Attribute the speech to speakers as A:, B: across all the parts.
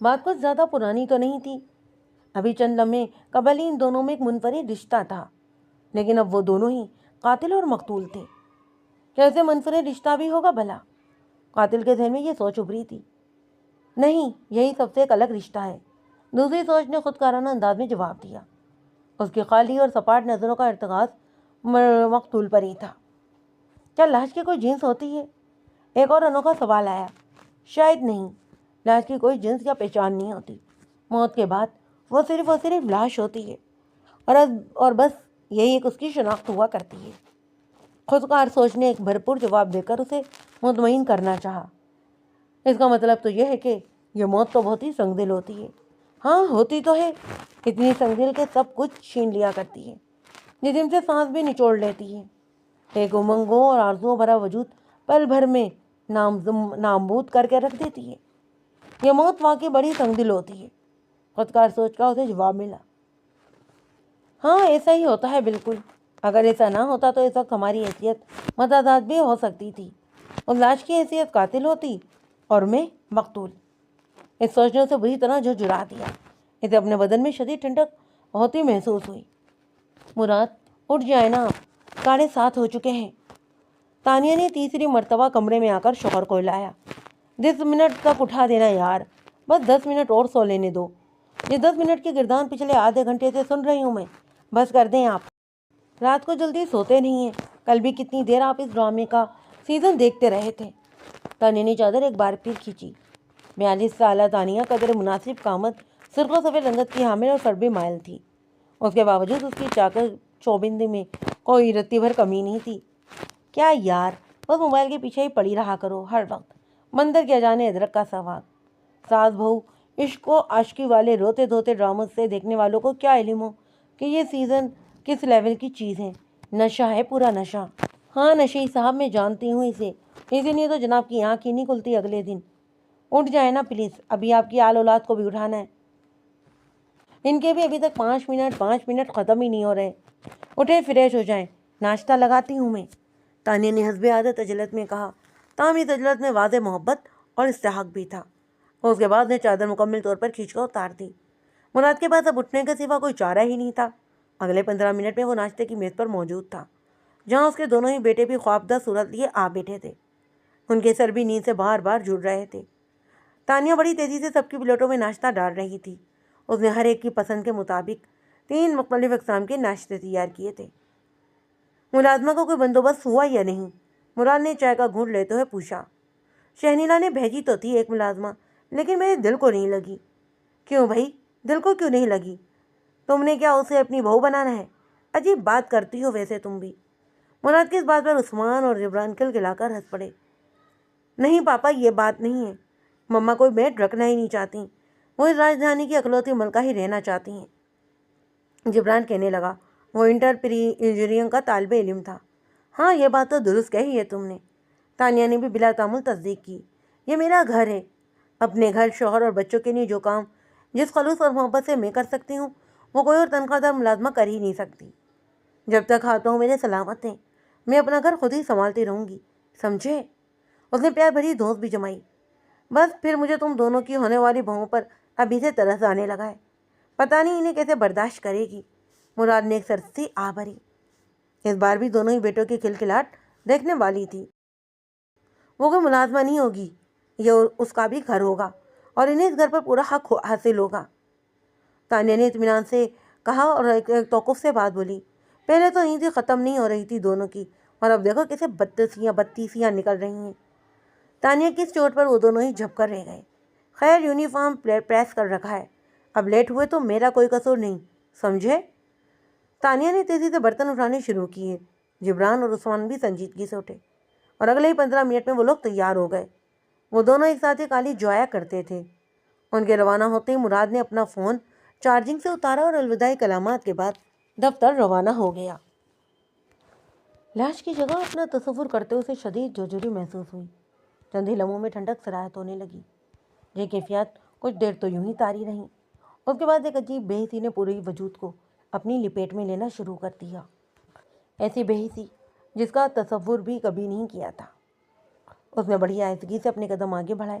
A: بات کچھ زیادہ پرانی تو نہیں تھی، ابھی چند لمحے قبل ہی ان دونوں میں ایک منفرد رشتہ تھا، لیکن اب وہ دونوں ہی قاتل اور مقتول تھے۔ کیسے منفرد رشتہ بھی ہوگا بھلا؟ قاتل کے ذہن میں یہ سوچ ابھری تھی۔ نہیں، یہی سب سے ایک الگ رشتہ ہے، دوسری سوچ نے خودکارانہ انداز میں جواب دیا۔ اس کی خالی اور سپاٹ نظروں کا ارتکاز مقتول پر ہی تھا۔ کیا لاش کی کوئی جنس ہوتی ہے؟ ایک اور انوکھا سوال آیا۔ شاید نہیں، لاش کی کوئی جنس یا پہچان نہیں ہوتی۔ موت کے بعد وہ صرف لاش ہوتی ہے، اور بس یہی ایک اس کی شناخت ہوا کرتی ہے۔ خودکار سوچ نے ایک بھرپور جواب دے کر اسے مطمئن کرنا چاہا۔ اس کا مطلب تو یہ ہے کہ یہ موت تو بہت ہی سنگ دل ہوتی ہے۔ ہاں، ہوتی تو ہے، اتنی سنگ دل کہ سب کچھ چھین لیا کرتی ہے، جسم سے سانس بھی نچوڑ لیتی ہے۔ ایک امنگوں اور آرزوؤں بھرا وجود پل بھر میں نابود کر کے رکھ دیتی ہے۔ یہ موت واقعی بڑی سنگ دل ہوتی ہے، خودکار سوچ کا اسے جواب ملا۔ ہاں، ایسا ہی ہوتا ہے بالکل۔ اگر ایسا نہ ہوتا تو اس وقت ہماری حیثیت متضاد بھی ہو سکتی تھی۔ اور لاش کی حیثیت قاتل ہوتی اور میں مقتول۔ اس سوچ نے اسے بری طرح جھنجھلا دیا۔ اسے اپنے بدن میں شدید ٹھنڈک ہوتی محسوس ہوئی۔ مراد، اٹھ جائے نا آپ، 7:30 ہو چکے ہیں۔ تانیہ نے تیسری مرتبہ کمرے میں آ کر شوہر کو ہلایا۔ 10 منٹ تک اٹھا دینا یار، بس 10 منٹ اور سو لینے دو۔ یہ 10 منٹ کی گردان پچھلے آدھے گھنٹے سے سن رہی ہوں میں، بس کر دیں آپ۔ رات کو جلدی سوتے نہیں ہیں، کل بھی کتنی دیر آپ اس ڈرامے کا سیزن دیکھتے رہے تھے۔ تانیہ نے چادر ایک بار پھر کھینچی۔ 42 سالہ تانیہ قدر مناسب قامت، سرخ و سفید رنگت کی حامل اور سربی مائل تھی۔ اس کے باوجود اس کی چاکر چوبندی میں کوئی رتی بھر کمی نہیں تھی۔ کیا یار، بس موبائل کے پیچھے ہی پڑی رہا کرو ہر وقت، مندر کیا جانے ادرک کا سواد۔ ساس بہو عشق و عاشقی والے روتے دھوتے ڈراموں سے دیکھنے والوں کو کیا علم ہو کہ یہ سیزن کس لیول کی چیز ہے۔ نشہ ہے، پورا نشہ۔ ہاں نشی صاحب، میں جانتی ہوں اسے، اسی لیے تو جناب کی آنکھ ہی نہیں کھلتی اگلے دن۔ اٹھ جائے نا پلیز، ابھی آپ کی آل اولاد کو بھی اٹھانا ہے۔ ان کے بھی ابھی تک 5 منٹ ختم ہی نہیں ہو رہے۔ اٹھے، فریش ہو جائیں، ناشتہ لگاتی ہوں میں، تانیہ نے حسب عادت عجلت میں کہا۔ تاہم اس عجلت میں واضح محبت اور استحقاق بھی تھا۔ اس کے بعد نے چادر مکمل طور پر کھینچ کر اتار دی۔ مراد کے پاس اب اٹھنے کے سوا کوئی چارہ ہی نہیں تھا۔ اگلے 15 منٹ میں وہ ناشتے کی میز پر موجود تھا، جہاں اس کے دونوں ہی بیٹے بھی خوابدہ صورت لیے آ بیٹھے تھے۔ ان کے سر بھی نیند سے بار بار جڑ رہے تھے۔ تانیہ بڑی تیزی سے سب کی پلیٹوں میں ناشتہ ڈال رہی تھی۔ اس نے ہر ایک کی پسند کے مطابق 3 مختلف اقسام کے ناشتے تیار کیے تھے۔ ملازمہ کو کوئی بندوبست ہوا یا نہیں؟ مراد نے چائے کا گھونٹ لیتے ہوئے پوچھا۔ شہنیلا نے بھیجی تو تھی ایک ملازمہ، لیکن میرے دل کو نہیں لگی۔ کیوں بھائی، دل کو کیوں نہیں لگی؟ تم نے کیا اسے اپنی بہو بنانا ہے؟ عجیب بات کرتی ہو ویسے تم بھی۔ مراد کی اس بات پر عثمان اور جبران کلکلا کر ہنس پڑے۔ نہیں پاپا، یہ بات نہیں ہے، مما کوئی میڈ رکھنا ہی نہیں چاہتی، وہ اس راجدھانی کی اکلوتی ملکہ ہی رہنا چاہتی ہیں۔ جبران کہنے لگا، وہ انٹر پری انجینئرنگ کا طالب علم تھا۔ ہاں، یہ بات تو درست کہی ہے تم نے، تانیہ نے بھی بلا تعمل تصدیق کی۔ یہ میرا گھر ہے، اپنے گھر، شوہر اور بچوں کے لیے جو کام جس خلوص اور محبت سے میں کر سکتی ہوں، وہ کوئی اور تنخواہ دار ملازمہ کر ہی نہیں سکتی۔ جب تک ہاتھوں میرے سلامت ہیں، میں اپنا گھر خود ہی سنبھالتی رہوں گی، سمجھے؟ اس نے پیار بھری دھونس بھی جمائی۔ بس پھر مجھے تم دونوں کی ہونے والی بہوؤں پر ابھی سے ترس آنے لگا ہے، پتہ نہیں انہیں کیسے برداشت کرے گی۔ مراد نے ایک سرسری آہ بھری۔ اس بار بھی دونوں ہی بیٹوں کی کھلکھلاہٹ دیکھنے والی تھی۔ وہ کوئی ملازمہ نہیں ہوگی، یہ اس کا بھی گھر ہوگا، اور انہیں اس گھر پر پورا حق حاصل ہوگا، تانیہ نے اطمینان سے کہا اور ایک توقف سے بات بولی۔ پہلے تو نیند ختم نہیں ہو رہی تھی دونوں کی، اور اب دیکھو کیسے بتیسیاں نکل رہی ہیں۔ تانیہ کی اس چوٹ پر وہ دونوں ہی جھپ کر رہ گئے۔ خیر، یونیفارم پریس کر رکھا ہے، اب لیٹ ہوئے تو میرا کوئی قصور نہیں، سمجھے؟ تانیہ نے تیزی سے برتن اٹھانے شروع کیے۔ جبران اور عثمان بھی سنجیدگی سے اٹھے، اور اگلے ہی 15 منٹ میں وہ لوگ تیار ہو گئے۔ وہ دونوں ایک ساتھ ہی کالی جوایا کرتے تھے۔ ان کے روانہ ہوتے ہی مراد نے اپنا فون چارجنگ سے اتارا اور الوداعی کلامات کے بعد دفتر روانہ ہو گیا۔ لاش کی جگہ اپنا تصور کرتے اسے شدید جھجھری محسوس ہوئی۔ چند ہی لمحوں میں ٹھنڈک سرایت ہونے لگی۔ یہ کیفیات کچھ دیر تو یوں ہی طاری رہیں۔ اس کے بعد ایک عجیب بے حسی نے پورے وجود کو اپنی لپیٹ میں لینا شروع کر دیا، ایسی بے حسی جس کا تصور بھی کبھی نہیں کیا تھا۔ اس نے بڑی آہستگی سے اپنے قدم آگے بڑھائے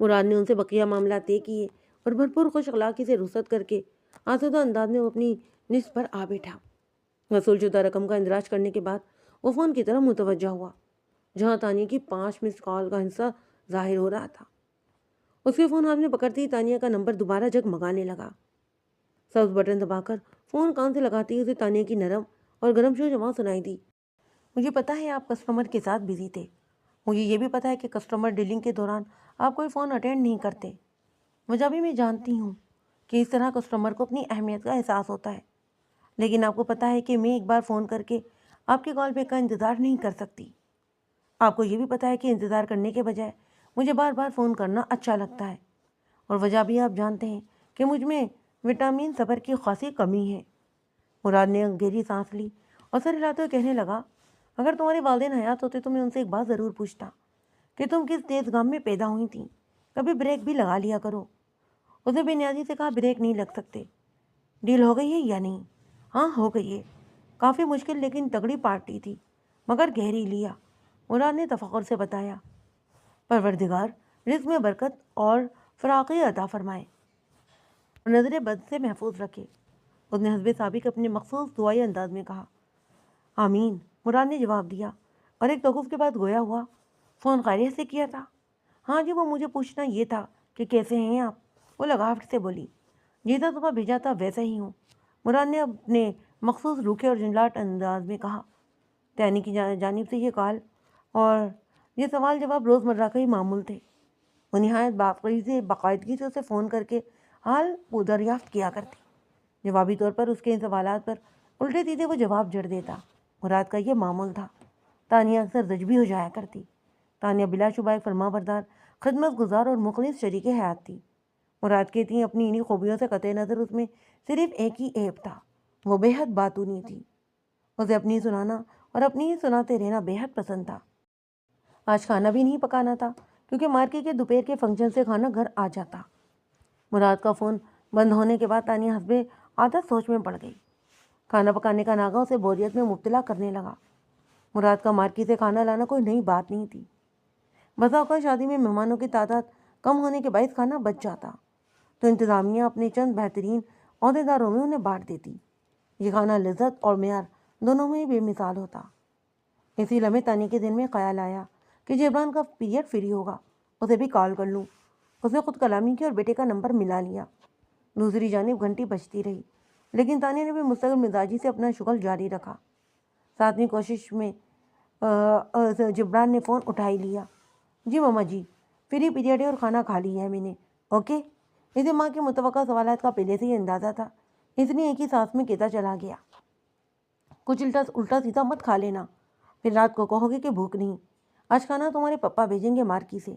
A: مراد نے ان سے بقیہ معاملات طے کیے اور بھرپور خوش اخلاقی سے رخصت کر کے آسودہ انداز میں وہ اپنی نصف پر آ بیٹھا۔ وصول شدہ رقم کا اندراج کرنے کے بعد وہ فون کی طرف متوجہ ہوا، جہاں تانیہ کی 5 مس کال کا حصہ ظاہر ہو رہا تھا۔ اس کے فون ہاتھ میں پکڑتے ہی تانیہ کا نمبر دوبارہ جگمگانے لگا۔ سبز بٹن دبا کر فون کان سے لگاتے ہی اسے تانیہ کی نرم اور گرم شو جواب سنائی دی۔ مجھے پتا ہے آپ کسٹمر کے ساتھ بزی تھے۔ مجھے یہ بھی پتا ہے کہ کسٹمر ڈیلنگ کے دوران آپ کوئی فون اٹینڈ نہیں کرتے۔ وجہ بھی میں جانتی ہوں کہ اس طرح کسٹمر کو اپنی اہمیت کا احساس ہوتا ہے، لیکن آپ کو پتا ہے کہ میں ایک بار فون کر کے آپ کے کال بیک کا انتظار نہیں کر سکتی۔ آپ کو یہ بھی پتا ہے کہ انتظار کرنے کے بجائے مجھے بار بار فون کرنا اچھا لگتا ہے، اور وجہ بھی آپ جانتے ہیں کہ مجھ میں وٹامن صبر کی خاصی کمی ہے۔ مراد نے گہری سانس لی اور سر ہلاتے ہوئے کہنے لگا، اگر تمہارے والدین حیات ہوتے تو میں ان سے ایک بات ضرور پوچھتا کہ تم کس تیز گام میں پیدا ہوئی تھیں، کبھی بریک بھی لگا لیا کرو۔ اس نے بے نیازی سے کہا، بریک نہیں لگ سکتے۔ ڈیل ہو گئی ہے یا نہیں؟ ہاں ہو گئی ہے، کافی مشکل لیکن تگڑی پارٹی تھی، مگر گہری لیا، مراد نے تفخر سے بتایا۔ پروردگار رزق میں برکت اور فراقی عطا فرمائے اور نظر بد سے محفوظ رکھے، اس نے حسب سابق اپنے مخصوص دعائی انداز میں کہا۔ آمین، مراد نے جواب دیا، اور ایک توقف کے بعد گویا ہوا، فون خیریت سے کیا تھا؟ ہاں جی، وہ مجھے پوچھنا یہ تھا کہ کیسے ہیں آپ؟ وہ لگاوٹ سے بولی۔ جیسا صبح بھیجا تھا ویسا ہی ہوں، مراد نے اپنے مخصوص روکھے اور جھنجھلاٹ انداز میں کہا۔ تانی کی جانب سے یہ کال اور یہ سوال جواب روزمرہ کا ہی معمول تھے۔ وہ نہایت باقاعدگی سے اسے فون کر کے حال دریافت کیا کرتی۔ جوابی طور پر اس کے ان سوالات پر الٹے سیدھے وہ جواب جڑ دیتا۔ مراد کا یہ معمول تھا۔ تانیہ اکثر زجبی ہو جایا کرتی۔ تانیہ بلا شبہ ایک فرما بردار، خدمت گزار اور مخلص شریک حیات تھی۔ مراد کہتی اپنی انہی خوبیوں سے قطع نظر اس میں صرف ایک ہی عیب تھا، وہ بے حد باتونی تھی۔ اسے اپنی سنانا اور اپنی ہی سناتے رہنا بے حد پسند تھا۔ آج کھانا بھی نہیں پکانا تھا کیونکہ مارکی کے دوپہر کے فنکشن سے کھانا گھر آ جاتا۔ مراد کا فون بند ہونے کے بعد تانیہ حسب عادت سوچ میں پڑ گئی۔ کھانا پکانے کا ناغہ اسے بوریت میں مبتلا کرنے لگا۔ مراد کا مارکی سے کھانا لانا کوئی نئی بات نہیں تھی۔ بسا اوقات شادی میں مہمانوں کی تعداد کم ہونے کے باعث کھانا بچ جاتا تو انتظامیہ اپنے چند بہترین عہدیداروں میں انہیں بانٹ دیتی۔ یہ کھانا لذت اور معیار دونوں میں ہی بے مثال ہوتا۔ اسی لمحے تانیہ کے دن میں خیال آیا کہ جبران کا پیریڈ فری ہوگا، اسے بھی کال کر لوں۔ اس نے خود کلامی کی اور بیٹے کا نمبر ملا لیا۔ دوسری جانب گھنٹی بجتی رہی، لیکن تانیہ نے بھی مستقل مزاجی سے اپنا شغل جاری رکھا۔ ساتویں کوشش میں جبران نے فون اٹھا ہی لیا۔ جی ماما جی، فری پیریڈ ہے اور کھانا کھا لیا ہے میں نے، اوکے۔ اسے ماں کے متوقع سوالات کا پہلے سے ہی اندازہ تھا، اس لیے ایک ہی سانس میں کہتا چلا گیا، کچھ الٹا سیدھا مت کھا لینا، پھر رات کو کہو گے کہ بھوک نہیں۔ آج کھانا تمہارے پپا بھیجیں گے مارکی سے۔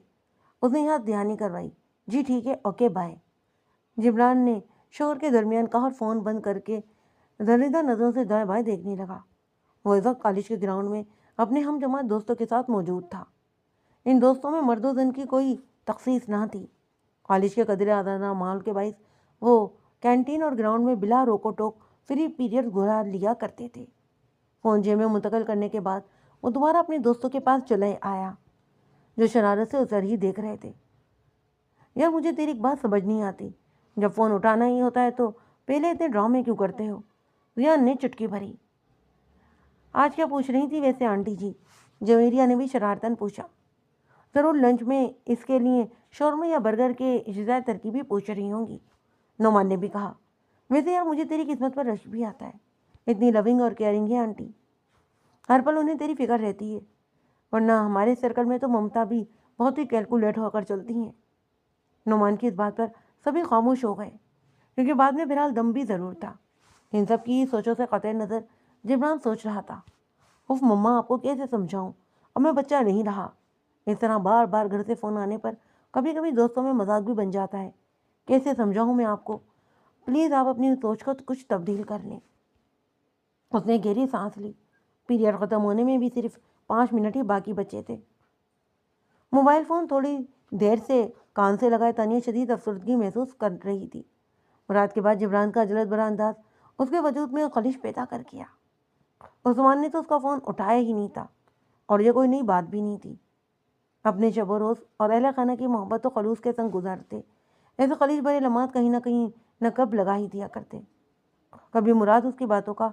A: اس نے یاد دہانی کروائی۔ جی ٹھیک ہے، اوکے بائے، جبران نے شور کے درمیان کہا اور فون بند کر کے دریدہ نظروں سے دائیں بائیں دیکھنے لگا۔ وہ اس وقت کالج کے گراؤنڈ میں اپنے ہم جماعت دوستوں کے ساتھ موجود تھا۔ ان دوستوں میں مرد و زن کی کوئی تخصیص نہ تھی۔ کالج کے قدر آزادانہ ماحول کے باعث وہ کینٹین اور گراؤنڈ میں بلا روکو ٹوک فری پیریڈ گزار لیا کرتے تھے۔ فون جیب میں منتقل کرنے کے بعد وہ دوبارہ اپنے دوستوں کے پاس چلے آیا، جو شرارت سے اسے ہی دیکھ رہے تھے۔ یار مجھے تیری ایک بات سمجھ نہیں آتی، جب فون اٹھانا ہی ہوتا ہے تو پہلے اتنے ڈرامے کیوں کرتے ہو؟ ریان نے چٹکی بھری۔ آج کیا پوچھ رہی تھی ویسے آنٹی جی؟ جویریہ نے بھی شرارتاً پوچھا۔ ضرور لنچ میں اس کے لیے شورمے یا برگر کے اجزاء ترکیبی پوچھ رہی ہوں گی، نعمان نے بھی کہا۔ ویسے یار مجھے تیری قسمت پر رشک بھی آتا ہے، اتنی لونگ اور کیئرنگ ہے آنٹی، ہر پل انہیں تیری فکر رہتی ہے، ورنہ ہمارے سرکل میں تو ممتا بھی بہت ہی کیلکولیٹ ہو کر چلتی ہیں۔ نعمان کی اس بات پر سبھی خاموش ہو گئے، کیونکہ بعد میں بہرحال دم بھی ضرور تھا۔ ان سب کی سوچوں سے قطع نظر جبران سوچ رہا تھا، اف مما آپ کو کیسے سمجھاؤں، اب میں بچہ نہیں رہا۔ اس طرح بار بار گھر سے فون آنے پر کبھی کبھی دوستوں میں مذاق بھی بن جاتا ہے، کیسے سمجھاؤں میں آپ کو، پلیز آپ اپنی سوچ کو کچھ تبدیل کر لیں۔ اس نے گہری سانس لی۔ پیریڈ ختم ہونے میں بھی صرف 5 منٹ ہی باقی بچے تھے۔ موبائل فون تھوڑی دیر سے کان سے لگائے تانیہ شدید افسردگی محسوس کر رہی تھی۔ رات کے بعد جبران کا جلد برا انداز اس کے وجود میں خلش پیدا کر گیا۔ عثمان نے تو اس کا فون اٹھایا ہی نہیں تھا، اور یہ کوئی نئی بات بھی نہیں تھی۔ اپنے شب و روز اور اہل خانہ کی محبت و خلوص کے سنگ گزارتے ایسے خلیج بھرے لمحات کہیں نہ کہیں نقب لگا ہی دیا کرتے۔ کبھی مراد اس کی باتوں کا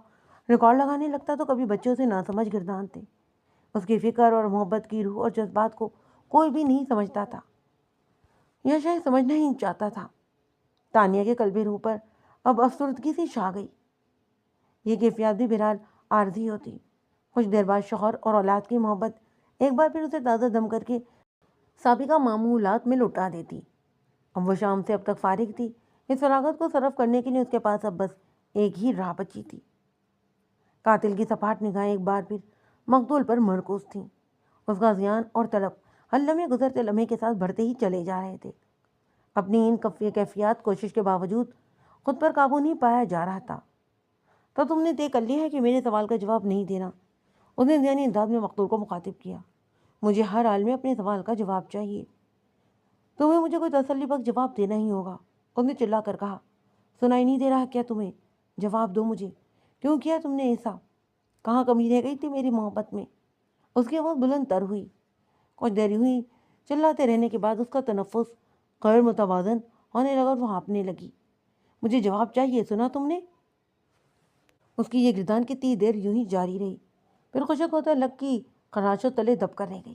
A: ریکارڈ لگانے لگتا تو کبھی بچوں سے ناسمجھ گردانتے۔ اس کی فکر اور محبت کی روح اور جذبات کو کوئی بھی نہیں سمجھتا تھا یا شاید سمجھنا ہی چاہتا تھا۔ تانیہ کے قلبِ روح پر اب افسردگی سی چھا گئی۔ یہ کیفیات بھی بہرحال عارضی ہوتی۔ کچھ دیر بعد شوہر اور اولاد کی محبت ایک بار پھر اسے تازہ دم کر کے سابقہ معمولات میں لوٹا دیتی۔ اب وہ شام سے اب تک فارغ تھی۔ اس فراغت کو صرف کرنے کے لیے اس کے پاس اب بس ایک ہی راہ بچی تھی۔ قاتل کی سپاٹ نگاہیں ایک بار پھر مقتول پر مرکوز تھیں۔ اس کا زیان اور طلب ہر لمحے گزرتے لمحے کے ساتھ بڑھتے ہی چلے جا رہے تھے۔ اپنی ان کیفیات کوشش کے باوجود خود پر قابو نہیں پایا جا رہا تھا۔ تو تم نے طے کر لیا ہے کہ میرے سوال کا جواب نہیں دینا؟ اس نے ذہنی انداز میں مقتول کو مخاطب کیا۔ مجھے ہر حال میں اپنے سوال کا جواب چاہیے۔ تمہیں مجھے کوئی تسلی بخش جواب دینا ہی ہوگا، اس نے چلا کر کہا۔ سنائی نہیں دے رہا کیا تمہیں؟ جواب دو مجھے، کیوں کیا تم نے ایسا؟ کہاں کمی رہ گئی تھی میری محبت میں؟ اس کی آواز بلند تر ہوئی۔ کچھ دیر ہوئی چلاتے رہنے کے بعد اس کا تنفس غیر متوازن ہونے لگا اور وہ ہانپنے لگی۔ مجھے جواب چاہیے، سنا تم نے؟ اس کی یہ گردان کتنی دیر یوں ہی جاری رہی، پھر خشک ہوتا لگ کی خراشوں تلے دب کر رہ گئی۔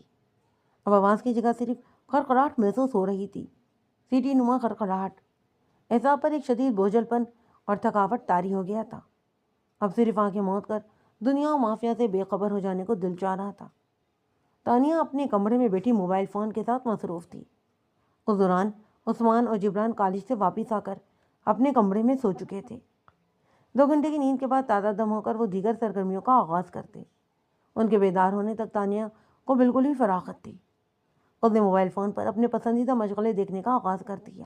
A: اب آواز کی جگہ صرف خرخراہٹ محسوس ہو رہی تھی، سیٹی نما خرخراہٹ۔ اعصاب پر ایک شدید بوجھل پن اور تھکاوٹ طاری ہو گیا تھا۔ اب صرف آنکھیں موند کر دنیا و مافیا سے بے خبر ہو جانے کو دل چاہ رہا تھا۔ تانیہ اپنے کمرے میں بیٹھی موبائل فون کے ساتھ مصروف تھی۔ اس دوران عثمان اور جبران کالج سے واپس آ کر اپنے کمرے میں سو چکے تھے۔ 2 گھنٹے کی نیند کے بعد تازہ دم ہو کر وہ دیگر سرگرمیوں کا آغاز کرتے۔ ان کے بیدار ہونے تک تانیہ کو بالکل ہی فراغت تھی۔ اس نے موبائل فون پر اپنے پسندیدہ مشغلے دیکھنے کا آغاز کر دیا۔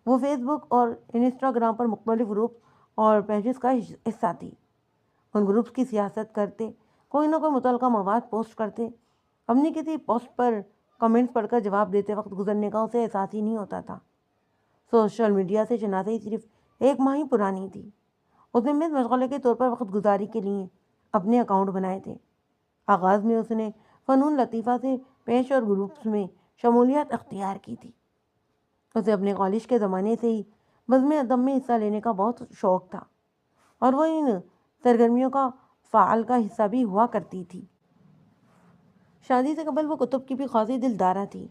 A: وہ فیس بک اور انسٹاگرام پر مختلف گروپ اور پیجز کا حصہ تھی۔ ان گروپس کی سیاست کرتے، کوئی نہ کوئی متعلقہ مواد پوسٹ کرتے۔ اپنی کسی پوسٹ پر کمنٹس پڑھ کر جواب دیتے وقت گزرنے کا اسے احساس ہی نہیں ہوتا تھا۔ سوشل میڈیا سے شناسی صرف 1 ماہ ہی پرانی تھی۔ اس نے محض مشغلے کے طور پر وقت گزاری کے لیے اپنے اکاؤنٹ بنائے تھے۔ آغاز میں اس نے فنون لطیفہ سے پیش اور گروپس میں شمولیت اختیار کی تھی۔ اسے اپنے کالج کے زمانے سے ہی بزم ادب میں حصہ لینے کا بہت شوق تھا اور وہ ان سرگرمیوں کا فعال کا حصہ بھی ہوا کرتی تھی۔ شادی سے قبل وہ کتب کی بھی خاصی دلدارہ تھی۔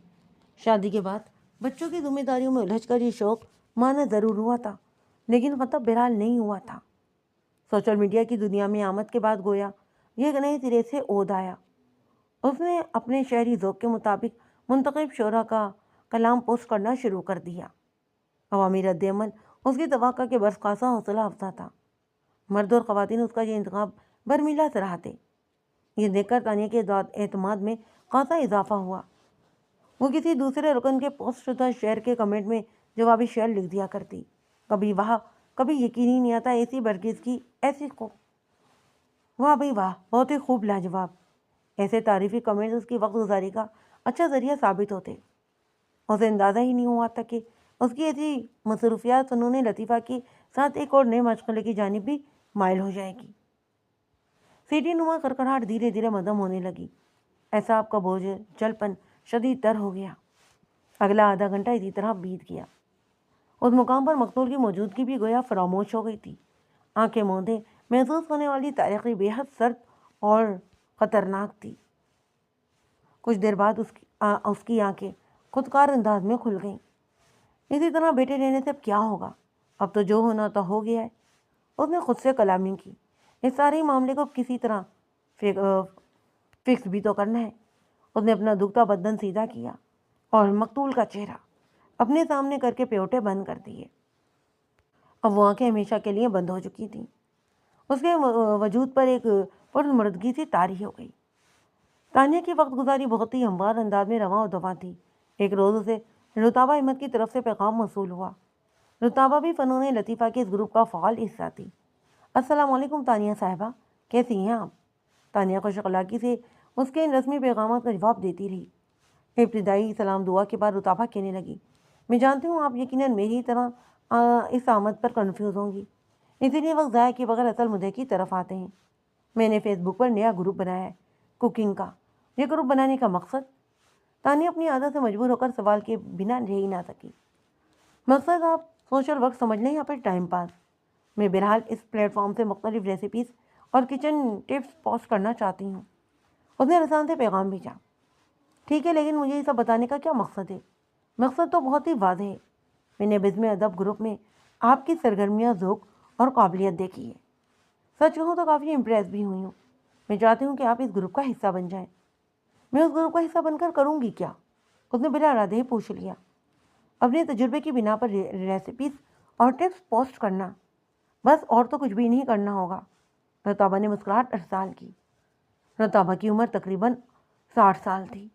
A: شادی کے بعد بچوں کی ذمہ داریوں میں الجھ کر یہ شوق مانا ضرور ہوا تھا، لیکن ختم بہرحال نہیں ہوا تھا۔ سوشل میڈیا کی دنیا میں آمد کے بعد گویا یہ ایک نئے سرے سے عود آیا۔ اس نے اپنے شہری ذوق کے مطابق منتخب شعراء کا کلام پوسٹ کرنا شروع کر دیا۔ عوامی رد عمل اس کی توقع کے برس خاصا حوصلہ افزا تھا۔ مرد اور خواتین اس کا یہ انتخاب برملا سراہتے۔ یہ دیکھ کر تانیہ کے اعتماد میں خاصا اضافہ ہوا۔ وہ کسی دوسرے رکن کے پوسٹ شدہ شعر کے کمنٹ میں جوابی شعر لکھ دیا کرتی۔ کبھی واہ، کبھی یقین ہی نہیں آتا ایسی برگز کی ایسی واہ بھائی واہ، بہت ہی خوب، لاجواب۔ ایسے تعریفی کمنٹس اس کی وقت گزاری کا اچھا ذریعہ ثابت ہوتے۔ اسے اندازہ ہی نہیں ہوا تھا کہ اس کی ایسی مصروفیات فنون لطیفہ کے ساتھ ایک اور نئے مشغلے کی جانب بھی مائل ہو جائے گی۔ سیٹی نما کرکراہٹ دھیرے دھیرے مدھم ہونے لگی۔ اعصاب کا بوجھ چل پن شدید تر ہو گیا۔ اگلا آدھا گھنٹہ اسی طرح بیت گیا۔ اس مقام پر مقتول کی موجودگی بھی گویا فراموش ہو گئی تھی۔ آنکھیں موندے محسوس ہونے والی تاریخی بے حد سرد اور خطرناک تھی۔ کچھ دیر بعد اس کی آنکھیں خودکار انداز میں کھل گئیں۔ اسی طرح بیٹھے رہنے سے اب کیا ہوگا؟ اب تو جو ہونا تھا ہو گیا ہے۔ اس نے خود سے کلامی کی۔ اس سارے معاملے کو کسی طرح فکس بھی تو کرنا ہے۔ اس نے اپنا دکھتا بدن سیدھا کیا اور مقتول کا چہرہ اپنے سامنے کر کے پیوٹے بند کر دیے۔ اب وہ آنکھیں ہمیشہ کے لیے بند ہو چکی تھیں۔ اس کے وجود پر ایک پرمردگی سی طاری ہو گئی۔ تانیہ کی وقت گزاری بہت ہی ہموار انداز میں رواں و دواں تھی۔ ایک روز اسے رتابہ احمد کی طرف سے پیغام موصول ہوا۔ رتابہ بھی فنون لطیفہ کے اس گروپ کا فعال حصہ تھی۔ السلام علیکم تانیہ صاحبہ، کیسی ہیں آپ؟ تانیہ خوش اخلاقی سے اس کے ان رسمی پیغامات کا جواب دیتی رہی۔ ابتدائی سلام دعا کے بعد رتابہ کہنے لگی، میں جانتی ہوں آپ یقیناً میری طرح اس آمد پر کنفیوز ہوں گی، اسی لیے وقت ضائع کے بغیر اصل مدعے کی طرف آتے ہیں۔ میں نے فیس بک پر نیا گروپ بنایا ہے، کوکنگ کا۔ یہ گروپ بنانے کا مقصد تانیہ اپنی عادت سے مجبور ہو کر سوال کے بنا رہ ہی نہ سکی۔ مقصد آپ سوشل ورک سمجھ لیں یا پھر ٹائم پاس؟ میں بہرحال اس پلیٹ فارم سے مختلف ریسیپیز اور کچن ٹپس پوسٹ کرنا چاہتی ہوں۔ اس نے رسان سے پیغام بھیجا۔ ٹھیک ہے، لیکن مجھے یہ سب بتانے کا کیا مقصد ہے؟ مقصد تو بہت ہی واضح ہے۔ میں نے بزم ادب گروپ میں آپ کی سرگرمیاں، ذوق اور قابلیت دیکھی ہے۔ سچ کہوں تو کافی امپریس بھی ہوئی ہوں۔ میں چاہتی ہوں کہ آپ اس گروپ کا حصہ بن جائیں۔ میں اس گروپ کا حصہ بن کر کروں گی کیا؟ اس نے بلا ارادے ہی پوچھ لیا۔ اپنے تجربے کی بنا پر ریسیپیز اور ٹپس پوسٹ کرنا، بس، اور تو کچھ بھی نہیں کرنا ہوگا۔ رتابہ نے مسکراہٹ ارسال کی۔ رتابہ کی عمر تقریباً 60 سال تھی۔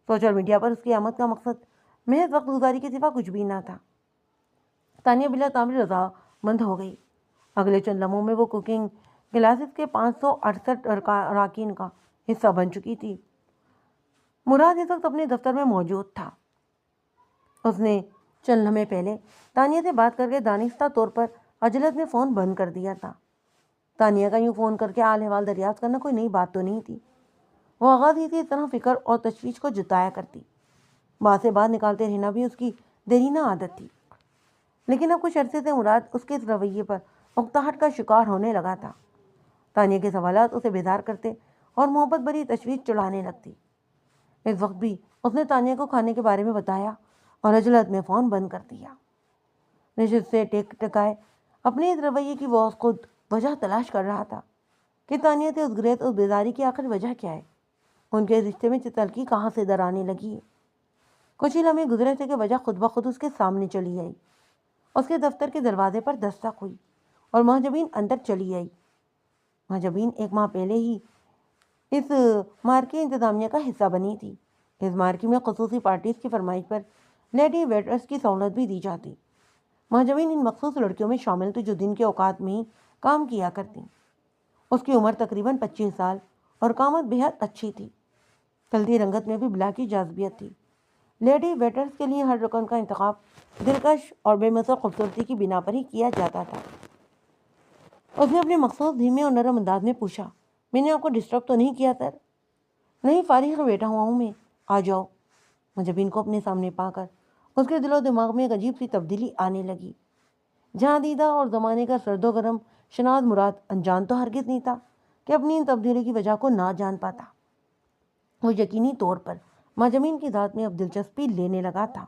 A: سوشل میڈیا پر اس کی آمد کا مقصد محض وقت گزاری کے سوا کچھ بھی نہ تھا۔ تانیہ بلا تعمیر رضامند ہو گئی۔ اگلے چند لمحوں میں وہ کوکنگ کلاسز کے 568 اراکین کا حصہ بن چکی تھی۔ مراد اس وقت اپنے دفتر میں موجود تھا۔ اس نے چند لمحے پہلے تانیہ سے بات کر کے دانستہ طور پر عجلت میں فون بند کر دیا تھا۔ تانیہ کا یوں فون کر کے حال احوال دریافت کرنا کوئی نئی بات تو نہیں تھی۔ وہ آغاز ہی سے اس طرح فکر اور تشویش کو جتایا کرتی۔ بات سے بات نکالتے رہنا بھی اس کی دیرینہ عادت تھی۔ لیکن اب کچھ عرصے سے مراد اس کے اس رویے پر اکتاہٹ کا شکار ہونے لگا تھا۔ تانیہ کے سوالات اسے بیدار کرتے اور محبت بھری تشویش چڑھانے لگتی۔ اس وقت بھی اس نے تانیہ کو کھانے کے بارے میں بتایا اور عجلت میں فون بند کر دیا۔ نشست سے ٹیک ٹکائے اپنے اس رویے کی وہ خود وجہ تلاش کر رہا تھا کہ تانیہ سے اس گریز، اس بیداری کی آخر وجہ کیا ہے؟ ان کے رشتے میں چتلکی کہاں سے در آنے لگی ہے؟ کچھ ہی لمحے گزرے تھے کہ وجہ خود بخود اس کے سامنے چلی آئی۔ اس کے دفتر کے دروازے پر دستک ہوئی اور مہجبین اندر چلی آئی۔ مہجبین 1 ماہ پہلے ہی اس مارکی انتظامیہ کا حصہ بنی تھی۔ اس مارکی میں خصوصی پارٹیز کی فرمائش پر لیڈی ویٹرز کی سہولت بھی دی جاتی۔ مہجبین ان مخصوص لڑکیوں میں شامل تھی جو دن کے اوقات میں ہی کام کیا کرتی۔ اس کی عمر تقریباً 25 سال اور قامت بہت اچھی تھی۔ چلتی رنگت میں بھی بلا کی جاذبیت تھی۔ لیڈی ویٹرز کے لیے ہر رکن کا انتخاب دلکش اور بے مثل خوبصورتی کی بنا پر ہی کیا جاتا تھا۔ اس نے اپنے مخصوص دھیمے اور نرم انداز میں پوچھا، میں نے آپ کو ڈسٹرب تو نہیں کیا سر؟ نہیں، فارغ بیٹھا ہوا ہوں میں، آ جاؤ۔ مہجبین کو اپنے سامنے پا کر اس کے دل و دماغ میں ایک عجیب سی تبدیلی آنے لگی۔ جہاں دیدہ اور زمانے کا سرد و گرم شناز مراد انجان تو ہرگز نہیں تھا کہ اپنی ان تبدیلی کی وجہ کو نہ جان پاتا۔ وہ یقینی طور پر مہجبین کی ذات میں اب دلچسپی لینے لگا تھا۔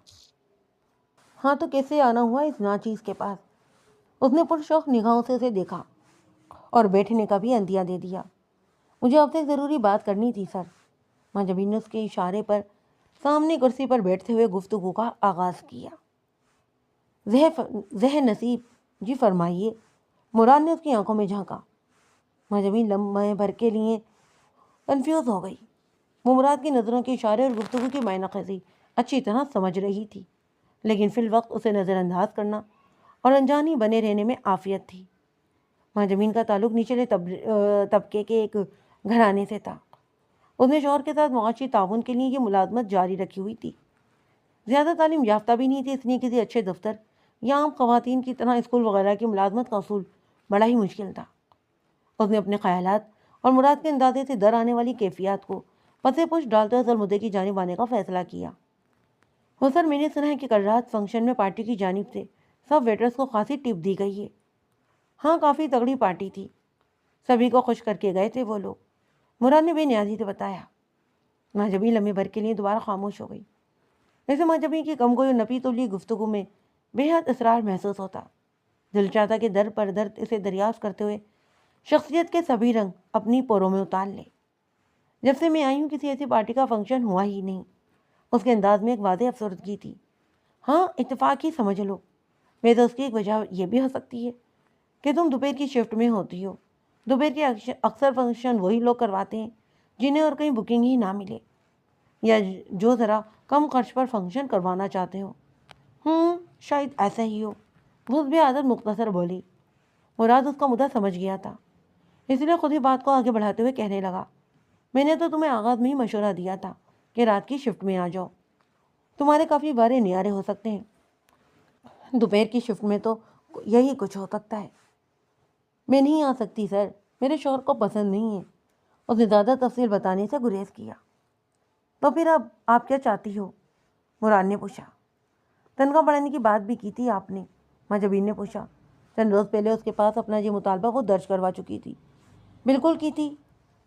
A: ہاں تو کیسے آنا ہوا اس ناچیز کے پاس؟ اس نے پرشوق نگاہوں سے اسے دیکھا اور بیٹھنے کا بھی عندیہ دے دیا۔ مجھے آپ سے ضروری بات کرنی تھی سر۔ مہجبین نے اس کے اشارے پر سامنے کرسی پر بیٹھتے ہوئے گفتگو کا آغاز کیا۔ ذہ نصیب، جی فرمائیے۔ مراد نے اس کی آنکھوں میں جھانکا۔ مہجبین لمحے بھر کے لیے کنفیوز ہو گئی۔ وہ مراد کی نظروں کے اشارے اور گفتگو کی معنی خیزی اچھی طرح سمجھ رہی تھی، لیکن فی الوقت اسے نظر انداز کرنا اور انجانی بنے رہنے میں عافیت تھی۔ مہجبین کا تعلق نچلے طبقے کے ایک گھرانے سے تھا۔ اس نے شوہر کے ساتھ معاشی تعاون کے لیے یہ ملازمت جاری رکھی ہوئی تھی۔ زیادہ تعلیم یافتہ بھی نہیں تھی، اس لیے کسی اچھے دفتر یا عام خواتین کی طرح اسکول وغیرہ کی ملازمت کا حصول بڑا ہی مشکل تھا۔ اس نے اپنے خیالات اور مراد کے اندازے سے در آنے والی کیفیات کو پسے پش ڈالتے اصل مدعے کی جانب آنے کا فیصلہ کیا۔ وہ سر، میں نے سنا ہے کہ کل رات فنکشن میں پارٹی کی جانب سے سب ویٹرز کو خاصی ٹپ دی گئی ہے۔ ہاں، کافی تگڑی پارٹی تھی، سبھی کو خوش کر کے گئے تھے وہ لوگ، مراد نے بے نیازی سے بتایا۔ مہجبی لمحے بھر کے لیے دوبارہ خاموش ہو گئی۔ جیسے مہجبی کی کم گوئی اور نپی تولی گفتگو میں بے حد اسرار محسوس ہوتا۔ دل چاہتا کہ در پر در اسے دریافت کرتے ہوئے شخصیت کے سبھی رنگ اپنی پوروں میں اتار لے۔ جب سے میں آئی ہوں کسی ایسی پارٹی کا فنکشن ہوا ہی نہیں۔ اس کے انداز میں ایک واضح افسردگی تھی۔ ہاں، اتفاق ہی سمجھ لو۔ میں تو اس کی ایک وجہ یہ بھی ہو سکتی ہے کہ تم دوپہر کی شفٹ میں ہوتی ہو۔ دوپہر کے اکثر فنکشن وہی لوگ کرواتے ہیں جنہیں اور کہیں بکنگ ہی نہ ملے، یا جو ذرا کم خرچ پر فنکشن کروانا چاہتے ہو۔ شاید ایسا ہی ہو، وہ بھی عادت مختصر بولی۔ مراد اس کا مدعا سمجھ گیا تھا، اس لیے خود ہی بات کو آگے بڑھاتے ہوئے کہنے لگا، میں نے تو تمہیں آغاز میں ہی مشورہ دیا تھا کہ رات کی شفٹ میں آ جاؤ، تمہارے کافی بارے نیارے ہو سکتے ہیں۔ دوپہر کی شفٹ میں تو یہی کچھ ہو سکتا ہے۔ میں نہیں آ سکتی سر، میرے شوہر کو پسند نہیں ہے۔ اس نے زیادہ تفصیل بتانے سے گریز کیا۔ تو پھر اب آپ کیا چاہتی ہو؟ مراد نے پوچھا۔ تنخواہ بڑھانے کی بات بھی کی تھی آپ نے؟ مہاجبین نے پوچھا۔ چند روز پہلے اس کے پاس اپنا یہ مطالبہ وہ درج کروا چکی تھی۔ بالکل کی تھی۔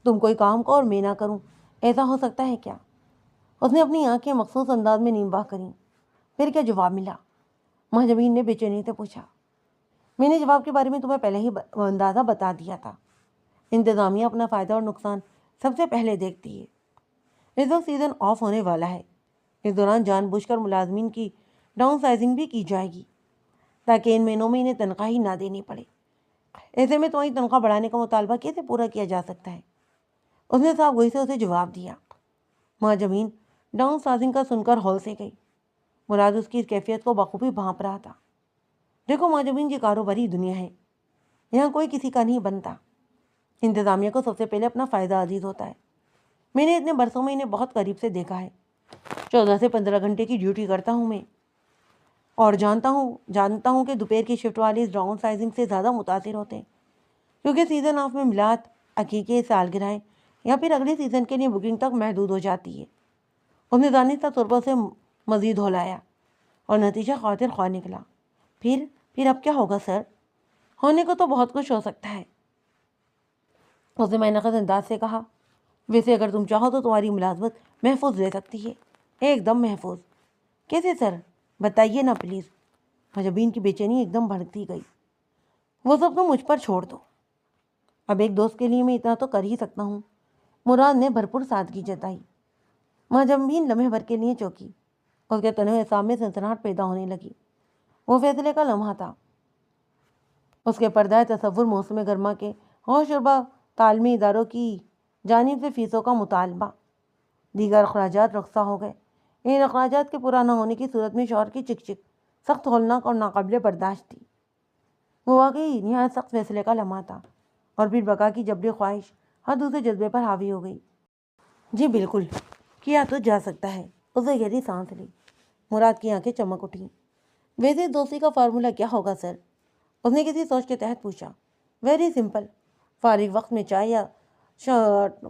A: تم کوئی کام کو اور میں نہ کروں، ایسا ہو سکتا ہے کیا؟ اس نے اپنی آنکھیں مخصوص انداز میں نیم باہ کریں۔ پھر کیا جواب ملا؟ مہاجبین نے بے چینی سے پوچھا۔ میں نے جواب کے بارے میں تمہیں پہلے ہی اندازہ بتا دیا تھا۔ انتظامیہ اپنا فائدہ اور نقصان سب سے پہلے دیکھتی ہے۔ اس وقت سیزن آف ہونے والا ہے۔ اس دوران جان بوجھ کر ملازمین کی ڈاؤن سائزنگ بھی کی جائے گی تاکہ ان مہینوں میں انہیں تنخواہ ہی نہ دینی پڑے۔ ایسے میں تمہاری تنخواہ بڑھانے کا مطالبہ کیسے پورا کیا جا سکتا ہے؟ اس نے صاحب گوئی سے اسے جواب دیا۔ مہاجبین ڈاؤن سائزنگ کا سن کر ہال سے گئی۔ مراد اس کی اس کیفیت کو بخوبی بھانپ رہا تھا۔ دیکھو مہاجبین، یہ کاروباری دنیا ہے، یہاں کوئی کسی کا نہیں بنتا۔ انتظامیہ کو سب سے پہلے اپنا فائدہ عزیز ہوتا ہے۔ میں نے اتنے برسوں میں انہیں بہت قریب سے دیکھا ہے۔ 14 سے 15 گھنٹے کی ڈیوٹی کرتا ہوں میں، اور جانتا ہوں کہ دوپہر کی شفٹ والے اس ڈاؤن سائزنگ سے زیادہ متاثر ہوتے ہیں، کیونکہ سیزن آف میں میلاد، عقیقے، سالگرہیں یا پھر اگلے سیزن کے لیے بکنگ تک محدود ہو جاتی ہے۔ اس نے دانستہ طور پر اسے مزید ہلایا اور نتیجہ خاطر خواہ نکلا۔ پھر اب کیا ہوگا سر؟ ہونے کو تو بہت کچھ ہو سکتا ہے، اس نے معنقد انداز سے کہا۔ ویسے اگر تم چاہو تو تمہاری ملازمت محفوظ رہ سکتی ہے، ایک دم محفوظ۔ کیسے سر؟ بتائیے نا پلیز۔ مہاجبین کی بے چینی ایک دم بڑھتی گئی۔ وہ سب تو مجھ پر چھوڑ دو، اب ایک دوست کے لیے میں اتنا تو کر ہی سکتا ہوں، مراد نے بھرپور سادگی جتائی۔ مہاجبین لمحے بھر کے لیے چوکی۔ اس کے تنوع اعصاب میں سنسناہٹ پیدا ہونے لگی۔ وہ فیصلے کا لمحہ تھا۔ اس کے پردہ تصور موسم گرما کے ہوش شربہ تعلیمی اداروں کی جانب سے فیسوں کا مطالبہ، دیگر اخراجات رخصہ ہو گئے۔ ان اخراجات کے پورا نہ ہونے کی صورت میں شوہر کی چک چک سخت ہولناک اور ناقابل برداشت تھی۔ وہ واقعی نہایت سخت فیصلے کا لمحہ تھا، اور پھر بقا کی جبری خواہش ہر دوسرے جذبے پر حاوی ہو گئی۔ جی بالکل، کیا تو جا سکتا ہے۔ اسے گہری سانس لی۔ مراد کی آنکھیں چمک اٹھیں۔ ویسے دوستی کا فارمولہ کیا ہوگا سر؟ اس نے کسی سوچ کے تحت پوچھا۔ ویری سمپل، فارغ وقت میں چائے یا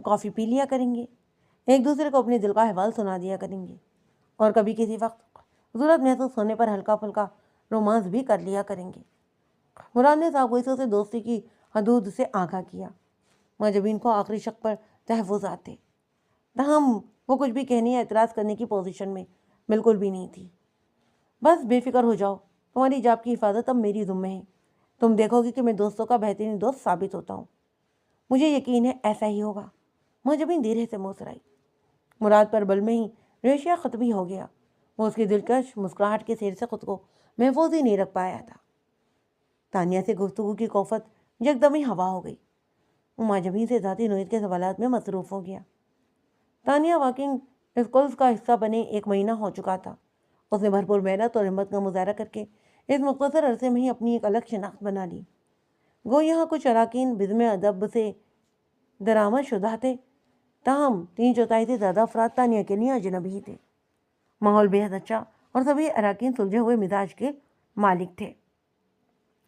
A: کافی پی لیا کریں گے، ایک دوسرے کو اپنے دل کا احوال سنا دیا کریں گے، اور کبھی کسی وقت ضرورت محسوس ہونے پر ہلکا پھلکا رومانس بھی کر لیا کریں گے۔ مراد نے صاحب سے دوستی کی حدود سے آگاہ کیا۔ مہاجبین کو آخری شق پر تحفظات تھے، تاہم وہ کچھ بھی کہنے یا اعتراض کرنے کی پوزیشن میں بالکل بھی نہیں تھی۔ بس بے فکر ہو جاؤ، تمہاری جاب کی حفاظت اب میری ذمہ ہے۔ تم دیکھو گی کہ میں دوستوں کا بہترین دوست ثابت ہوتا ہوں۔ مجھے یقین ہے ایسا ہی ہوگا۔ مہاجبین دھیرے سے مسکرائی۔ مراد پر بل میں ہی ریشیا ختمی ہو گیا۔ وہ اس کی دلکش مسکراہٹ کے سیر سے خود کو محفوظ ہی نہیں رکھ پایا تھا۔ تانیہ سے گفتگو کی کوفت یکدم ہی ہوا ہو گئی۔ وہ مہاجبین سے ذاتی نوعیت کے سوالات میں مصروف ہو گیا۔ تانیہ واکنگ اسکولز کا حصہ بنے 1 مہینہ ہو چکا تھا۔ اس نے بھرپور محنت اور ہمت کا مظاہرہ کر کے اس مختصر عرصے میں ہی اپنی ایک الگ شناخت بنا لی۔ گو یہاں کچھ اراکین بزم ادب سے درآمد شدہ تھے، تاہم 3/4 سے زیادہ افراد تانیہ کے لیے اجنبی ہی تھے۔ ماحول بے حد اچھا اور سبھی اراکین سلجھے ہوئے مزاج کے مالک تھے۔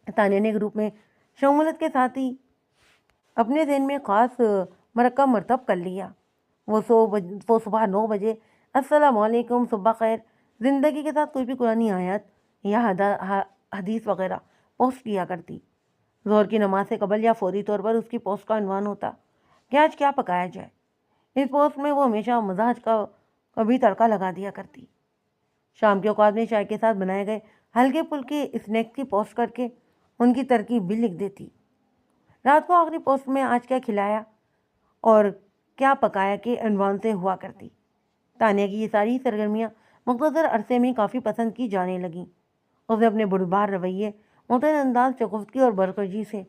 A: تانیہ نے گروپ میں شمولیت کے ساتھ ہی اپنے ذہن میں خاص مرکب مرتب کر لیا۔ وہ صبح 9 بجے السلام علیکم، صبح خیر، زندگی کے ساتھ کوئی بھی قرآن آیت یا حدیث وغیرہ پوسٹ کیا کرتی۔ ظہر کی نماز سے قبل یا فوری طور پر اس کی پوسٹ کا عنوان ہوتا کہ آج کیا پکایا جائے۔ اس پوسٹ میں وہ ہمیشہ مزاج کا کبھی تڑکا لگا دیا کرتی۔ شام کے اوقات میں چائے کے ساتھ بنائے گئے ہلکے پھلکے اسنیکس کی پوسٹ کر کے ان کی ترکیب بھی لکھ دیتی۔ رات کو آخری پوسٹ میں آج کیا کھلایا اور کیا پکایا کے عنوان سے ہوا کرتی۔ تانیہ کی یہ ساری سرگرمیاں مختصر عرصے میں کافی پسند کی جانے لگیں۔ اس نے اپنے بردبار رویے، معتدل انداز، شگفتگی اور برقراری سے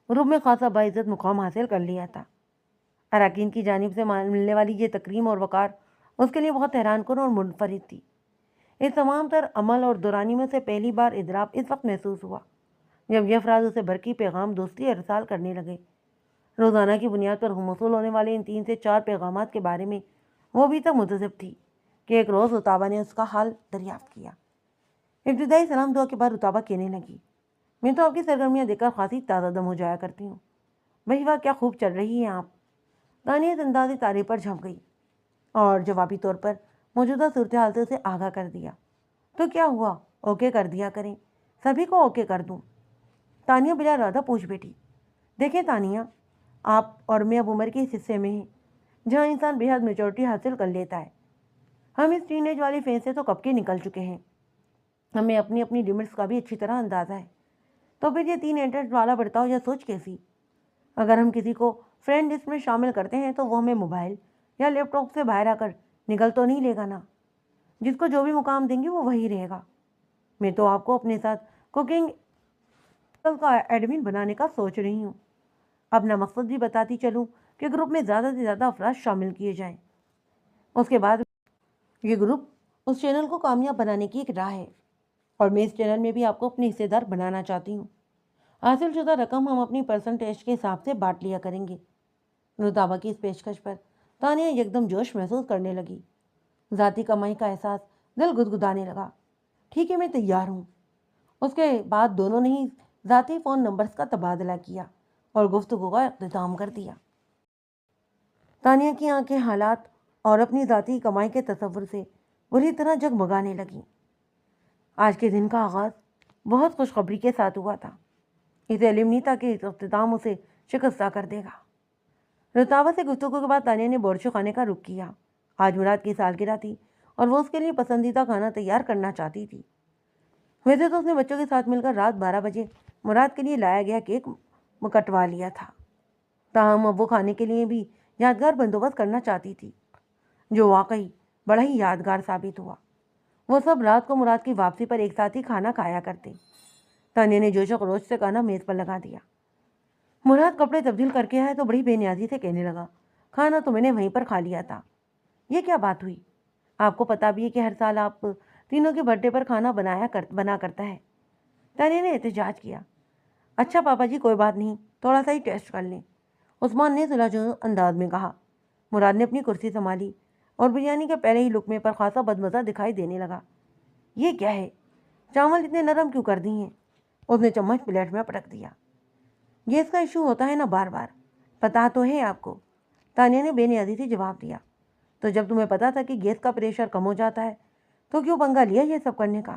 A: گروپ میں خاصا باعزت مقام حاصل کر لیا تھا۔ اراکین کی جانب سے ملنے والی یہ تکریم اور وقار اس کے لیے بہت حیران کن اور منفرد تھی۔ اس تمام تر عمل اور دورانی میں سے پہلی بار اضطراب اس وقت محسوس ہوا جب یہ افراد اسے برقی پیغام دوستی ارسال کرنے لگے۔ روزانہ کی بنیاد پر موصول ہونے والے ان 3 سے 4 پیغامات کے بارے میں وہ ابھی تک متذب تھی کہ ایک روز رتابہ نے اس کا حال دریافت کیا۔ ابتدائی سلام دعا کے بعد رتابہ کہنے لگی، میں تو آپ کی سرگرمیاں دیکھ کر خاصی تازہ دم ہو جایا کرتی ہوں۔ بھائی واہ، کیا خوب چل رہی ہیں آپ۔ تانیہ اندازی تعریف پر جھنک گئی۔ اور جوابی طور پر موجودہ صورتحال سے اسے آگاہ کر دیا۔ تو کیا ہوا، اوکے کر دیا کریں، سبھی کو اوکے کر دوں؟ تانیہ بلا ارادہ پوچھ بیٹھی۔ دیکھیں تانیہ، آپ اور میں اب عمر کے اس حصے میں ہیں جہاں انسان بے حد میچورٹی حاصل کر لیتا ہے۔ ہم اس ٹین ایج والی فیز سے تو کب کے نکل چکے ہیں، ہمیں اپنی اپنی لمٹس کا بھی اچھی طرح اندازہ ہے۔ تو پھر یہ تین ایجنٹ والا برتاؤ یا سوچ کیسی؟ اگر ہم کسی کو فرینڈ لسٹ میں شامل کرتے ہیں تو وہ ہمیں موبائل یا لیپ ٹاپ سے باہر آ کر نکل تو نہیں لے گا نا؟ جس کو جو بھی مقام دیں گے وہ وہی رہے گا۔ میں تو آپ کو اپنے ساتھ کوکنگ کا ایڈمن بنانے کا سوچ رہی ہوں۔ اپنا مقصد بھی بتاتی چلوں کہ گروپ میں زیادہ سے زیادہ افراد شامل کیے جائیں۔ اس کے بعد یہ گروپ اس چینل کو کامیاب بنانے کی ایک راہ ہے، اور میں اس چینل میں بھی آپ کو اپنی حصے دار بنانا چاہتی ہوں۔ حاصل شدہ رقم ہم اپنی پرسنٹیج کے حساب سے بانٹ لیا کریں گے۔ رتابہ کی اس پیشکش پر تانیہ یکدم جوش محسوس کرنے لگی۔ ذاتی کمائی کا احساس دل گدگدانے لگا۔ ٹھیک ہے، میں تیار ہوں۔ اس کے بعد دونوں نے ہی ذاتی فون نمبرز کا تبادلہ کیا اور گفتگو کا اختتام کر دیا۔ تانیہ کی آنکھیں حالات اور اپنی ذاتی کمائی کے تصور سے بری طرح جگمگانے لگیں۔ آج کے دن کا آغاز بہت خوشخبری کے ساتھ ہوا تھا۔ اسے علم نہیں تھا کہ اختتام اسے شکستہ کر دے گا۔ رتابہ سے گفتگو کے بعد تانیہ نے بورچو خانے کا رخ کیا۔ آج مراد کی سالگرہ تھی اور وہ اس کے لیے پسندیدہ کھانا تیار کرنا چاہتی تھی۔ ویسے تو اس نے بچوں کے ساتھ مل کر رات 12 بجے مراد کے لیے لایا گیا کیک کٹوا لیا تھا، تاہم اب وہ کھانے کے لیے بھی یادگار بندوبست کرنا چاہتی تھی، جو واقعی بڑا ہی یادگار ثابت ہوا۔ وہ سب رات کو مراد کی واپسی پر ایک ساتھ ہی کھانا کھایا کرتے۔ تانیہ نے جوش و خروش سے کھانا میز پر لگا دیا۔ مراد کپڑے تبدیل کر کے آئے تو بڑی بے نیازی سے کہنے لگا، کھانا تو میں نے وہیں پر کھا لیا تھا۔ یہ کیا بات ہوئی؟ آپ کو پتا بھی ہے کہ ہر سال آپ تینوں کے برتھ ڈے پر کھانا بنا کرتا ہے۔ تانیہ نے احتجاج کیا۔ اچھا پاپا جی، کوئی بات نہیں، تھوڑا سا ہی ٹیسٹ کر لیں، عثمان نے سلجھو انداز میں کہا۔ مراد نے اپنی کرسی سنبھالی اور بریانی کے پہلے ہی لقمے پر خاصا بدمزہ دکھائی دینے لگا۔ یہ کیا ہے؟ چاول اتنے نرم کیوں کر دی ہیں؟ اس نے چمچ پلیٹ میں پٹک دیا۔ گیس کا ایشو ہوتا ہے نا بار بار، پتا تو ہے آپ کو، تانیہ نے بے نیازی سے جواب دیا۔ تو جب تمہیں پتا تھا کہ گیس کا پریشر کم ہو جاتا ہے تو کیوں پنگا لیا یہ سب کرنے کا؟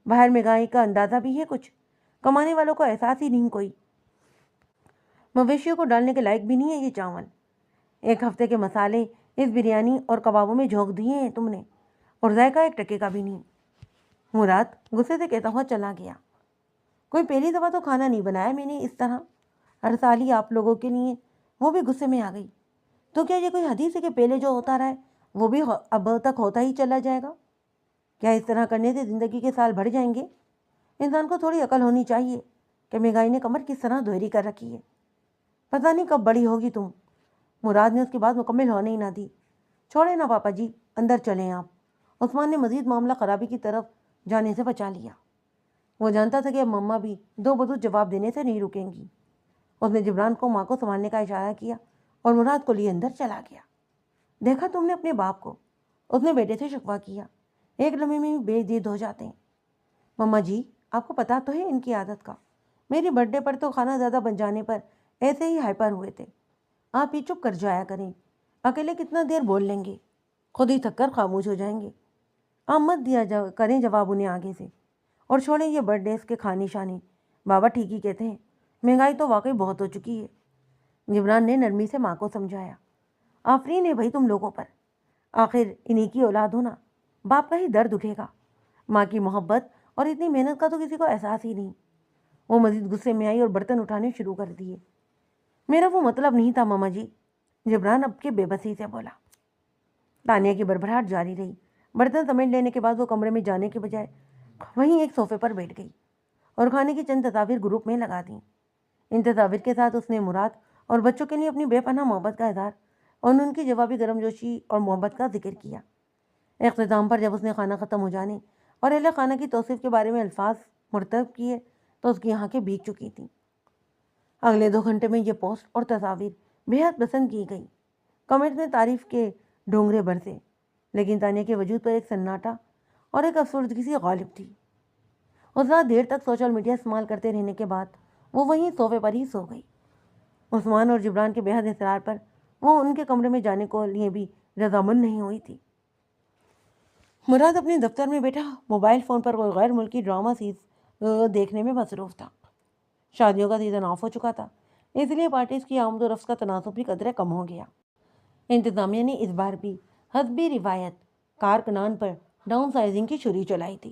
A: باہر مہنگائی کا اندازہ بھی ہے کچھ، کمانے والوں کو احساس ہی نہیں کوئی۔ مویشیوں کو ڈالنے کے لائق بھی نہیں ہے یہ چاول۔ ایک ہفتے کے مسالے اس بریانی اور کبابوں میں جھونک دیے ہیں تم نے، اور ذائقہ ایک ٹکے کا بھی نہیں۔ مراد غصے سے کہتا ہوا چلا گیا۔ کوئی پہلی دفعہ تو کھانا نہیں بنایا میں نے اس طرح، ہر سال ہی آپ لوگوں کے لیے۔ وہ بھی غصے میں آ گئی۔ تو کیا یہ کوئی حدیث ہے کہ پہلے جو ہوتا رہا ہے وہ بھی اب تک ہوتا ہی چلا جائے گا؟ کیا اس طرح کرنے سے زندگی کے سال بڑھ جائیں گے؟ انسان کو تھوڑی عقل ہونی چاہیے کہ مہنگائی نے کمر کس طرح دوہری کر رکھی ہے۔ پتہ نہیں کب بڑی ہوگی تم۔ مراد نے اس کی بات مکمل ہونے ہی نہ دی۔ چھوڑے نا پاپا جی، اندر چلیں آپ۔ عثمان نے مزید معاملہ خرابی کی طرف جانے سے بچا لیا۔ وہ جانتا تھا کہ اب مما بھی دو بدو جواب دینے سے نہیں رکیں گی۔ اس نے جبران کو ماں کو سنبھالنے کا اشارہ کیا اور مراد کو لیے اندر چلا گیا۔ دیکھا تم نے اپنے باپ کو؟ اس نے بیٹے سے شکوہ کیا۔ ایک لمحے میں بے دید ہو جاتے ہیں۔ مما جی، آپ کو پتا تو ہے ان کی عادت کا، میری برتھ ڈے پر تو کھانا زیادہ بن جانے پر ایسے ہی ہائپر ہوئے تھے۔ آپ ہی چپ کر جایا کریں، اکیلے کتنا دیر بول لیں گے، خود ہی تھک کر خاموش ہو جائیں گے۔ آپ مت دیا کریں جواب انہیں آگے سے، اور چھوڑیں یہ برتھ ڈیز کے کھانے شانے۔ بابا ٹھیک ہی کہتے ہیں، مہنگائی تو واقعی بہت ہو چکی ہے۔ جبران نے نرمی سے ماں کو سمجھایا۔ آفرین ہے بھائی تم لوگوں پر، آخر انہیں کی اولاد ہونا، باپ کا ہی درد اٹھے گا۔ ماں کی محبت اور اتنی محنت کا تو کسی کو احساس ہی نہیں۔ وہ مزید غصے میں آئی اور برتن اٹھانے شروع کر دیے۔ میرا وہ مطلب نہیں تھا ماما جی، جبران اب کے بے بسی سے بولا۔ تانیہ کی بڑبڑاہٹ جاری رہی۔ برتن سمیٹ لینے کے بعد وہ کمرے میں جانے کے بجائے وہیں ایک صوفے پر بیٹھ گئی اور کھانے کی چند تصاویر گروپ میں لگا دیں۔ ان تصاویر کے ساتھ اس نے مراد اور بچوں کے لیے اپنی بے پناہ محبت کا اظہار اور ان کی جوابی گرمجوشی اور محبت کا ذکر کیا۔ اختتام پر جب اس نے کھانا ختم ہو جانے اور اہل خانہ کی توصیف کے بارے میں الفاظ مرتب کیے تو اس کی آنکھیں بھیگ چکی تھیں۔ اگلے 2 گھنٹے میں یہ پوسٹ اور تصاویر بے حد پسند کی گئی۔ کمنٹس میں تعریف کے ڈونگرے برسے، لیکن تانیہ کے وجود پر ایک سناٹا اور ایک افسردگی سی غالب تھی۔ اس رات دیر تک سوشل میڈیا استعمال کرتے رہنے کے بعد وہ وہیں صوفے پر ہی سو گئی۔ عثمان اور جبران کے بے حد اصرار پر وہ ان کے کمرے میں جانے کو لیے بھی رضامند نہیں ہوئی تھی۔ مراد اپنے دفتر میں بیٹھا موبائل فون پر کوئی غیر ملکی ڈرامہ دیکھنے میں مصروف تھا۔ شادیوں کا سیزن آف ہو چکا تھا، اس لیے پارٹیز کی آمد و رفت کا تناسب بھی قدرے کم ہو گیا۔ انتظامیہ نے اس بار بھی حسب روایت کارکنان پر ڈاؤن سائزنگ کی چھری چلائی تھی۔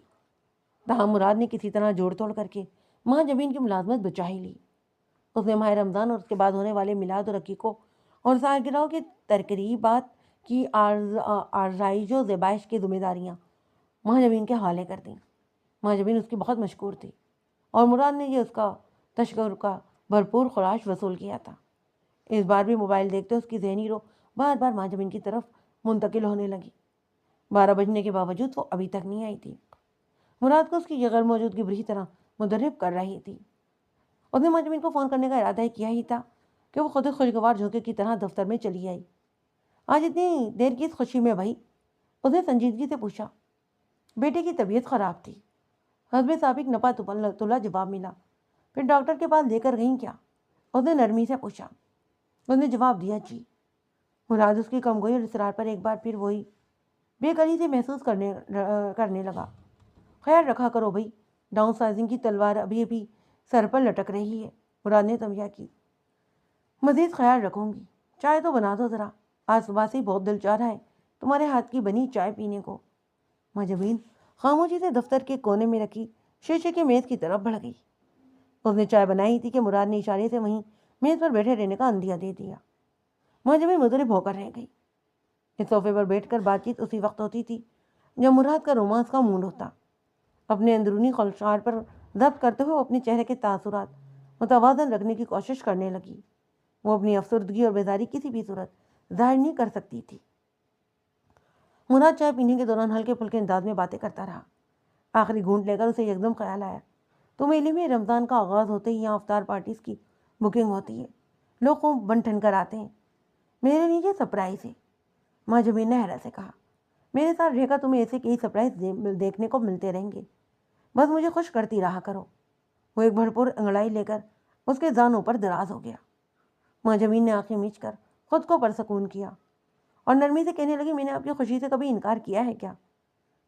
A: تاہم مراد نے کسی طرح جوڑ توڑ کر کے ماں جبین کی ملازمت بچا ہی لی۔ اس نے ماہ رمضان اور اس کے بعد ہونے والے میلاد و عقیقوں اور سالگرہوں کی تقریبات کی آرائش و ذبائش کی ذمہ داریاں ماں جبین کے حوالے کر دیں۔ ماں جبین اس کی بہت مشکور تھی اور مراد نے یہ اس کا تشکر کا بھرپور خراج وصول کیا تھا۔ اس بار بھی موبائل دیکھتے اس کی ذہنی رو بار بار ماں جبین کی طرف منتقل ہونے لگی۔ 12 بجنے کے باوجود وہ ابھی تک نہیں آئی تھی۔ مراد کو اس کی یہ غیر موجودگی بری طرح مدرب کر رہی تھی۔ اس نے ماں جبین کو فون کرنے کا ارادہ کیا ہی تھا کہ وہ خود خوشگوار جھونکے کی طرح دفتر میں چلی آئی۔ آج اتنی دیر کی اس خوشی میں بھائی؟ اس نے سنجیدگی سے پوچھا۔ بیٹے کی طبیعت خراب تھی، حسب سابق نپا تلا جواب ملا۔ پھر ڈاکٹر کے پاس لے کر گئیں کیا؟ اس نے نرمی سے پوچھا۔ اس نے جواب دیا جی۔ مراد اس کی کمگوئی اور اصرار پر ایک بار پھر وہی بے قلی سے محسوس کرنے لگا۔ خیال رکھا کرو بھائی، ڈاؤن سائزنگ کی تلوار ابھی ابھی سر پر لٹک رہی ہے، مراد نے تمبیا کی۔ مزید خیال رکھوں گی، چائے تو بنا دو ذرا، آج صبح سے ہی بہت دل چاہ رہا ہے تمہارے ہاتھ کی بنی چائے پینے کو۔ ماں جبین خاموشی سے دفتر کے کونے میں رکھی شیشے کی میز کی طرف بڑھ گئی۔ اس نے چائے بنائی تھی کہ مراد نے اشارے سے وہیں میز پر بیٹھے رہنے کا اندیا دے دیا۔ ماں جبین مضطرب ہو کر رہ گئی۔ اس صوفے پر بیٹھ کر بات چیت اسی وقت ہوتی تھی جب مراد کا رومانس کا موڈ ہوتا۔ اپنے اندرونی خلشات پر ضبط کرتے ہوئے وہ اپنے چہرے کے تاثرات متوازن رکھنے کی کوشش کرنے لگی۔ وہ اپنی افسردگی اور بیزاری کسی بھی صورت ظاہر نہیں کر سکتی تھی۔ مراد چائے پینے کے دوران ہلکے پھلکے انداز میں باتیں کرتا رہا۔ آخری گھونٹ لے کر اسے یکدم خیال آیا، تو علم ہے رمضان کا آغاز ہوتے ہی یہاں افطار پارٹیز کی بکنگ ہوتی ہے، لوگ خوب بن ٹھن کر آتے ہیں، میرے لیے سرپرائز ہے۔ ماں جبین نے حیرت سے کہا، میرے ساتھ رہ کر تمہیں ایسے کئی سرپرائز دیکھنے کو ملتے رہیں گے، بس مجھے خوش کرتی رہا کرو۔ وہ ایک بھرپور انگڑائی لے کر اس کے زانوں پر دراز ہو گیا۔ ماں جبین نے آنکھیں میچ کر خود کو پرسکون کیا اور نرمی سے کہنے لگی، میں نے آپ کی خوشی سے کبھی انکار کیا ہے کیا؟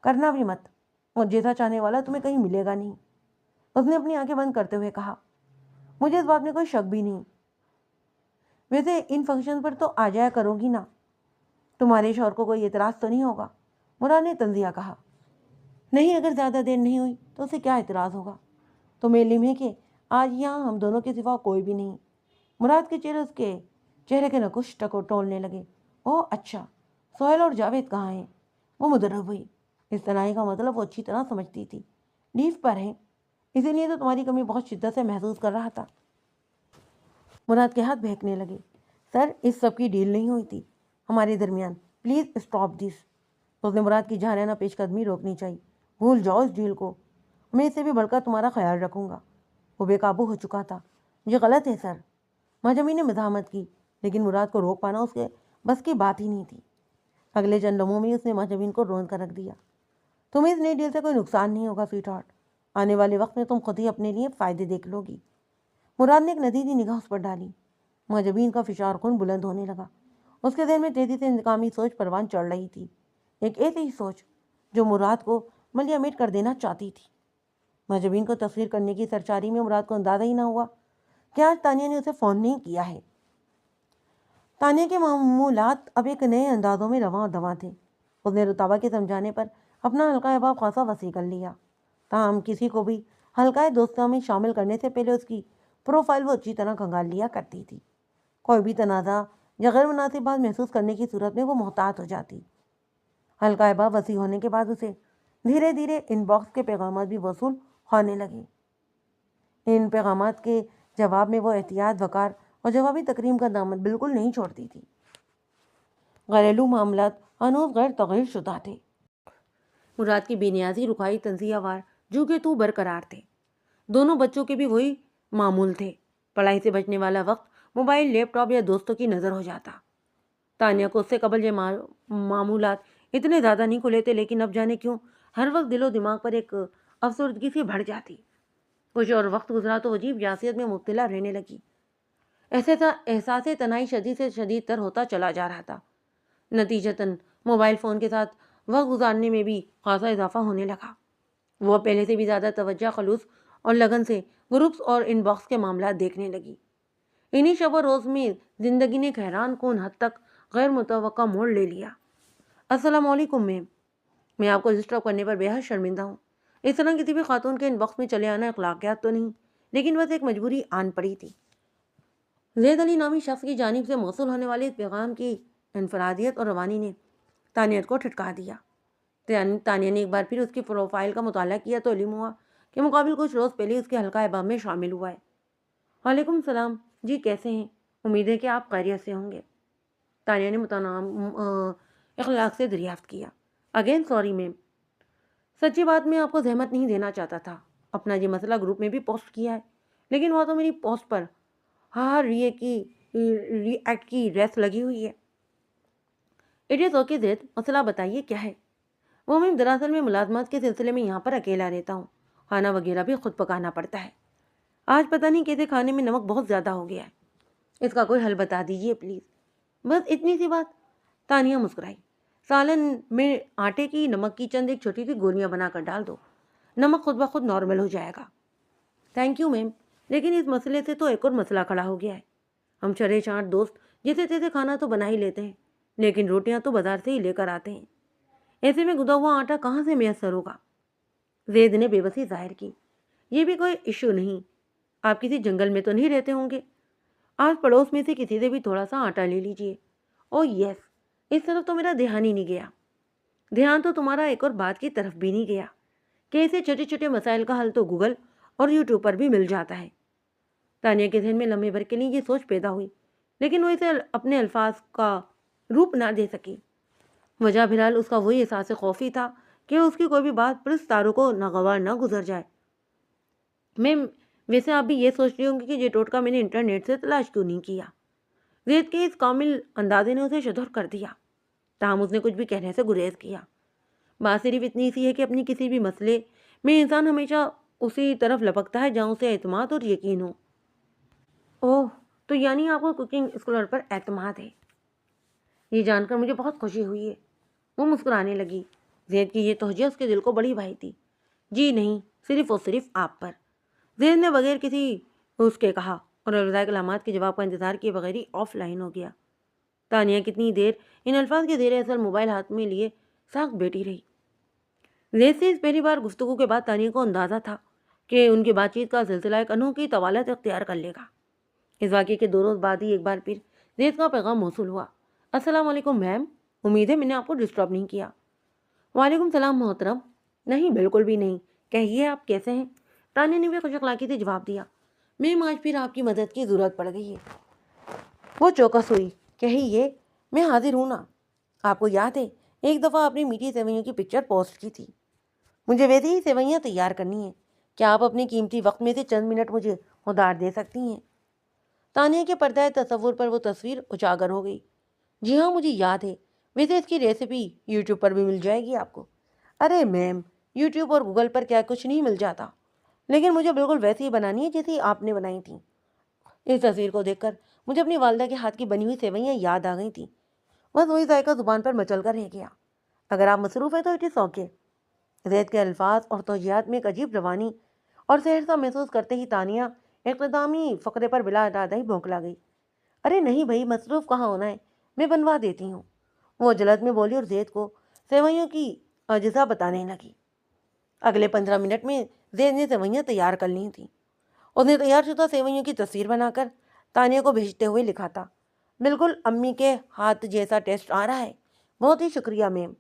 A: کرنا بھی مت، اور جیسا چاہنے والا تمہیں کہیں ملے گا نہیں۔ اس نے اپنی آنکھیں بند کرتے ہوئے کہا، مجھے اس بات میں کوئی شک بھی نہیں۔ ویسے ان فنکشن پر تو آ جایا کرو گی نا، تمہارے شوہر کو کوئی اعتراض تو نہیں ہوگا؟ مراد نے تنزیہ کہا، نہیں، اگر زیادہ دیر نہیں ہوئی تو اسے کیا اعتراض ہوگا؟ تمہیں علم ہے کہ آج یہاں ہم دونوں کے سوا کوئی بھی نہیں۔ مراد کے چہرے اس کے چہرے کے نقش ٹولنے لگے۔ اوہ اچھا، سہیل اور جاوید کہاں ہیں؟ وہ مدرب ہوئی۔ اس تنہائی کا مطلب وہ اچھی طرح سمجھتی تھی، لیو پر ہیں، اسی لیے تو تمہاری کمی بہت شدت سے محسوس کر رہا تھا۔ مراد کے ہاتھ بہکنے لگے۔ سر، اس سب کی ڈیل نہیں ہوئی تھی ہمارے درمیان، پلیز اسٹاپ دس۔ اس نے مراد کی جھارانہ پیش قدمی روکنی چاہیے۔ بھول جاؤ اس ڈیل کو، میں اس سے بھی بڑھ کر تمہارا خیال رکھوں گا۔ وہ بے قابو ہو چکا تھا۔ یہ غلط ہے سر، ماں جبین نے مزاحمت کی، لیکن مراد کو روک پانا اس کے بس کی بات ہی نہیں تھی۔ اگلے چند لمحوں میں اس نے ماں جبین کو روند کر رکھ دیا۔ تمہیں اس نئی ڈیل سے کوئی نقصان نہیں ہوگا سویٹ ہارٹ، آنے والے وقت میں تم خود ہی اپنے لیے فائدے دیکھ لو گی۔ مراد نے ایک ندیدی نگاہ اس پر ڈالی۔ ماں جبین کا فشار خون بلند ہونے لگا۔ اس کے ذہن میں تیزی سے انتقامی سوچ پروان چڑھ رہی تھی، ایک ایسی ہی سوچ جو مراد کو ملیا میٹ کر دینا چاہتی تھی۔ ماں جبین کو تسخیر کرنے کی سرچاری میں مراد کو اندازہ ہی نہ ہوا کہ آج تانیہ نے اسے فون نہیں کیا ہے۔ تانیہ کے معمولات اب ایک نئے اندازوں میں رواں دواں تھے۔ اس نے رتابہ کے سمجھانے پر اپنا حلقہ احباب خاصا وسیع کر لیا، تاہم کسی کو بھی حلقہ دوستوں میں شامل کرنے سے پہلے اس کی پروفائل وہ اچھی طرح کھنگال لیا کرتی تھی۔ کوئی بھی تنازع یا غیر مناسب بات محسوس کرنے کی صورت میں وہ محتاط ہو جاتی۔ حلقہ احباب وسیع ہونے کے بعد اسے دھیرے دھیرے ان باکس کے پیغامات بھی وصول ہونے لگے۔ ان پیغامات کے جواب میں وہ احتیاط، وقار اور جوابی تکریم کا دامن بالکل نہیں چھوڑتی تھی۔ گھریلو معاملات ہنوز غیر تغیر شدہ تھے۔ مراد کی بے نیازی، رکھائی، تنزیہ وار جو کہ تو برقرار تھے۔ دونوں بچوں کے بھی وہی معمول تھے، پڑھائی سے بچنے والا وقت موبائل، لیپ ٹاپ یا دوستوں کی نظر ہو جاتا۔ تانیہ کو اس سے قبل یہ معمولات اتنے زیادہ نہیں کھلے تھے، لیکن اب جانے کیوں ہر وقت دل و دماغ پر ایک افسردگی سی بڑھ جاتی۔ کچھ اور وقت گزرا تو عجیب یاسیت میں مبتلا رہنے لگی۔ احساس تنہائی شدید سے شدید تر ہوتا چلا جا رہا تھا۔ نتیجتاً موبائل فون کے ساتھ وقت گزارنے میں بھی خاصا اضافہ ہونے لگا۔ وہ پہلے سے بھی زیادہ توجہ، خلوص اور لگن سے گروپس اور ان باکس کے معاملات دیکھنے لگی۔ انہی شب و روز میں زندگی نے ایک حیران کن حد تک غیر متوقع موڑ لے لیا۔ السلام علیکم میم، میں آپ کو ڈسٹرب کرنے پر بے حد شرمندہ ہوں۔ اس طرح کسی بھی خاتون کے ان باکس میں چلے آنا اخلاقیات تو نہیں، لیکن بس ایک مجبوری آن پڑی تھی۔ زید علی نامی شخص کی جانب سے موصول ہونے والے اس پیغام کی انفرادیت اور روانی نے تانیت کو ٹھٹکا دیا۔ تانیہ نے ایک بار پھر اس کی پروفائل کا مطالعہ کیا تو علم ہوا کہ مقابل کچھ روز پہلے اس کے حلقہ احباب میں شامل ہوا ہے۔ وعلیکم السلام، جی کیسے ہیں؟ امید ہے کہ آپ خیریت سے ہوں گے، تانیہ نے متناعم اخلاق سے دریافت کیا۔ اگین سوری میم، سچی بات میں آپ کو زحمت نہیں دینا چاہتا تھا۔ اپنا یہ مسئلہ گروپ میں بھی پوسٹ کیا ہے، لیکن وہ تو میری پوسٹ پر ہر ری ایکٹ کی ریس لگی ہوئی ہے۔ اٹ از اوکے زید، مسئلہ بتائیے کیا ہے؟ وہ میم دراصل میں ملازمات کے سلسلے میں یہاں پر اکیلا رہتا ہوں، کھانا وغیرہ بھی خود پکانا پڑتا ہے۔ آج پتہ نہیں کیسے کھانے میں نمک بہت زیادہ ہو گیا ہے، اس کا کوئی حل بتا دیجیے پلیز۔ بس اتنی سی بات؟ تانیہ مسکرائی۔ سالن میں آٹے کی نمک کی چند ایک چھوٹی سی گولیاں بنا کر ڈال دو، نمک خود بخود نارمل ہو جائے گا۔ تھینک یو میم، لیکن اس مسئلے سے تو ایک اور مسئلہ کھڑا ہو گیا ہے۔ ہم شرے چاٹ دوست جیسے تیسے کھانا تو بنا ہی لیتے ہیں، لیکن روٹیاں تو بازار سے ہی لے کر آتے ہیں۔ ایسے میں گدا ہوا آٹا کہاں سے میسر ہوگا؟ زید نے بے بسی ظاہر کی۔ یہ بھی کوئی ایشو نہیں، آپ کسی جنگل میں تو نہیں رہتے ہوں گے؟ آج پڑوس میں سے کسی سے بھی تھوڑا سا آٹا لے لیجئے۔ او یس، اس طرف تو میرا دھیان ہی نہیں گیا۔ دھیان تو تمہارا ایک اور بات کی طرف بھی نہیں گیا کہ ایسے چھوٹے چھوٹے مسائل کا حل تو گوگل اور یوٹیوب پر بھی مل جاتا ہے۔ تانیہ کے ذہن میں لمحے بھر کے لیے یہ سوچ پیدا ہوئی، لیکن وہ اسے اپنے الفاظ کا روپ نہ دے سکی۔ وجہ بہرحال اس کا وہی احساس خوفی تھا کہ اس کی کوئی بھی بات پرس تاروں کو ناگوار نہ گزر جائے۔ میں ویسے آپ بھی یہ سوچ رہی ہوں گی کہ یہ ٹوٹکا میں نے انٹرنیٹ سے تلاش کیوں نہیں کیا۔ زید کے اس کامل اندازے نے اسے شدھر کر دیا، تاہم اس نے کچھ بھی کہنے سے گریز کیا۔ بات صرف اتنی سی ہے کہ اپنی کسی بھی مسئلے میں انسان ہمیشہ اسی طرف لپکتا ہے جہاں اسے اعتماد اور یقین ہو۔ اوہ، تو یعنی آپ کو کوکنگ اسکولر پر اعتماد ہے؟ یہ جان کر مجھے بہت خوشی ہوئی ہے۔ وہ مسکرانے لگی۔ زید کی یہ توجہ اس کے دل کو بڑی بھائی تھی۔ جی نہیں، صرف اور صرف آپ پر۔ زید نے بغیر کسی اس کے کہا اور الوداع کلمات کے جواب کا انتظار کیے بغیر ہی آف لائن ہو گیا۔ تانیہ کتنی دیر ان الفاظ کے زیر اثر موبائل ہاتھ میں لیے ساکھ بیٹھی رہی۔ زید سے اس پہلی بار گفتگو کے بعد تانیہ کو اندازہ تھا کہ ان کی بات چیت کا سلسلہ ایک انوکھی طوالت اختیار کر لے گا۔ اس واقعے کے 2 روز بعد ہی ایک بار پھر زید کا پیغام موصول ہوا۔ السلام علیکم میم، امید ہے میں نے آپ کو ڈسٹرب نہیں کیا۔ وعلیکم السلام محترم، نہیں بالکل بھی نہیں، کہیے آپ کیسے ہیں؟ تانیہ نے بھی خوش اخلاقی سے جواب دیا۔ میم آج پھر آپ کی مدد کی ضرورت پڑ گئی ہے۔ وہ چوکس ہوئی۔ کہیے، میں حاضر ہوں نا۔ آپ کو یاد ہے ایک دفعہ آپ نے میٹھی سیوئیوں کی پکچر پوسٹ کی تھی؟ مجھے ویسے ہی سیوئیاں تیار کرنی ہیں، کیا آپ اپنے قیمتی وقت میں سے چند منٹ مجھے ادھار دے سکتی ہیں؟ تانیہ کے پردہ تصور پر وہ تصویر اجاگر ہو گئی۔ جی ہاں مجھے یاد ہے، ویسے اس کی ریسیپی یوٹیوب پر بھی مل جائے گی آپ کو۔ ارے میم، یوٹیوب اور گوگل پر کیا کچھ نہیں مل جاتا، لیکن مجھے بالکل ویسی ہی بنانی ہے جیسی آپ نے بنائی تھیں۔ اس تصویر کو دیکھ کر مجھے اپنی والدہ کے ہاتھ کی بنی ہوئی سیوئیاں یاد آ گئی تھیں۔ بس وہی ذائقہ زبان پر مچل کر رہ گیا۔ اگر آپ مصروف ہیں تو اٹ از اوکے۔ زید کے الفاظ اور توجیہات میں ایک عجیب روانی اور سحر سا محسوس کرتے ہی تانیہ اختتامی فقرے پر بلا ارادہ ہی بھونکلا گئی۔ ارے نہیں بھائی، مصروف کہاں ہونا ہے، میں بنوا دیتی ہوں، وہ جلد میں بولی اور زید کو سیوئیوں کی اجزا بتانے لگی۔ اگلے 15 منٹ میں زید نے سیوئیاں تیار کر لی تھیں۔ اس نے تیار شدہ سیوئیوں کی تصویر بنا کر تانیہ کو بھیجتے ہوئے لکھا تھا، بالکل امی کے ہاتھ جیسا ٹیسٹ آ رہا ہے، بہت ہی شکریہ میم،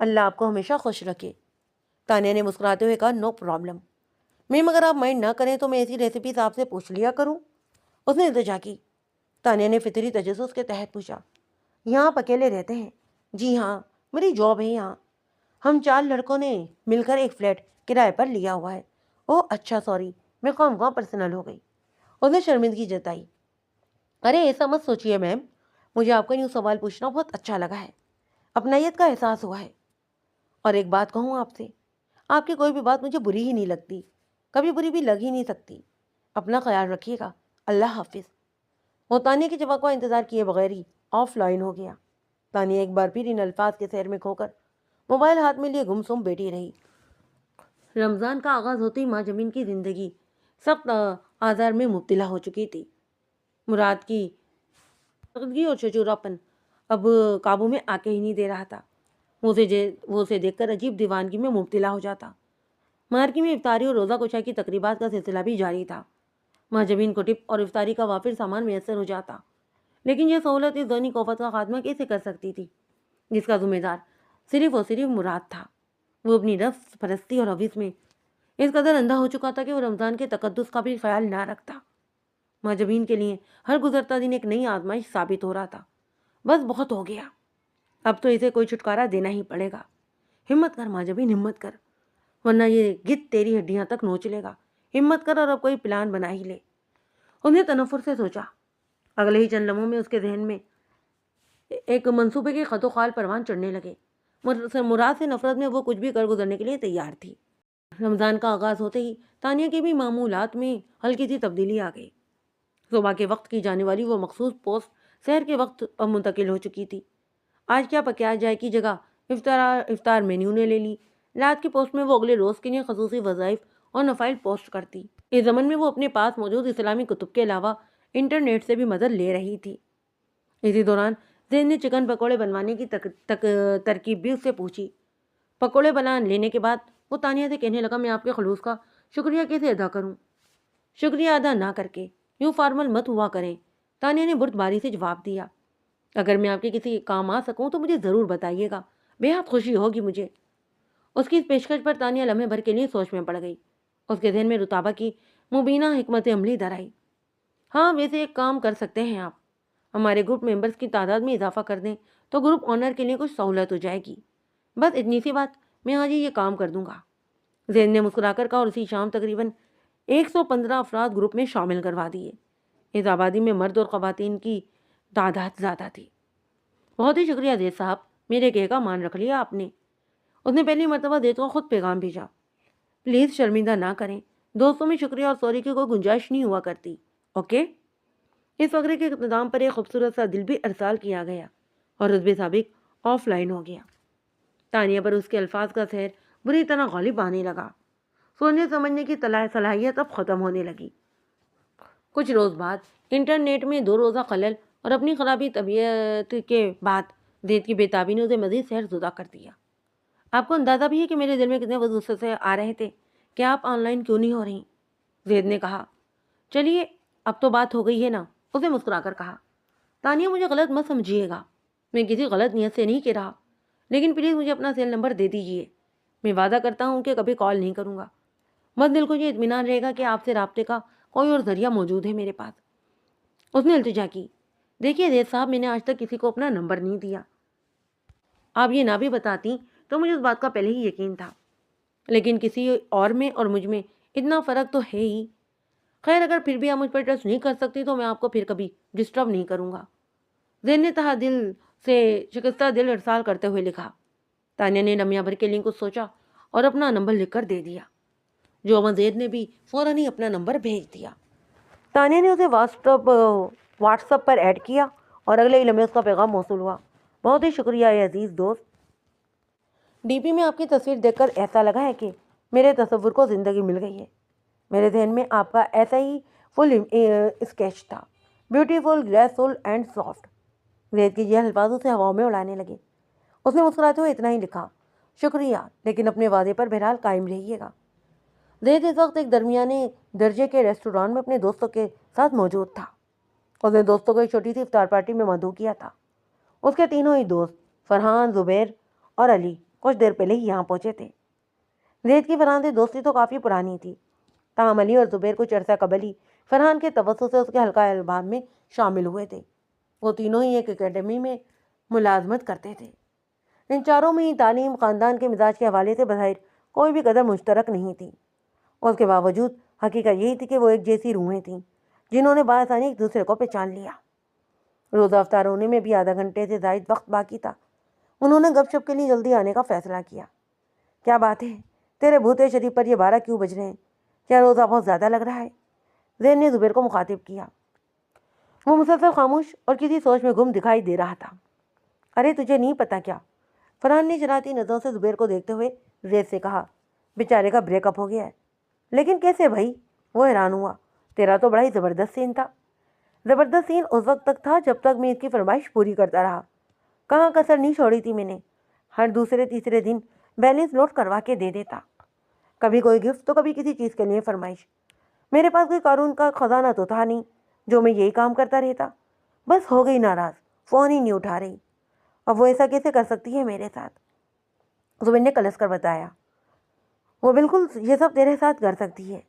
A: اللہ آپ کو ہمیشہ خوش رکھے۔ تانیہ نے مسکراتے ہوئے کہا، نو پرابلم میم، اگر آپ مائنڈ نہ کریں تو میں ایسی ریسیپیز آپ سے پوچھ لیا کروں؟ اس نے التجا کی۔ تانیہ نے فطری تجسس کے تحت پوچھا، یہاں آپ اکیلے رہتے ہیں؟ جی ہاں، میری جاب ہے یہاں، ہم 4 لڑکوں نے مل کر ایک فلیٹ کرائے پر لیا ہوا ہے۔ اوہ اچھا، سوری، میں خواہ پرسنل ہو گئی۔ اس نے شرمندگی جتائی۔ ارے ایسا مت سوچیے میم، مجھے آپ کا یوں سوال پوچھنا بہت اچھا لگا ہے، اپنائیت کا احساس ہوا ہے۔ اور ایک بات کہوں آپ سے، آپ کی کوئی بھی بات مجھے بری ہی نہیں لگتی، کبھی بری بھی لگ ہی نہیں سکتی۔ اپنا خیال رکھیے گا، اللہ حافظ۔ وہ تانیہ کے جواب کا انتظار کیے بغیر ہی آف لائن ہو گیا۔ تانیہ ایک بار پھر ان الفاظ کے سیر میں کھو کر موبائل ہاتھ میں لیے گمسم بیٹھی رہی۔ رمضان کا آغاز ہوتے ہی ماں جمین کی زندگی سخت آزار میں مبتلا ہو چکی تھی۔ مراد کی سادگی اور چچوراپن اب قابو میں آ کے ہی نہیں دے رہا تھا۔ وہ اسے دیکھ کر عجیب دیوانگی میں مبتلا ہو جاتا۔ مارکی میں افطاری اور روزہ کشا کی تقریبات کا سلسلہ بھی جاری تھا۔ ماں جمین کو ٹپ اور افطاری کا وافر سامان میسر ہو جاتا، لیکن یہ سہولت اس ذہنی کوفت کا خاتمہ کیسے کر سکتی تھی جس کا ذمہ دار صرف اور صرف مراد تھا۔ وہ اپنی نفس پرستی اور حوث میں اس قدر اندھا ہو چکا تھا کہ وہ رمضان کے تقدس کا بھی خیال نہ رکھتا۔ ماں جمین کے لیے ہر گزرتا دن ایک نئی آزمائش ثابت ہو رہا تھا۔ بس بہت ہو گیا، اب تو اسے کوئی چھٹکارا دینا ہی پڑے گا۔ ہمت کر ماں جمین، ہمت کر، ورنہ یہ گت تیری ہڈیاں تک نوچ لے گا۔ ہمت کر اور اب کوئی پلان بنا ہی لے۔ اس نے تنفر سے سوچا۔ اگلے ہی چند لمحوں میں اس کے ذہن میں ایک منصوبے کے خط و خال پروان چڑھنے لگے۔ مراد سے نفرت میں وہ کچھ بھی کر گزرنے کے لیے تیار تھی۔ رمضان کا آغاز ہوتے ہی تانیہ کے بھی معمولات میں ہلکی سی تبدیلی آ گئی۔ صبح کے وقت کی جانے والی وہ مخصوص پوسٹ سحر کے وقت اب منتقل ہو چکی تھی۔ آج کیا پکایا جائے کی جگہ افطار مینیو نے لے لی۔ رات کی پوسٹ میں وہ اگلے روز کے لیے خصوصی وظائف اور نفائل پوسٹ کرتی۔ اس زمن میں وہ اپنے پاس موجود اسلامی کتب کے علاوہ انٹرنیٹ سے بھی مدد لے رہی تھی۔ اسی دوران زین نے چکن پکوڑے بنوانے کی ترکیب بھی اس سے پوچھی۔ پکوڑے بنا لینے کے بعد وہ تانیہ سے کہنے لگا، میں آپ کے خلوص کا شکریہ کیسے ادا کروں؟ شکریہ ادا نہ کر کے یوں فارمل مت ہوا کریں، تانیہ نے بردباری سے جواب دیا۔ اگر میں آپ کے کسی کام آ سکوں تو مجھے ضرور بتائیے گا، بے حد خوشی ہوگی مجھے۔ اس کی اس پیشکش پر تانیہ لمحے بھر کے لیے سوچ میں پڑ گئی۔ اس کے ذہن میں رتابہ کی مبینہ حکمت عملی در آئی۔ ہاں، ویسے ایک کام کر سکتے ہیں آپ، ہمارے گروپ ممبرز کی تعداد میں اضافہ کر دیں تو گروپ آنر کے لیے کچھ سہولت ہو جائے گی۔ بس اتنی سی بات، میں آج ہی یہ کام کر دوں گا۔ زین نے مسکرا کر کہا اور اسی شام تقریباً 115 افراد گروپ میں شامل کروا دیے۔ اس آبادی میں مرد اور خواتین کی تعداد زیادہ تھی۔ بہت ہی شکریہ زید صاحب، میرے کہے کا مان رکھ لیا آپ نے۔ اس نے پہلی مرتبہ زید کو خود پیغام بھیجا۔ پلیز شرمندہ نہ کریں، دوستوں میں شکریہ اور سوری کی کوئی گنجائش نہیں ہوا کرتی، اوکے؟ اس فقرے کے اختتام پر ایک خوبصورت سا دل بھی ارسال کیا گیا اور حزب سابق آف لائن ہو گیا۔ تانیہ پر اس کے الفاظ کا سحر بری طرح غالب آنے لگا۔ سوچنے سمجھنے کی صلاحیت اب ختم ہونے لگی۔ کچھ روز بعد انٹرنیٹ میں 2 روزہ خلل اور اپنی خرابی طبیعت کے بعد زید کی بے تابی نے اسے مزید سحر زدہ کر دیا۔ آپ کو اندازہ بھی ہے کہ میرے دل میں کتنے وسوسے سے آ رہے تھے کہ آپ آن لائن کیوں نہیں ہو رہی؟ زید نے کہا۔ چلیے اب تو بات ہو گئی ہے نا، اسے مسکرا کر کہا۔ تانیہ مجھے غلط مت سمجھیے گا، میں کسی غلط نیت سے نہیں کہہ رہا، لیکن پلیز مجھے اپنا سیل نمبر دے دیجیے، میں وعدہ کرتا ہوں کہ کبھی کال نہیں کروں گا۔ بس دل کو یہ اطمینان رہے گا کہ آپ سے رابطے کا کوئی اور ذریعہ موجود ہے میرے پاس۔ اس نے التجا کی۔ دیکھیے زید صاحب، میں نے آج تک کسی کو اپنا نمبر نہیں دیا۔ آپ یہ نہ بھی بتاتی تو مجھے اس بات کا پہلے ہی یقین تھا، لیکن کسی اور میں اور مجھ میں اتنا فرق تو ہے ہی۔ خیر، اگر پھر بھی آپ مجھ پر ٹرسٹ نہیں کر سکتی تو میں آپ کو پھر کبھی ڈسٹرب نہیں کروں گا، زین نے تہا دل سے شکستہ دل ارسال کرتے ہوئے لکھا۔ تانیہ نے لمحہ بھر کے لیے کچھ سوچا اور اپنا نمبر لکھ کر دے دیا۔ جو زید نے بھی فوراً ہی اپنا نمبر بھیج دیا۔ تانیہ نے اسے واٹس ایپ پر ایڈ کیا اور اگلے ہی لمحے اس کا پیغام موصول ہوا۔ بہت ہی شکریہ اے عزیز دوست، ڈی پی میں آپ کی تصویر دیکھ کر ایسا لگا ہے کہ میرے تصور کو زندگی مل گئی ہے۔ میرے ذہن میں آپ کا ایسا ہی فل اسکیچ تھا، بیوٹیفل، گریسفل اینڈ سافٹ۔ زید کی یہ الفاظ اسے ہواؤں میں اڑانے لگے۔ اس نے مسکراتے ہوئے اتنا ہی لکھا، شکریہ، لیکن اپنے وعدے پر بہرحال قائم رہیے گا۔ زید اس وقت ایک درمیانے درجے کے ریسٹوران میں اپنے دوستوں کے ساتھ موجود تھا۔ اس نے دوستوں کو ایک چھوٹی سی افطار پارٹی میں مدعو کیا تھا۔ اس کے تینوں ہی دوست فرحان، زبیر اور علی کچھ دیر پہلے ہی یہاں پہنچے تھے۔ زید کی فرحان سے دوستی تو کافی پرانی تھی، تاہم علی اور زبیر کچھ عرصہ قبل ہی فرحان کے توسط سے اس کے حلقہ احباب میں شامل ہوئے تھے۔ وہ تینوں ہی ایک اکیڈمی میں ملازمت کرتے تھے۔ ان چاروں میں ہی تعلیم، خاندان کے مزاج کے حوالے سے بظاہر کوئی بھی قدر مشترک نہیں تھی۔ اس کے باوجود حقیقت یہی تھی کہ وہ ایک جیسی روحیں تھیں جنہوں نے بآسانی ایک دوسرے کو پہچان لیا۔ روزہ افطار ہونے میں بھی آدھا گھنٹے سے زائد وقت باقی تھا۔ انہوں نے گپ شپ کے لیے جلدی آنے کا فیصلہ کیا۔ کیا بات ہے، تیرے بھوتے شریف پر یہ 12 کیوں بج رہے ہیں؟ کیا روزہ بہت زیادہ لگ رہا ہے؟ زین نے زبیر کو مخاطب کیا۔ وہ مسلسل خاموش اور کسی سوچ میں گم دکھائی دے رہا تھا۔ ارے تجھے نہیں پتا کیا؟ فرحان نے شرارتی نظروں سے زبیر کو دیکھتے ہوئے زید سے کہا، بیچارے کا بریک اپ ہو گیا ہے۔ لیکن کیسے بھائی؟ وہ حیران ہوا۔ تیرا تو بڑا ہی زبردست سین تھا۔ زبردست سین اس وقت تک تھا جب تک میں اس کی فرمائش پوری کرتا رہا۔ کہاں کسر نہیں چھوڑی تھی میں نے۔ ہر دوسرے تیسرے دن بیلنس لوڈ کروا کے دے دیتا، کبھی کوئی گفٹ تو کبھی کسی چیز کے لیے فرمائش۔ میرے پاس کوئی قارون کا خزانہ تو تھا نہیں جو میں یہی کام کرتا رہتا۔ بس ہو گئی ناراض، فون ہی نہیں اٹھا رہی۔ اب وہ ایسا کیسے کر سکتی ہے میرے ساتھ؟ زبیر نے کلس کر بتایا، وہ بالکل یہ سب تیرے ساتھ کر سکتی ہے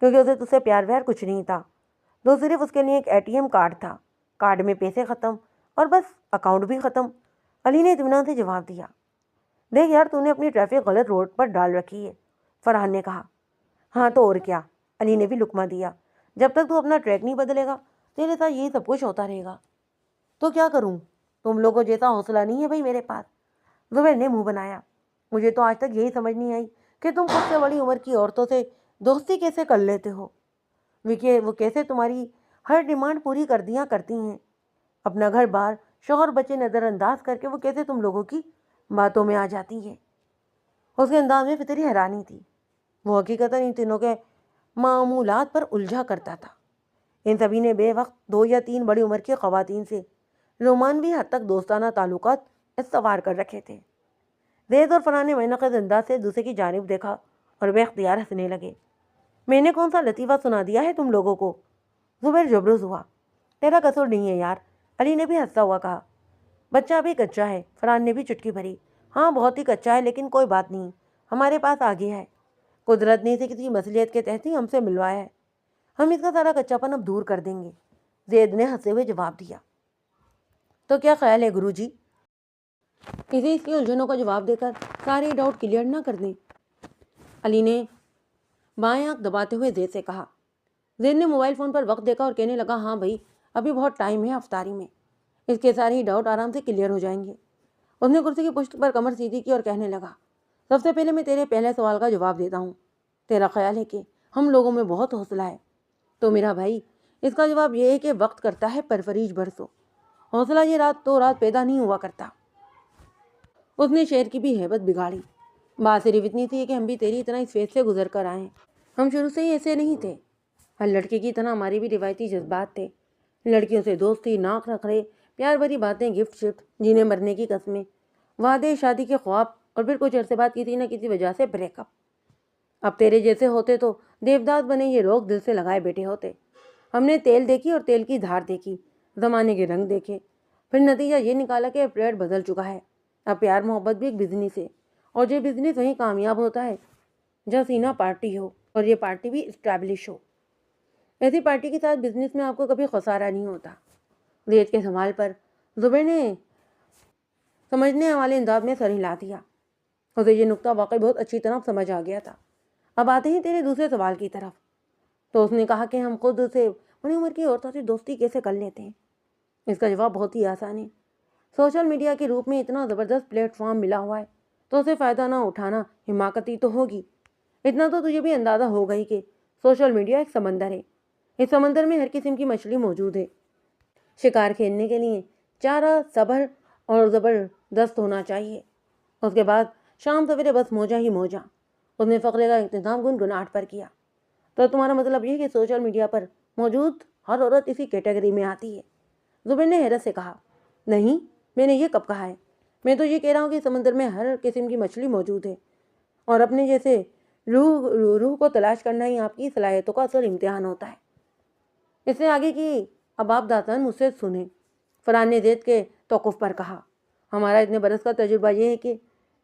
A: کیونکہ اسے تجھ سے پیار ویار کچھ نہیں تھا۔ تو صرف اس کے لیے ایک ATM کارڈ تھا، کارڈ میں پیسے ختم اور بس اکاؤنٹ بھی ختم۔ علی نے اطمینان سے جواب دیا۔ دیکھ یار، تو نے اپنی ٹریفک غلط روڈ پر ڈال رکھی ہے، فرحان نے کہا۔ ہاں تو اور کیا، علی نے بھی لقمہ دیا۔ جب تک تو اپنا ٹریک نہیں بدلے گا تیرے ساتھ یہی سب کچھ ہوتا رہے گا۔ تو کیا کروں؟ تم لوگوں جیسا حوصلہ نہیں ہے بھائی میرے پاس۔ زبیر نے منہ بنایا۔ مجھے تو آج تک یہی سمجھ نہیں آئی کہ تم خود سے بڑی عمر کی عورتوں سے دوستی کیسے کر لیتے ہو۔ وہ کیسے تمہاری ہر ڈیمانڈ پوری کر دیا کرتی ہیں۔ اپنا گھر بار، شوہر بچے نظر انداز کر کے وہ کیسے تم لوگوں کی باتوں میں آ جاتی ہیں۔ اس کے انداز میں فطری حیرانی تھی۔ وہ حقیقتاً ان تینوں کے معمولات پر الجھا کرتا تھا۔ ان سبھی نے بے وقت 2 یا 3 بڑی عمر کی خواتین سے رومانوی حد تک دوستانہ تعلقات استوار کر رکھے تھے۔ زید اور فرحان نے منعقد انداز سے دوسرے کی جانب دیکھا اور بے اختیار ہنسنے لگے۔ میں نے کون سا لطیفہ سنا دیا ہے تم لوگوں کو؟ زبیر جبروز ہوا۔ تیرا قصور نہیں ہے یار، علی نے بھی ہنستا ہوا کہا۔ بچہ ابھی کچا ہے، فرحان نے بھی چٹکی بھری۔ ہاں بہت ہی کچا ہے، لیکن کوئی بات نہیں، ہمارے پاس آ گیا ہے۔ قدرت نے اسے کسی مصلیحت کے تحت ہی ہم سے ملوایا ہے۔ ہم اس کا سارا کچا پن اب دور کر دیں گے، زید نے ہنستے ہوئے جواب دیا۔ تو کیا خیال ہے گرو جی، اسے اس کی الجھنوں کا جواب دے کر سارے ڈاؤٹ کلیئر نہ کر دیں؟ علی نے بائیں آنکھ دباتے ہوئے زید سے کہا۔ زید نے موبائل فون پر وقت دیکھا اور کہنے لگا، ہاں بھائی ابھی بہت ٹائم ہے افطاری میں، اس کے سارے ہی ڈاؤٹ آرام سے کلیئر ہو جائیں گے۔ اس نے کرسی کی پشت پر کمر سیدھی کی اور کہنے لگا، سب سے پہلے میں تیرے پہلے سوال کا جواب دیتا ہوں۔ تیرا خیال ہے کہ ہم لوگوں میں بہت حوصلہ ہے؟ تو میرا بھائی اس کا جواب یہ ہے کہ وقت کرتا ہے پرفریج برسو، حوصلہ یہ رات تو رات پیدا نہیں ہوا کرتا۔ اس نے شعر کی بھی ہیبت بگاڑی۔ بات صرف اتنی تھی کہ ہم بھی تیری طرح اس فیز سے گزر کر آئے ہیں۔ ہم شروع سے ہی ایسے نہیں تھے۔ ہر لڑکے کی طرح ہماری بھی روایتی جذبات تھے، لڑکیوں سے دوستی، ناک رکھڑے، پیار بھری باتیں، گفٹ شفٹ، جنہیں مرنے کی قسمیں، وعدے، شادی کے خواب، اور پھر کچھ عرصے بعد کسی نہ کسی وجہ سے بریک اپ۔ اب تیرے جیسے ہوتے تو دیوداس بنے یہ روگ دل سے لگائے بیٹھے ہوتے۔ ہم نے تیل دیکھی اور تیل کی دھار دیکھی، زمانے کے رنگ دیکھے، پھر نتیجہ یہ نکالا کہ ریٹ بدل چکا ہے۔ اب پیار محبت بھی ایک بزنس ہے، اور یہ بزنس وہیں کامیاب ہوتا ہے جہاں سینہ پارٹی ہو، اور یہ پارٹی بھی اسٹیبلش ہو۔ ایسی پارٹی کے ساتھ بزنس میں آپ کو کبھی خسارہ نہیں ہوتا۔ زید کے سوال پر زبیر نے سمجھنے والے انداز میں سر ہلا دیا۔ اسے یہ نقطہ واقعی بہت اچھی طرح سمجھ آ گیا تھا۔ اب آتے ہیں تیرے دوسرے سوال کی طرف۔ تو اس نے کہا کہ ہم خود سے بڑی عمر کی عورتوں سے دوستی کیسے کر لیتے ہیں؟ اس کا جواب بہت ہی آسان ہے۔ سوشل میڈیا کے روپ میں اتنا زبردست پلیٹ فارم ملا ہوا ہے تو اسے فائدہ نہ اٹھانا حماقتی تو ہوگی۔ اتنا تو تجھے بھی اندازہ ہوگا ہی کہ سوشل میڈیا ایک سمندر ہے۔ اس سمندر میں ہر قسم کی مچھلی موجود ہے۔ شکار کھیلنے کے لیے چارہ صبر اور زبردست ہونا چاہیے۔ اس کے بعد شام سویرے بس موجہ ہی موجہ۔ اس نے فقرے کا اختتام گنگناہٹ پر کیا۔ تو تمہارا مطلب یہ کہ سوشل میڈیا پر موجود ہر عورت اسی کیٹیگری میں آتی ہے؟ زبیر نے حیرت سے کہا۔ نہیں، میں نے یہ کب کہا ہے؟ میں تو یہ کہہ رہا ہوں کہ سمندر میں ہر قسم کی مچھلی موجود ہے، اور اپنے جیسے روح کو تلاش کرنا ہی آپ کی صلاحیتوں کا اصل امتحان ہوتا ہے۔ اس سے آگے کی اب آپ داستان مجھ سے سنیں، فرحان نے زید کے توقف پر کہا۔ ہمارا اتنے برس کا تجربہ یہ ہے کہ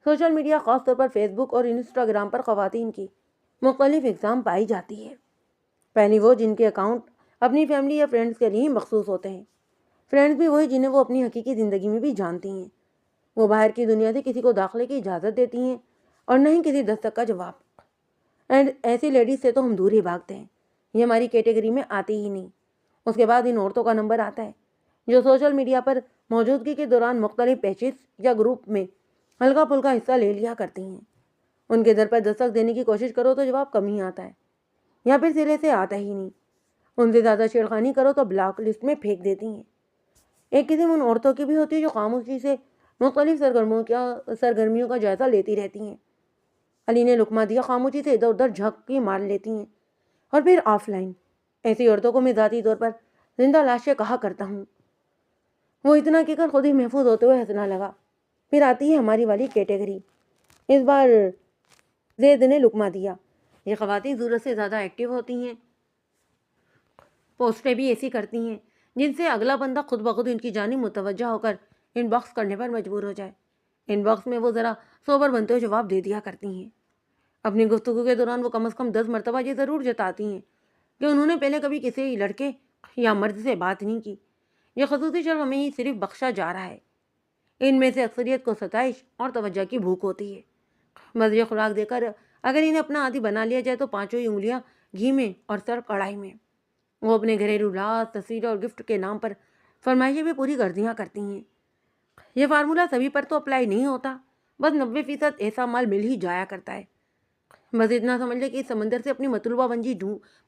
A: سوشل میڈیا، خاص طور پر فیس بک اور انسٹاگرام پر خواتین کی مختلف اقسام پائی جاتی ہے۔ پہلی وہ جن کے اکاؤنٹ اپنی فیملی یا فرینڈز کے لیے مخصوص ہوتے ہیں۔ فرینڈز بھی وہی جنہیں وہ اپنی حقیقی زندگی میں بھی جانتی ہیں۔ وہ باہر کی دنیا سے کسی کو داخلے کی اجازت دیتی ہیں اور نہ ہی کسی دستک کا جواب۔ اینڈ ایسی لیڈیز سے تو ہم دور ہی بھاگتے ہیں، یہ ہماری کیٹیگری میں آتی ہی نہیں۔ اس کے بعد ان عورتوں کا نمبر آتا ہے جو سوشل میڈیا پر موجودگی کے دوران مختلف پیجز یا گروپ میں ہلکا پھلکا حصہ لے لیا کرتی ہیں۔ ان کے در پر دستک دینے کی کوشش کرو تو جواب کم ہی آتا ہے، یا پھر سرے سے آتا ہی نہیں۔ ان سے زیادہ چھیڑخانی کرو تو بلاک لسٹ میں پھینک دیتی ہیں۔ ایک قسم ان عورتوں کی بھی ہوتی ہے جو خاموشی سے مختلف سرگرمیوں کا جائزہ لیتی رہتی ہیں۔ علی نے لقمہ دیا، خاموشی سے ادھر ادھر جھانکی مار لیتی ہیں۔ اور پھر آف لائن، ایسی عورتوں کو میں ذاتی طور پر زندہ لاشیں کہا کرتا ہوں۔ وہ اتنا کہہ کر خود ہی محفوظ ہوتے ہوئے ہنسنا لگا۔ پھر آتی ہے ہماری والی کیٹیگری۔ اس بار زید نے لقمہ دیا۔ یہ خواتین ضرورت سے زیادہ ایکٹیو ہوتی ہیں، پوسٹیں بھی ایسی کرتی ہیں جن سے اگلا بندہ خود بخود ان کی جانب متوجہ ہو کر ان باکس کرنے پر مجبور ہو جائے۔ ان باکس میں وہ ذرا سوبر بنتے ہوئے جواب دے دیا کرتی ہیں۔ اپنی گفتگو کے دوران وہ کم از کم 10 مرتبہ یہ ضرور جتاتی ہیں کہ انہوں نے پہلے کبھی کسی لڑکے یا مرد سے بات نہیں کی۔ یہ خصوصی شرف ہمیں ہی صرف بخشا جا رہا ہے۔ ان میں سے اکثریت کو ستائش اور توجہ کی بھوک ہوتی ہے۔ بس یہ خوراک دے کر اگر انہیں اپنا عادی بنا لیا جائے تو پانچوں ہی انگلیاں گھی میں اور سر کڑھائی میں۔ وہ اپنے گھریلو راز، تصویروں اور گفٹ کے نام پر فرمائشیں بھی پوری کر دیا کرتی ہیں۔ یہ فارمولہ سبھی پر تو اپلائی نہیں ہوتا، بس 90% ایسا مال مل ہی جایا کرتا ہے۔ بس اتنا سمجھ لے کہ اس سمندر سے اپنی مطلوبہ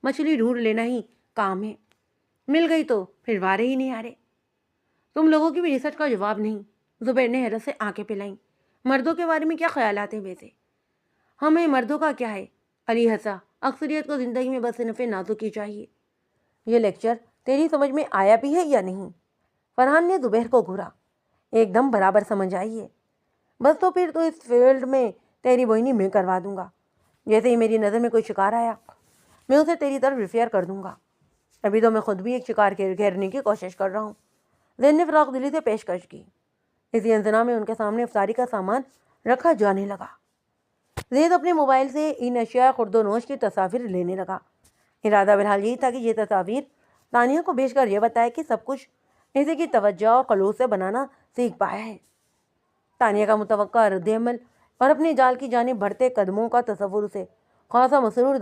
A: مچھلی ڈھونڈ لینا ہی کام ہے۔ مل گئی تو پھر وارے ہی نہیں آ رہے۔ تم لوگوں کی بھی ریسرچ کا جواب نہیں۔ زبیر نے حیرت سے آنکھیں پھیلائیں۔ مردوں کے بارے میں کیا خیالات ہیں ویسے؟ ہمیں مردوں کا کیا ہے؟ علی ہنسا۔ اکثریت کو زندگی میں بس صنف نازک کی چاہیے۔ یہ لیکچر تیری سمجھ میں آیا بھی ہے یا نہیں؟ فرحان نے زبیر کو گھورا۔ ایک دم برابر سمجھ آئی ہے۔ بس تو پھر تو اس فیلڈ میں تیری بوئنی میں کروا دوں گا۔ جیسے ہی میری نظر میں کوئی شکار آیا میں اسے تیری طرف ریفیئر کر دوں گا۔ ابھی تو میں خود بھی ایک شکار گھیرنے کی کوشش کر رہا ہوں۔ زید نے فراق دلی سے پیشکش کی۔ اسی انتظام میں ان کے سامنے افطاری کا سامان رکھا جانے لگا۔ زید اپنے موبائل سے ان اشیاء خورد و نوش کی تصاویر لینے لگا۔ ارادہ بہرحال یہی تھا کہ یہ تصاویر تانیہ کو بھیج کر یہ بتائے کہ سب کچھ اسے کی توجہ اور خلوص سے بنانا سیکھ پایا ہے۔ تانیہ کا متوقع رد عمل اور اپنے جال کی جانب بڑھتے قدموں کا تصور اسے خاصا مسرور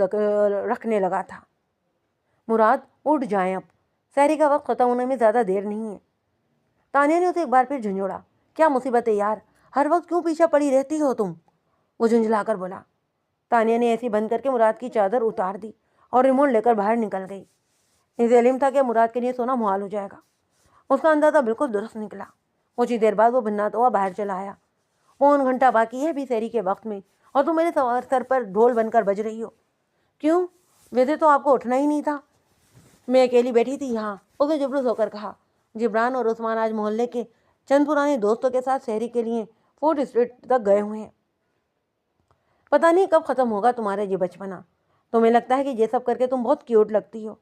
A: رکھنے لگا تھا۔ مراد اٹھ جائیں، اب سحری کا وقت ختم ہونے میں زیادہ دیر نہیں ہے۔ تانیہ نے اسے ایک بار پھر جھنجھوڑا۔ کیا مصیبت ہے یار، ہر وقت کیوں پیچھے پڑی رہتی ہو تم؟ وہ جھنجھلا کر بولا۔ تانیہ نے ایسی بند کر کے مراد کی چادر اتار دی اور ریموٹ لے کر باہر نکل گئی۔ اسے علم تھا کہ مراد کے لیے سونا محال ہو جائے گا۔ اس کا اندازہ بالکل درست نکلا۔ کچھ ہی دیر بعد وہ بناتا ہوا باہر چلا آیا۔ پون گھنٹہ باقی ہے ابھی سحری کے وقت میں، اور تم میرے سر پر ڈھول بن کر بج رہی ہو۔ کیوں؟ ویسے تو آپ کو اٹھنا ہی نہیں تھا۔ میں اکیلی بیٹھی تھی یہاں، اس نے جبروس ہو کر کہا۔ جبران اور عثمان آج محلے کے چند پرانے دوستوں کے ساتھ سحری کے لیے فورٹ اسٹریٹ تک گئے ہوئے ہیں۔ پتہ نہیں کب ختم ہوگا تمہارا یہ بچپنا۔ تمہیں لگتا ہے کہ یہ سب کر کے تم بہت کیوٹ لگتی ہو۔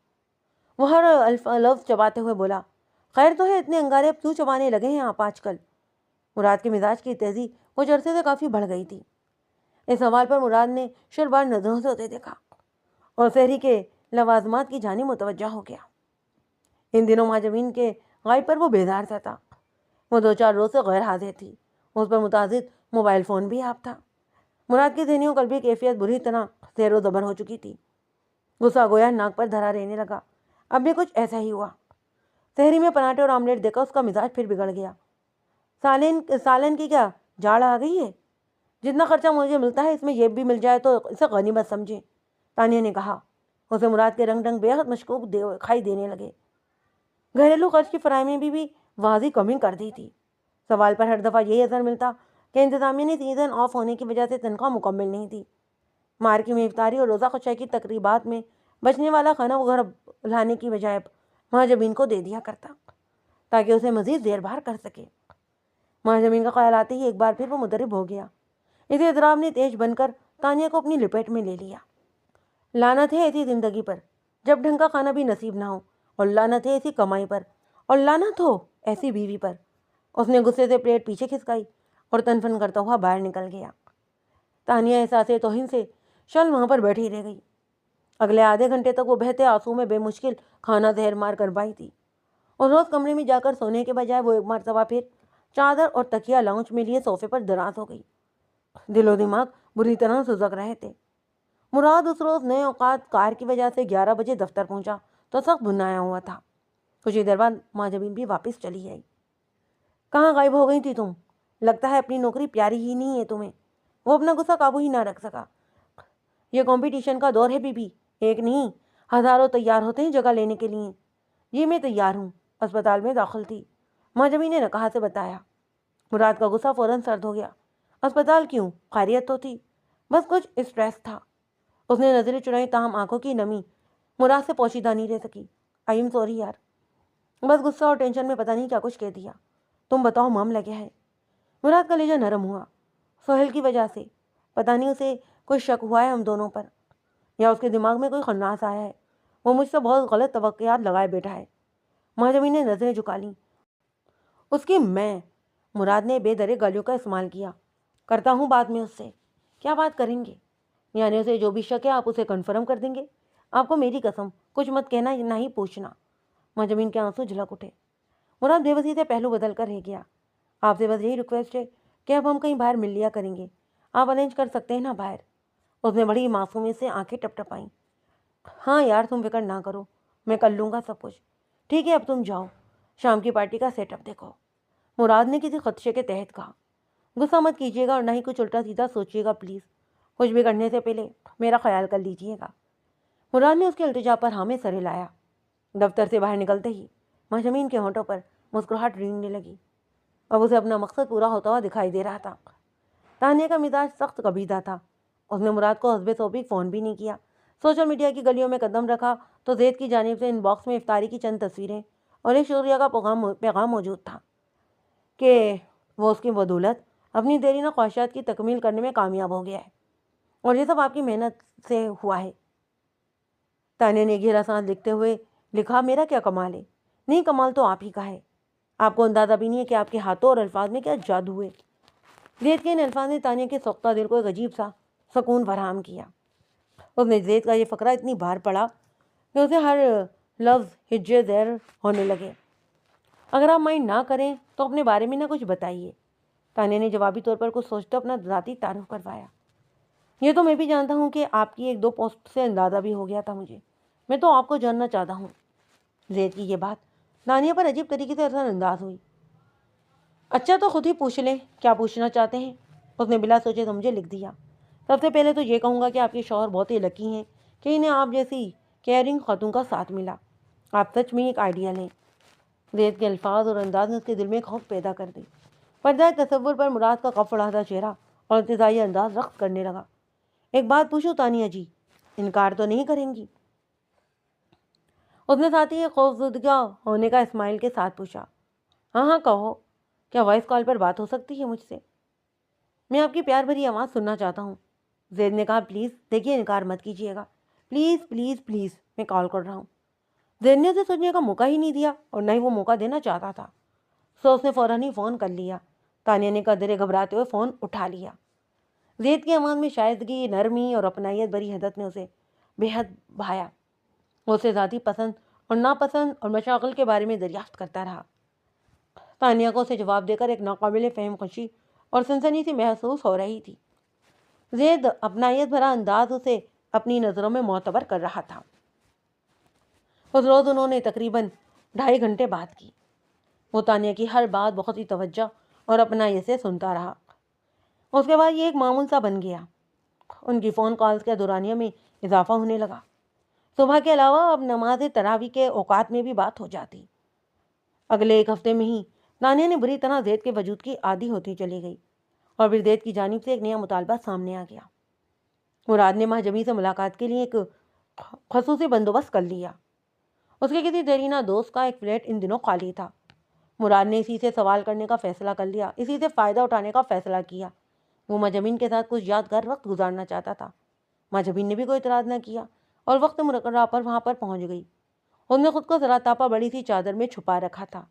A: وہ ہر لفظ چباتے ہوئے بولا۔ خیر تو ہے، اتنے انگارے اب کیوں چبانے لگے ہیں آپ آج کل؟ مراد کے مزاج کی تیزی کچھ عرصے سے کافی بڑھ گئی تھی۔ اس سوال پر مراد نے شربار نظروں سے اسے دیکھا اور سحری کے لوازمات کی جانب متوجہ ہو گیا۔ ان دنوں ماجبین کے غائب پر وہ بیدار سا تھا۔ وہ 2-4 روز سے غیر حاضر تھی۔ اس پر متعدد موبائل فون بھی آپ تھا۔ مراد کی ذہنی و قلبی کیفیت بری طرح زیر و زبر ہو چکی تھی۔ غصہ گویا ناک پر دھرا رہنے لگا۔ اب بھی کچھ ایسا ہی ہوا۔ سحری میں پراٹھے اور آملیٹ دیکھا اس کا مزاج پھر بگڑ گیا۔ سالن کی کیا جاڑ آ گئی ہے؟ جتنا خرچہ مجھے ملتا ہے اس میں یہ بھی مل جائے تو اسے غنیمت سمجھیں، تانیہ نے کہا۔ اسے مراد کے رنگ بے حد مشکوک دکھائی دینے لگے۔ گھریلو خرچ کی فراہمی بھی واضح کمی کر دی تھی۔ سوال پر ہر دفعہ یہی اثر ملتا کہ انتظامیہ نے سیزن آف ہونے کی وجہ سے تنخواہ مکمل نہیں تھی۔ مارکی میں افطاری اور روزہ خشائی کی تقریبات میں بچنے والا کھانا وہ گھر لانے کی بجائے مہاجبین کو دے دیا کرتا تاکہ اسے مزید دیر بار کر سکے۔ مہاجبین کا خیال آتے ہی ایک بار پھر وہ مضطرب ہو گیا۔ اسی اضطراب نے تیز بن کر تانیہ کو اپنی لپیٹ میں لے لیا۔ لعنت ہے ایسی زندگی پر جب ڈھنگ کا کھانا بھی نصیب نہ ہو، اور لعنت ہے ایسی کمائی پر، اور لعنت ہو ایسی بیوی پر۔ اس نے غصے سے پلیٹ پیچھے کھسکائی اور تنفن کرتا ہوا باہر نکل گیا۔ تانیہ احساس توہین سے شل وہاں پر بیٹھی رہ گئی۔ اگلے آدھے گھنٹے تک وہ بہتے آنسو میں بے مشکل کھانا زہر مار کر بائی تھی۔ اور روز کمرے میں جا کر سونے کے بجائے وہ ایک مرتبہ پھر چادر اور تکیہ لاؤنج میں لیے صوفے پر دراز ہو گئی۔ دل و دماغ بری طرح سزک رہے تھے۔ مراد اس روز نئے اوقات کار کی وجہ سے 11 بجے دفتر پہنچا تو سخت بنایا ہوا تھا۔ کچھ ہی دیر بعد ماجبین بھی واپس چلی آئی۔ کہاں غائب ہو گئی تھی تم؟ لگتا ہے اپنی نوکری پیاری ہی نہیں ہے تمہیں۔ وہ اپنا غصہ قابو ہی نہ رکھ سکا۔ یہ کمپٹیشن کا دور ہے بی بی، ایک نہیں ہزاروں تیار ہوتے ہیں جگہ لینے کے لیے۔ یہ میں تیار ہوں، اسپتال میں داخل تھی، ماجبین نے نکاح سے بتایا۔ مراد کا غصہ فوراً سرد ہو گیا۔ اسپتال کیوں؟ خیریت تو تھی، بس کچھ اسٹریس تھا۔ اس نے نظریں چڑھائی، تاہم آنکھوں کی نمی مراد سے پوشیدہ نہیں رہ سکی۔ آئی ایم سوری یار، بس غصہ اور ٹینشن میں پتہ نہیں کیا کچھ کہہ دیا۔ تم بتاؤ معاملہ کیا ہے؟ مراد کا لہجہ نرم ہوا۔ سہیل کی وجہ سے، پتہ نہیں اسے کوئی شک ہوا ہے ہم دونوں پر، یا اس کے دماغ میں کوئی خناس آیا ہے۔ وہ مجھ سے بہت غلط توقعات لگائے بیٹھا ہے۔ مہاجبین نے نظریں جھکا لیں۔ اس کی میں، مراد نے بے درے گالیوں کا استعمال کیا، کرتا ہوں بات میں اس سے۔ کیا بات کریں گے؟ یعنی اسے جو بھی شک ہے آپ اسے کنفرم کر دیں گے؟ آپ کو میری قسم کچھ مت کہنا نہ ہی پوچھنا۔ مہاجبین کے آنسو جھلک اٹھے۔ مراد بے بسی سے پہلو بدل کر رہ گیا۔ آپ سے بس یہی ریکویسٹ ہے کہ اب ہم کہیں باہر مل لیا کریں گے، آپ ارینج کر سکتے ہیں نا باہر؟ اس نے بڑی معصومیت سے آنکھیں ٹپ ٹپائیں۔ ہاں یار تم فکر نہ کرو، میں کر لوں گا سب کچھ۔ ٹھیک ہے اب تم جاؤ، شام کی پارٹی کا سیٹ اپ دیکھو، مراد نے کسی خدشے کے تحت کہا۔ غصہ مت کیجیے گا اور نہ ہی کچھ الٹا سیدھا سوچیے گا پلیز، کچھ بھی کرنے سے پہلے میرا خیال کر لیجیے گا۔ مراد نے اس کے التجا پر ہاں میں سر ہلایا۔ دفتر سے باہر نکلتے ہی مہجمین کے ہونٹوں پر مسکراہٹ رینگنے لگی۔ اب اسے اپنا مقصد پورا ہوتا ہوا دکھائی دے رہا تھا۔ تانیہ کا مزاج سخت کبیدہ تھا۔ اس نے مراد کو حسب توفیق فون بھی نہیں کیا۔ سوشل میڈیا کی گلیوں میں قدم رکھا تو زید کی جانب سے ان باکس میں افطاری کی چند تصویریں اور ایک شکریہ کا پیغام موجود تھا کہ وہ اس کی بدولت اپنی دیرینہ خواہشات کی تکمیل کرنے میں کامیاب ہو گیا ہے، اور یہ سب آپ کی محنت سے ہوا ہے۔ تانیہ نے گہرا سانس لکھتے ہوئے لکھا، میرا کیا کمال ہے؟ نہیں، کمال تو آپ ہی کا ہے۔ آپ کو اندازہ بھی نہیں ہے کہ آپ کے ہاتھوں اور الفاظ میں کیا جادو ہے۔ زید کے ان الفاظ نے تانیہ کے سوختہ دل کو ایک عجیب سا سکون فراہم کیا۔ اس نے زید کا یہ فقرہ اتنی بار پڑھا کہ اسے ہر لفظ ہجے زیر ہونے لگے۔ اگر آپ مائنڈ نہ کریں تو اپنے بارے میں نہ کچھ بتائیے۔ تانیہ نے جوابی طور پر کچھ سوچتے اپنا ذاتی تعارف کروایا۔ یہ تو میں بھی جانتا ہوں کہ آپ کی ایک دو پوسٹ سے اندازہ بھی ہو گیا تھا مجھے، میں تو آپ کو جاننا چاہتا ہوں۔ زید کی یہ بات تانیہ پر عجیب طریقے سے اثر انداز ہوئی۔ اچھا تو خود ہی پوچھ لیں کیا پوچھنا چاہتے ہیں، اس نے بلا سوچے سمجھے لکھ دیا۔ سب سے پہلے تو یہ کہوں گا کہ آپ کے شوہر بہت ہی لکی ہیں کہ انہیں آپ جیسی کیئرنگ خاتون کا ساتھ ملا۔ آپ سچ میں ایک آئیڈیل ہیں۔ زید کے الفاظ اور انداز نے اس کے دل میں خوف پیدا کر دی۔ پردہ تصور پر مراد کا کف اڑاتا چہرہ اور انتزاعی انداز رقص کرنے لگا۔ ایک بات پوچھوں تانیہ جی، انکار تو نہیں کریں گی؟ اس نے ساتھ ہی خوفزدہ ہونے کا اسمائل کے ساتھ پوچھا۔ ہاں ہاں کہو، کیا وائس کال پر بات ہو سکتی ہے مجھ سے؟ میں آپ کی پیار بھری آواز سننا چاہتا ہوں۔ زید نے کہا، پلیز دیکھیے انکار مت کیجیے گا، پلیز پلیز پلیز، میں کال کر رہا ہوں۔ زید نے اسے سوچنے کا موقع ہی نہیں دیا اور نہ ہی وہ موقع دینا چاہتا تھا، سو اس نے فوراً ہی فون کر لیا۔ تانیہ نے قدرے گھبراتے ہوئے فون اٹھا لیا۔ زید کی آواز میں شائستگی، نرمی اور اپنائیت بری حدت نے اسے بے حد بھایا۔ وہ اسے ذاتی پسند اور ناپسند اور مشاغل کے بارے میں دریافت کرتا رہا۔ تانیہ کو اسے جواب دے کر ایک ناقابل فہم خوشی اور سنسنی سی محسوس ہو رہی تھی۔ زید اپنائیت بھرا انداز اسے اپنی نظروں میں معتبر کر رہا تھا۔ اس روز انہوں نے تقریباً 2.5 گھنٹے بات کی۔ وہ تانیہ کی ہر بات بہت ہی توجہ اور اپنائیت سے سنتا رہا۔ اس کے بعد یہ ایک معمول سا بن گیا۔ ان کی فون کالز کے دورانیہ میں اضافہ ہونے لگا۔ صبح کے علاوہ اب نماز تراویح کے اوقات میں بھی بات ہو جاتی۔ اگلے 1 ہفتے میں ہی تانیہ نے بری طرح زید کے وجود کی عادی ہوتی چلی گئی، اور پھر زید کی جانب سے ایک نیا مطالبہ سامنے آ گیا۔ مراد نے مہجمی سے ملاقات کے لیے ایک خصوصی بندوبست کر لیا۔ اس کے کسی دیرینہ دوست کا ایک فلیٹ ان دنوں خالی تھا۔ مراد نے اسی سے سوال کرنے کا فیصلہ کر لیا، اسی سے فائدہ اٹھانے کا فیصلہ کیا۔ وہ مہجمین کے ساتھ کچھ یادگار وقت گزارنا چاہتا تھا۔ مہجمین نے بھی کوئی اعتراض نہ کیا اور وقت مقررہ پر وہاں پر پہنچ گئی۔ اس نے خود کو ذرا تاپا بڑی سی چادر میں چھپا رکھا تھا۔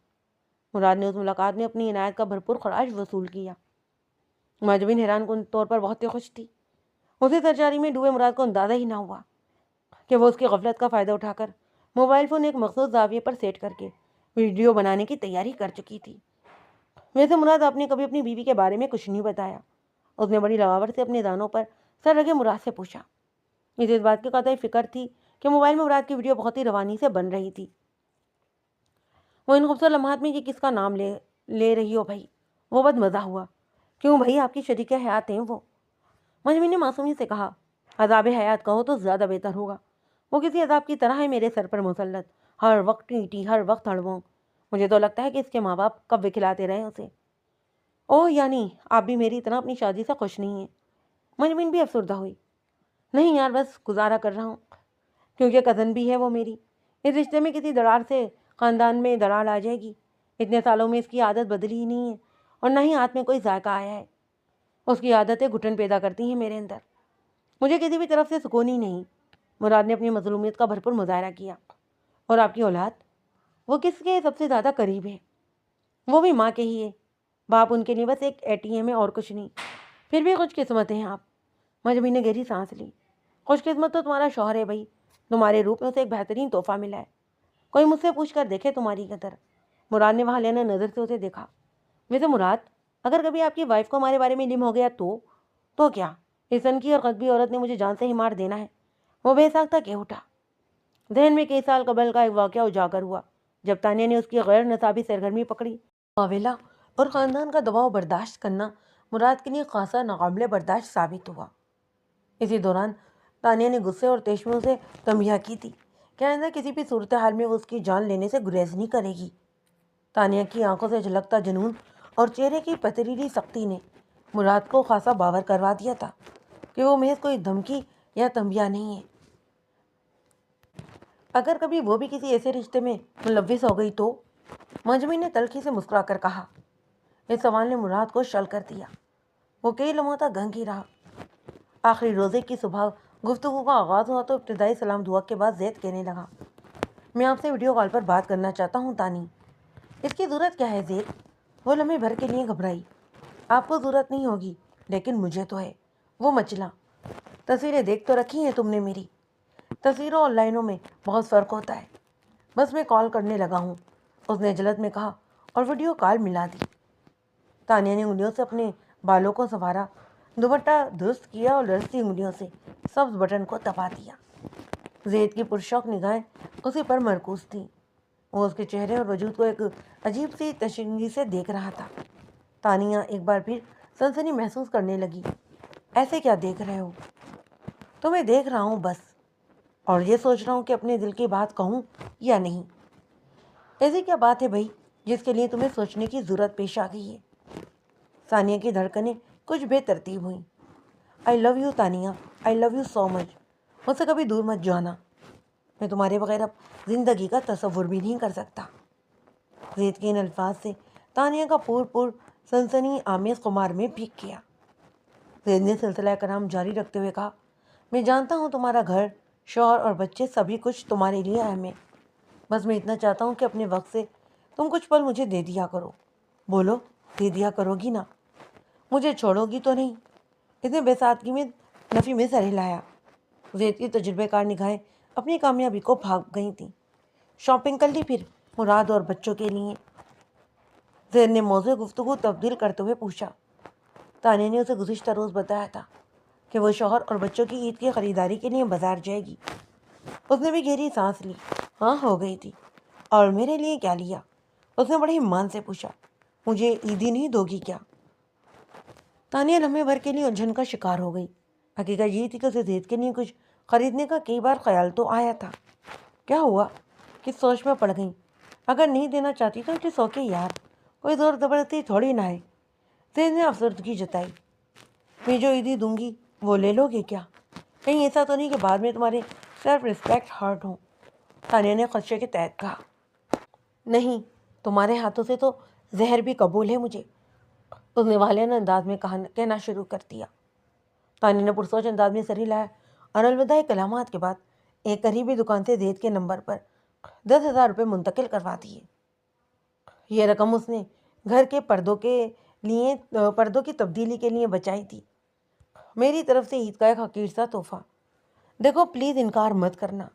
A: مراد نے اس ملاقات میں اپنی عنایت کا بھرپور خراج وصول کیا۔ مہجمین حیران کن طور پر بہت ہی خوش تھی۔ اسی سرچاری میں ڈوبے مراد کو اندازہ ہی نہ ہوا کہ وہ اس کی غفلت کا فائدہ اٹھا کر موبائل فون ایک مخصوص زاویے پر سیٹ کر کے ویڈیو بنانے کی تیاری کر چکی تھی۔ ویسے مراد آپ نے کبھی اپنی بیوی کے بارے میں کچھ نہیں بتایا، اس نے بڑی لغاوٹ سے اپنے دانوں پر سر رکھے مراد سے پوچھا۔ اسے اس بات کی قطعی فکر تھی کہ موبائل میں مراد کی ویڈیو بہت ہی روانی سے بن رہی تھی۔ وہ ان خوبصورت لمحات میں یہ کس کا نام لے رہی ہو بھائی؟ وہ بد مزہ ہوا۔ کیوں بھائی، آپ کی شریک حیات ہیں وہ؟ مجمین نے معصومی سے کہا۔ عذاب حیات کہو تو زیادہ بہتر ہوگا۔ وہ کسی عذاب کی طرح ہے میرے سر پر مسلط، ہر وقت ٹیٹی، ہر وقت ہڑبونک۔ مجھے تو لگتا ہے کہ اس کے ماں باپ کب کھلاتے رہے اسے۔ اوہ یعنی آپ بھی میری طرح اپنی شادی سے خوش نہیں ہیں؟ مجمین بھی افسردہ ہوئی۔ نہیں یار، بس گزارا کر رہا ہوں، کیونکہ کزن بھی ہے وہ میری۔ اس رشتے میں کسی دراڑ سے خاندان میں دراڑ آ جائے گی۔ اتنے سالوں میں اس کی عادت بدلی ہی نہیں ہے، اور نہ ہی ہاتھ میں کوئی ذائقہ آیا ہے۔ اس کی عادتیں گھٹن پیدا کرتی ہیں میرے اندر۔ مجھے کسی بھی طرف سے سکون ہی نہیں۔ مراد نے اپنی مظلومیت کا بھرپور مظاہرہ کیا۔ اور آپ کی اولاد، وہ کس کے سب سے زیادہ قریب ہے؟ وہ بھی ماں کے ہی ہے۔ باپ ان کے لیے بس ایک ATM ہے اور کچھ نہیں۔ پھر بھی خوش قسمت ہیں آپ۔ مجمع نے گہری سانس لی۔ خوش قسمت تو تمہارا شوہر ہے بھائی، تمہارے روپ میں اسے ایک بہترین تحفہ ملا ہے۔ کوئی مجھ سے پوچھ کر دیکھے تمہاری قدر۔ مراد نے وہاں لینا نظر سے اسے دیکھا۔ ویسے مراد، اگر کبھی آپ کی وائف کو ہمارے بارے میں علم ہو گیا تو کیا؟ اس کی اور قطبی عورت نے مجھے جان سے ہی مار دینا ہے۔ وہ بے ساختہ کہہ اٹھا۔ ذہن میں کئی سال قبل کا ایک واقعہ اجاگر ہوا، جب تانیہ نے اس کی غیر نصابی سرگرمی پکڑی۔ معاویلا اور خاندان کا دباؤ برداشت کرنا مراد کے لیے خاصا ناقابل برداشت ثابت ہوا۔ اسی دوران تانیہ نے غصے اور تیشنوں سے تنبیہ کی تھی کہ آئندہ کسی بھی صورتحال میں وہ اس کی جان لینے سے گریز نہیں کرے گی۔ تانیہ کی آنکھوں سے جھلکتا جنون اور چہرے کی پتریلی سختی نے مراد کو خاصا باور کروا دیا تھا کہ وہ محض کوئی دھمکی یا تنبیہ نہیں ہے۔ اگر کبھی وہ بھی کسی ایسے رشتے میں ملوث ہو گئی تو؟ مجمع نے تلخی سے مسکرا کر کہا۔ اس سوال نے مراد کو شل کر دیا۔ وہ کئی لمحوں تک گنگ ہی رہا۔ آخری روزے کی صبح گفتگو کا آغاز ہوا تو ابتدائی سلام دعا کے بعد زید کہنے لگا، میں آپ سے ویڈیو کال پر بات کرنا چاہتا ہوں تانی۔ اس کی ضرورت کیا ہے زید؟ وہ لمحے بھر کے لیے گھبرائی۔ آپ کو ضرورت نہیں ہوگی، لیکن مجھے تو ہے، وہ مچلا۔ تصویریں دیکھ تو رکھی ہیں تم نے میری؟ تصویروں اور لائنوں میں بہت فرق ہوتا ہے۔ بس میں کال کرنے لگا ہوں، اس نے جلد میں کہا اور ویڈیو کال ملا دی۔ تانیہ نے انگلیوں سے اپنے بالوں کو سنوارا، دوپٹہ درست کیا اور لرزتی انگلیوں سے سبز بٹن کو دبا دیا۔ زید کی پرشوق نگاہیں اسی پر مرکوز تھیں۔ وہ اس کے چہرے اور وجود کو ایک عجیب سی تشنگی سے دیکھ رہا تھا۔ تانیہ ایک بار پھر سنسنی محسوس کرنے لگی۔ ایسے کیا دیکھ رہے ہو؟ تمہیں دیکھ رہا ہوں بس، اور یہ سوچ رہا ہوں کہ اپنے دل کی بات کہوں یا نہیں۔ ایسی کیا بات ہے بھائی جس کے لیے تمہیں سوچنے کی ضرورت پیش آ گئی ہے؟ ثانیہ کی دھڑکنیں کچھ بے ترتیب ہوئیں۔ I love you Tania, I love you so much. مجھ سے کبھی دور مت جانا، میں تمہارے بغیر اب زندگی کا تصور بھی نہیں کر سکتا۔ زید کے ان الفاظ سے تانیہ کا پور سنسنی آمیز خمار میں بھیگ گیا۔ زید نے سلسلہ کلام جاری رکھتے ہوئے کہا، میں جانتا ہوں تمہارا گھر، شوہر اور بچے سبھی کچھ تمہارے لیے اہم ہے۔ بس میں اتنا چاہتا ہوں کہ اپنے وقت سے تم کچھ پل مجھے دے دیا کرو۔ بولو، دے دیا کرو گی نا؟ مجھے چھوڑو گی تو نہیں؟ اس نے بے سادگی میں نفی میں سر ہلایا۔ زید کی تجربے کار نگاہیں اپنی کامیابی کو بھاگ گئی تھیں۔ شاپنگ کر لی پھر مراد اور بچوں کے لیے؟ زید نے موضوع گفتگو تبدیل کرتے ہوئے پوچھا۔ تانیہ نے اسے گزشتہ روز بتایا تھا کہ وہ شوہر اور بچوں کی عید کی خریداری کے لیے بازار جائے گی۔ اس نے بھی گہری سانس لی۔ ہاں ہو گئی تھی۔ اور میرے لیے کیا لیا؟ اس نے بڑے ایمان سے پوچھا۔ مجھے عیدی نہیں دو گی کیا؟ تانیہ لمحے بھر کے لیے الجھن کا شکار ہو گئی۔ حقیقت یہ تھی کہ اسے زید کے لیے کچھ خریدنے کا کئی بار خیال تو آیا تھا۔ کیا ہوا؟ کس سوچ میں پڑ گئی؟ اگر نہیں دینا چاہتی تو سو کے یار، کوئی زور زبردستی تھوڑی نہ ہے۔ زید نے افسردگی جتائی۔ میں جو عیدی دوں گی وہ لے لو گے کیا؟ کہیں ایسا تو نہیں کہ بعد میں تمہارے سیلف ریسپیکٹ ہرٹ ہوں؟ تانیہ نے خدشے کے تحت کہا۔ نہیں، تمہارے ہاتھوں سے تو زہر بھی قبول ہے مجھے، اس نے والین انداز میں کہنا شروع کر دیا۔ تانیہ نے پرسوچ انداز میں سر ہلایا اور الوداعی کلامات کے بعد ایک قریبی دکان سے زید کے نمبر پر 10,000 روپے منتقل کروا دیے۔ یہ رقم اس نے گھر کے پردوں کی تبدیلی کے لیے بچائی تھی۔ میری طرف سے عید کا ایک حقیر سا تحفہ۔ دیکھو پلیز انکار مت کرنا،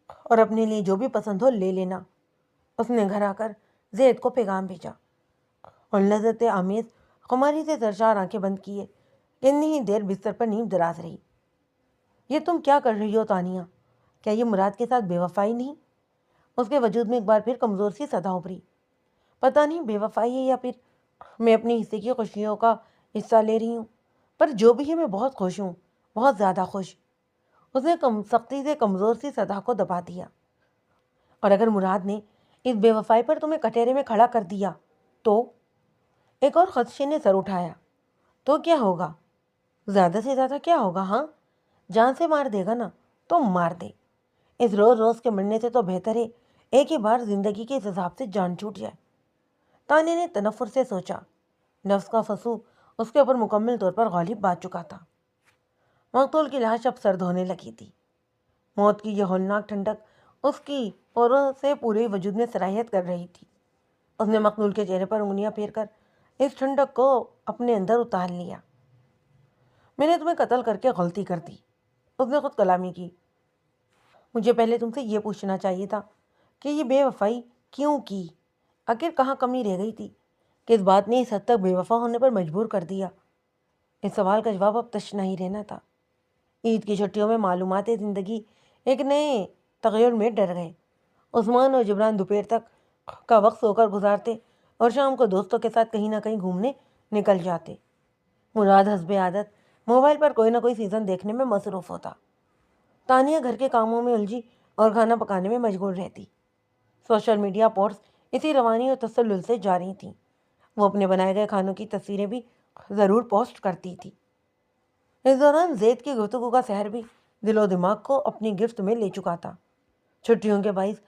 A: اور اپنے لیے جو بھی پسند ہو لے لینا۔ اس نے گھر آ کر زید کو پیغام بھیجا اور لذت آمیز خماری سے سرشار آنکھیں بند کیے کتنی ہی دیر بستر پر نیند دراز رہی۔ یہ تم کیا کر رہی ہو تانیہ؟ کیا یہ مراد کے ساتھ بے وفائی نہیں؟ اس کے وجود میں ایک بار پھر کمزور سی صدا ابھری۔ پتہ نہیں بے وفائی ہے یا پھر میں اپنے حصے کی خوشیوں کا حصہ لے رہی ہوں، پر جو بھی ہے میں بہت خوش ہوں، بہت زیادہ خوش۔ اس نے سختی سے کمزور سی صدا کو دبا دیا۔ اور اگر مراد نے اس بے وفائی پر تمہیں کٹہرے میں کھڑا کر دیا تو؟ ایک اور خدشے نے سر اٹھایا۔ تو کیا ہوگا؟ زیادہ سے زیادہ کیا ہوگا؟ ہاں، جان سے مار دے گا نا تو مار دے۔ اس روز روز کے مرنے سے تو بہتر ہے ایک ہی بار زندگی کے اس حساب سے جان چھوٹ جائے۔ تانیہ نے تنفر سے سوچا۔ نفس کا فسو اس کے اوپر مکمل طور پر غالب بات چکا تھا۔ مقتول کی لاش اب سرد ہونے لگی تھی۔ موت کی یہ ہولناک ٹھنڈک اس کی پوروں سے پورے وجود میں سرایت کر رہی تھی۔ اس نے مقتول کے چہرے پر انگلیاں پھیر کر اس ٹھنڈک کو اپنے اندر اتار لیا۔ میں نے تمہیں قتل کر کے غلطی کر دی، اس نے خود کلامی کی۔ مجھے پہلے تم سے یہ پوچھنا چاہیے تھا کہ یہ بے وفائی کیوں کی؟ آخر کہاں کمی رہ گئی تھی؟ کس بات نے اس حد تک بے وفا ہونے پر مجبور کر دیا؟ اس سوال کا جواب اب تشنہ ہی رہنا تھا۔ عید کی چھٹیوں میں معلومات زندگی ایک نئے تغیر میں ڈر گئے۔ عثمان اور جبران دوپہر تک کا وقت سو کر گزارتے اور شام کو دوستوں کے ساتھ کہیں نہ کہیں گھومنے نکل جاتے۔ مراد حسب عادت موبائل پر کوئی نہ کوئی سیزن دیکھنے میں مصروف ہوتا۔ تانیہ گھر کے کاموں میں الجھی اور کھانا پکانے میں مشغول رہتی۔ سوشل میڈیا پوسٹس اسی روانی اور تسلسل سے جاری تھیں۔ وہ اپنے بنائے گئے کھانوں کی تصویریں بھی ضرور پوسٹ کرتی تھی۔ اس دوران زید کی گفتگو کا سحر بھی دل و دماغ کو اپنی گرفت میں لے چکا تھا۔ چھٹیوں کے باعث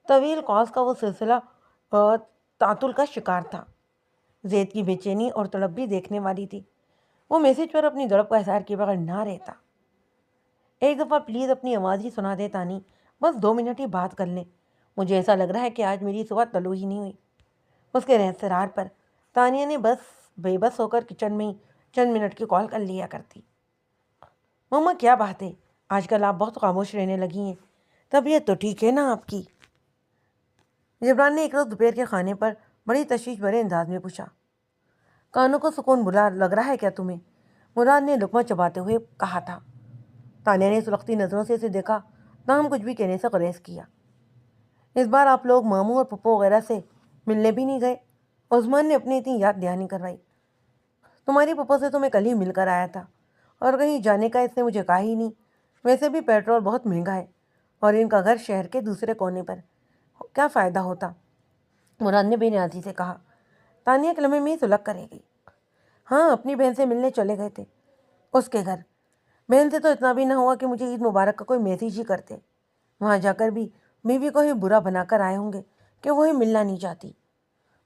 A: طویل کالز کا وہ سلسلہ تعطل کا شکار تھا۔ زید کی بے چینی اور تڑپ بھی دیکھنے والی تھی۔ وہ میسج پر اپنی دڑپ کا اظہار کیے بغیر نہ رہتا۔ ایک دفعہ پلیز اپنی آواز ہی سنا دے تانی، بس 2 منٹ ہی بات کر لیں۔ مجھے ایسا لگ رہا ہے کہ آج میری صبح طلوع ہی نہیں ہوئی۔ اس کے رہسرار پر تانیہ نے بے بس ہو کر کچن میں ہی چند منٹ کی کال کر لیا کرتی۔ مما کیا بات ہے، آج کل آپ بہت خاموش رہنے لگی ہیں، طبیعت تو ٹھیک ہے نا آپ کی؟ جبران نے ایک روز دوپہر کے کھانے پر بڑی تشویش بھرے انداز میں پوچھا۔ کانوں کو سکون بلا لگ رہا ہے کیا تمہیں؟ مراد نے لقمہ چباتے ہوئے کہا تھا۔ تانیہ نے سلختی نظروں سے اسے دیکھا تاہم کچھ بھی کہنے سے گریز کیا۔ اس بار آپ لوگ ماموں اور پپو وغیرہ سے ملنے بھی نہیں گئے؟ عثمان نے اپنی اتنی یاد دہانی کروائی۔ تمہاری پپو سے تو میں کل ہی مل کر آیا تھا اور کہیں جانے کا اس نے مجھے کہا ہی نہیں۔ ویسے بھی پیٹرول بہت مہنگا ہے اور ان کا گھر شہر کے دوسرے کونے پر، کیا فائدہ ہوتا؟ مراد نے بے نیازی سے کہا۔ تانیہ کے لمحے میں سلگ کر رہ گئی۔ ہاں، اپنی بہن سے ملنے چلے گئے تھے اس کے گھر۔ بہن سے تو اتنا بھی نہ ہوا کہ مجھے عید مبارک کا کوئی میسیج ہی کرتے۔ وہاں جا کر بھی بیوی کو ہی برا بنا کر آئے ہوں گے کہ وہی ملنا نہیں چاہتی۔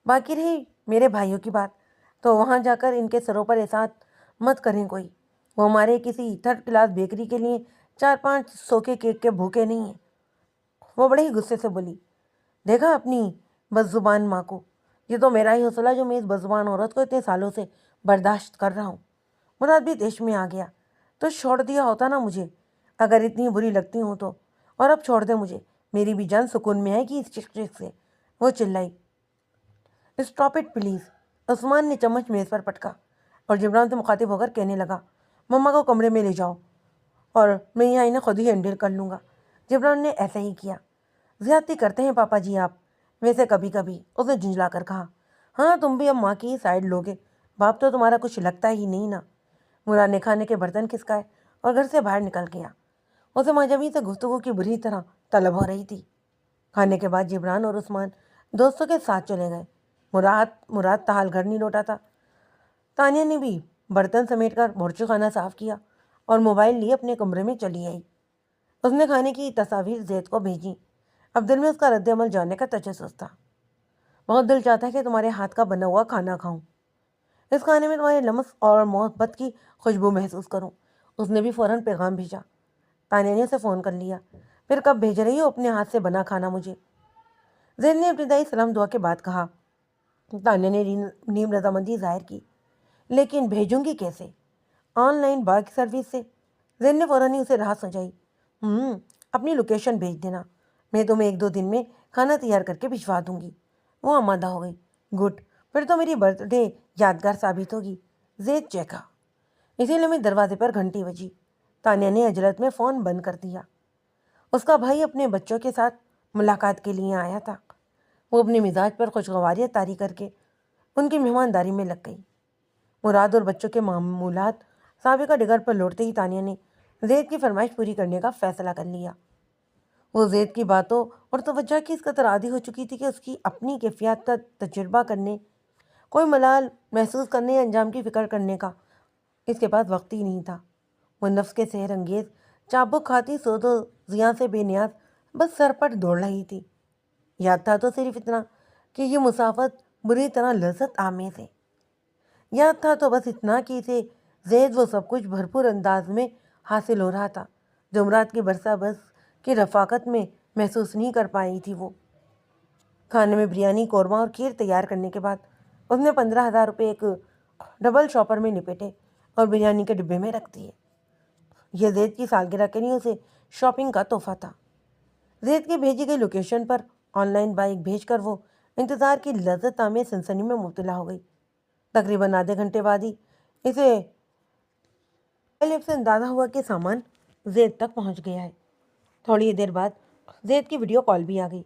A: باقی رہی میرے بھائیوں کی بات، تو وہاں جا کر ان کے سروں پر احسان مت کریں کوئی۔ وہ ہمارے کسی 3rd کلاس بیکری کے لیے 4-5 کے کیک کے بھوکے نہیں ہیں۔ وہ بڑے ہی غصے سے بولی۔ دیکھا اپنی بدزبان ماں کو، یہ تو میرا ہی حوصلہ جو میں اس بدزبان عورت کو اتنے سالوں سے برداشت کر رہا ہوں۔ مراد بھی دیش میں آ گیا تو چھوڑ دیا ہوتا نا مجھے، اگر اتنی بری لگتی ہوں تو، اور اب چھوڑ دے مجھے، میری بھی جان سکون میں آئے گی اس چک سے۔ وہ چلائی۔ Stop it please. عثمان نے چمچ میز پر پٹکا اور جبران سے مخاطب ہو کر کہنے لگا، مما کو کمرے میں لے جاؤ اور میں یہاں انہیں خود ہی ہینڈل کر لوں گا۔ جبران نے ایسا ہی کیا۔ زیادتی کرتے ہیں پاپا جی آپ۔ ویسے کبھی کبھی، اس نے جھنجلا کر کہا۔ ہاں، تم بھی اب ماں کی ہی سائڈ لوگے، باپ تو تمہارا کچھ لگتا ہی نہیں نا۔ مراد نے کھانے کے برتن کھسکائے اور گھر سے باہر نکل گیا۔ اسے ماجبی سے گفتگو کی بری طرح طلب ہو رہی تھی۔ کھانے کے بعد جبران اور عثمان دوستوں کے ساتھ چلے گئے۔ مراد تاحال گھر نہیں لوٹا تھا۔ تانیہ نے بھی برتن سمیٹ کر باورچی خانہ صاف کیا اور موبائل لیے اپنے کمرے میں چلی آئی۔ اس نے کھانے کی تصاویر زید کو بھیجی۔ اب دل میں اس کا رد عمل جاننے کا تجسس تھا۔ بہت دل چاہتا ہے کہ تمہارے ہاتھ کا بنا ہوا کھانا کھاؤں، اس کھانے میں تمہارے لمس اور محبت کی خوشبو محسوس کروں۔ اس نے بھی فوراً پیغام بھیجا۔ تانیہ نے اسے فون کر لیا۔ پھر کب بھیج رہی ہو اپنے ہاتھ سے بنا کھانا مجھے؟ زید نے ابتدائی سلام دعا کے بعد کہا۔ تانیہ نے نیم رضامندی ظاہر کی۔ لیکن بھیجوں گی کیسے؟ آن لائن بائک سروس سے۔ زید نے فوراً ہی اسے راہ سمجھائی۔ اپنی لوکیشن بھیج دینا، میں تمہیں 1-2 دن میں کھانا تیار کر کے بھجوا دوں گی۔ وہ آمادہ ہو گئی۔ گڈ، پھر تو میری برتھ ڈے یادگار ثابت ہوگی۔ زید چیخا۔ اسی لمحے دروازے پر گھنٹی بجی۔ تانیہ نے عجلت میں فون بند کر دیا۔ اس کا بھائی اپنے بچوں کے ساتھ ملاقات کے لیے آیا تھا۔ وہ اپنے مزاج پر خوشگواریت طاری کر کے ان کی مہمانداری میں لگ گئی۔ مراد اور بچوں کے معمولات سابقہ ڈگر پر لوٹتے ہی تانیہ نے زید کی فرمائش پوری کرنے کا فیصلہ کر لیا۔ وہ زید کی باتوں اور توجہ کی اس قدر عادی ہو چکی تھی کہ اس کی اپنی کیفیات کا تجربہ کرنے کوئی ملال محسوس کرنے یا انجام کی فکر کرنے کا اس کے پاس وقت ہی نہیں تھا۔ وہ نفس کے سحر انگیز چابک کھاتی سود و زیاں سے بے نیاز بس سر پر دوڑ رہی تھی۔ یاد تھا تو صرف اتنا کہ یہ مسافت بری طرح لذت آمیز ہے۔ یاد تھا تو بس اتنا کہ اسے زید وہ سب کچھ بھرپور انداز میں حاصل ہو رہا تھا جو مراد کی برسا بس کی رفاقت میں محسوس نہیں کر پائی تھی۔ وہ کھانے میں بریانی، قورمہ اور کھیر تیار کرنے کے بعد اس نے 15,000 روپے ایک ڈبل شاپر میں لپیٹے اور بریانی کے ڈبے میں رکھ دیے۔ یہ زید کی سالگرہ کے لیے اسے شاپنگ کا تحفہ تھا۔ زید کی بھیجی گئی location per on line bike بھیج کر وہ انتظار کی لذت آمیز سنسنی میں مبتلا ہو گئی۔ تقریباً آدھے گھنٹے بعد ہی اسے ایپ سے اندازہ ہوا کہ سامان زید تک پہنچ گیا ہے۔ تھوڑی دیر بعد زید کی ویڈیو کال بھی آ گئی۔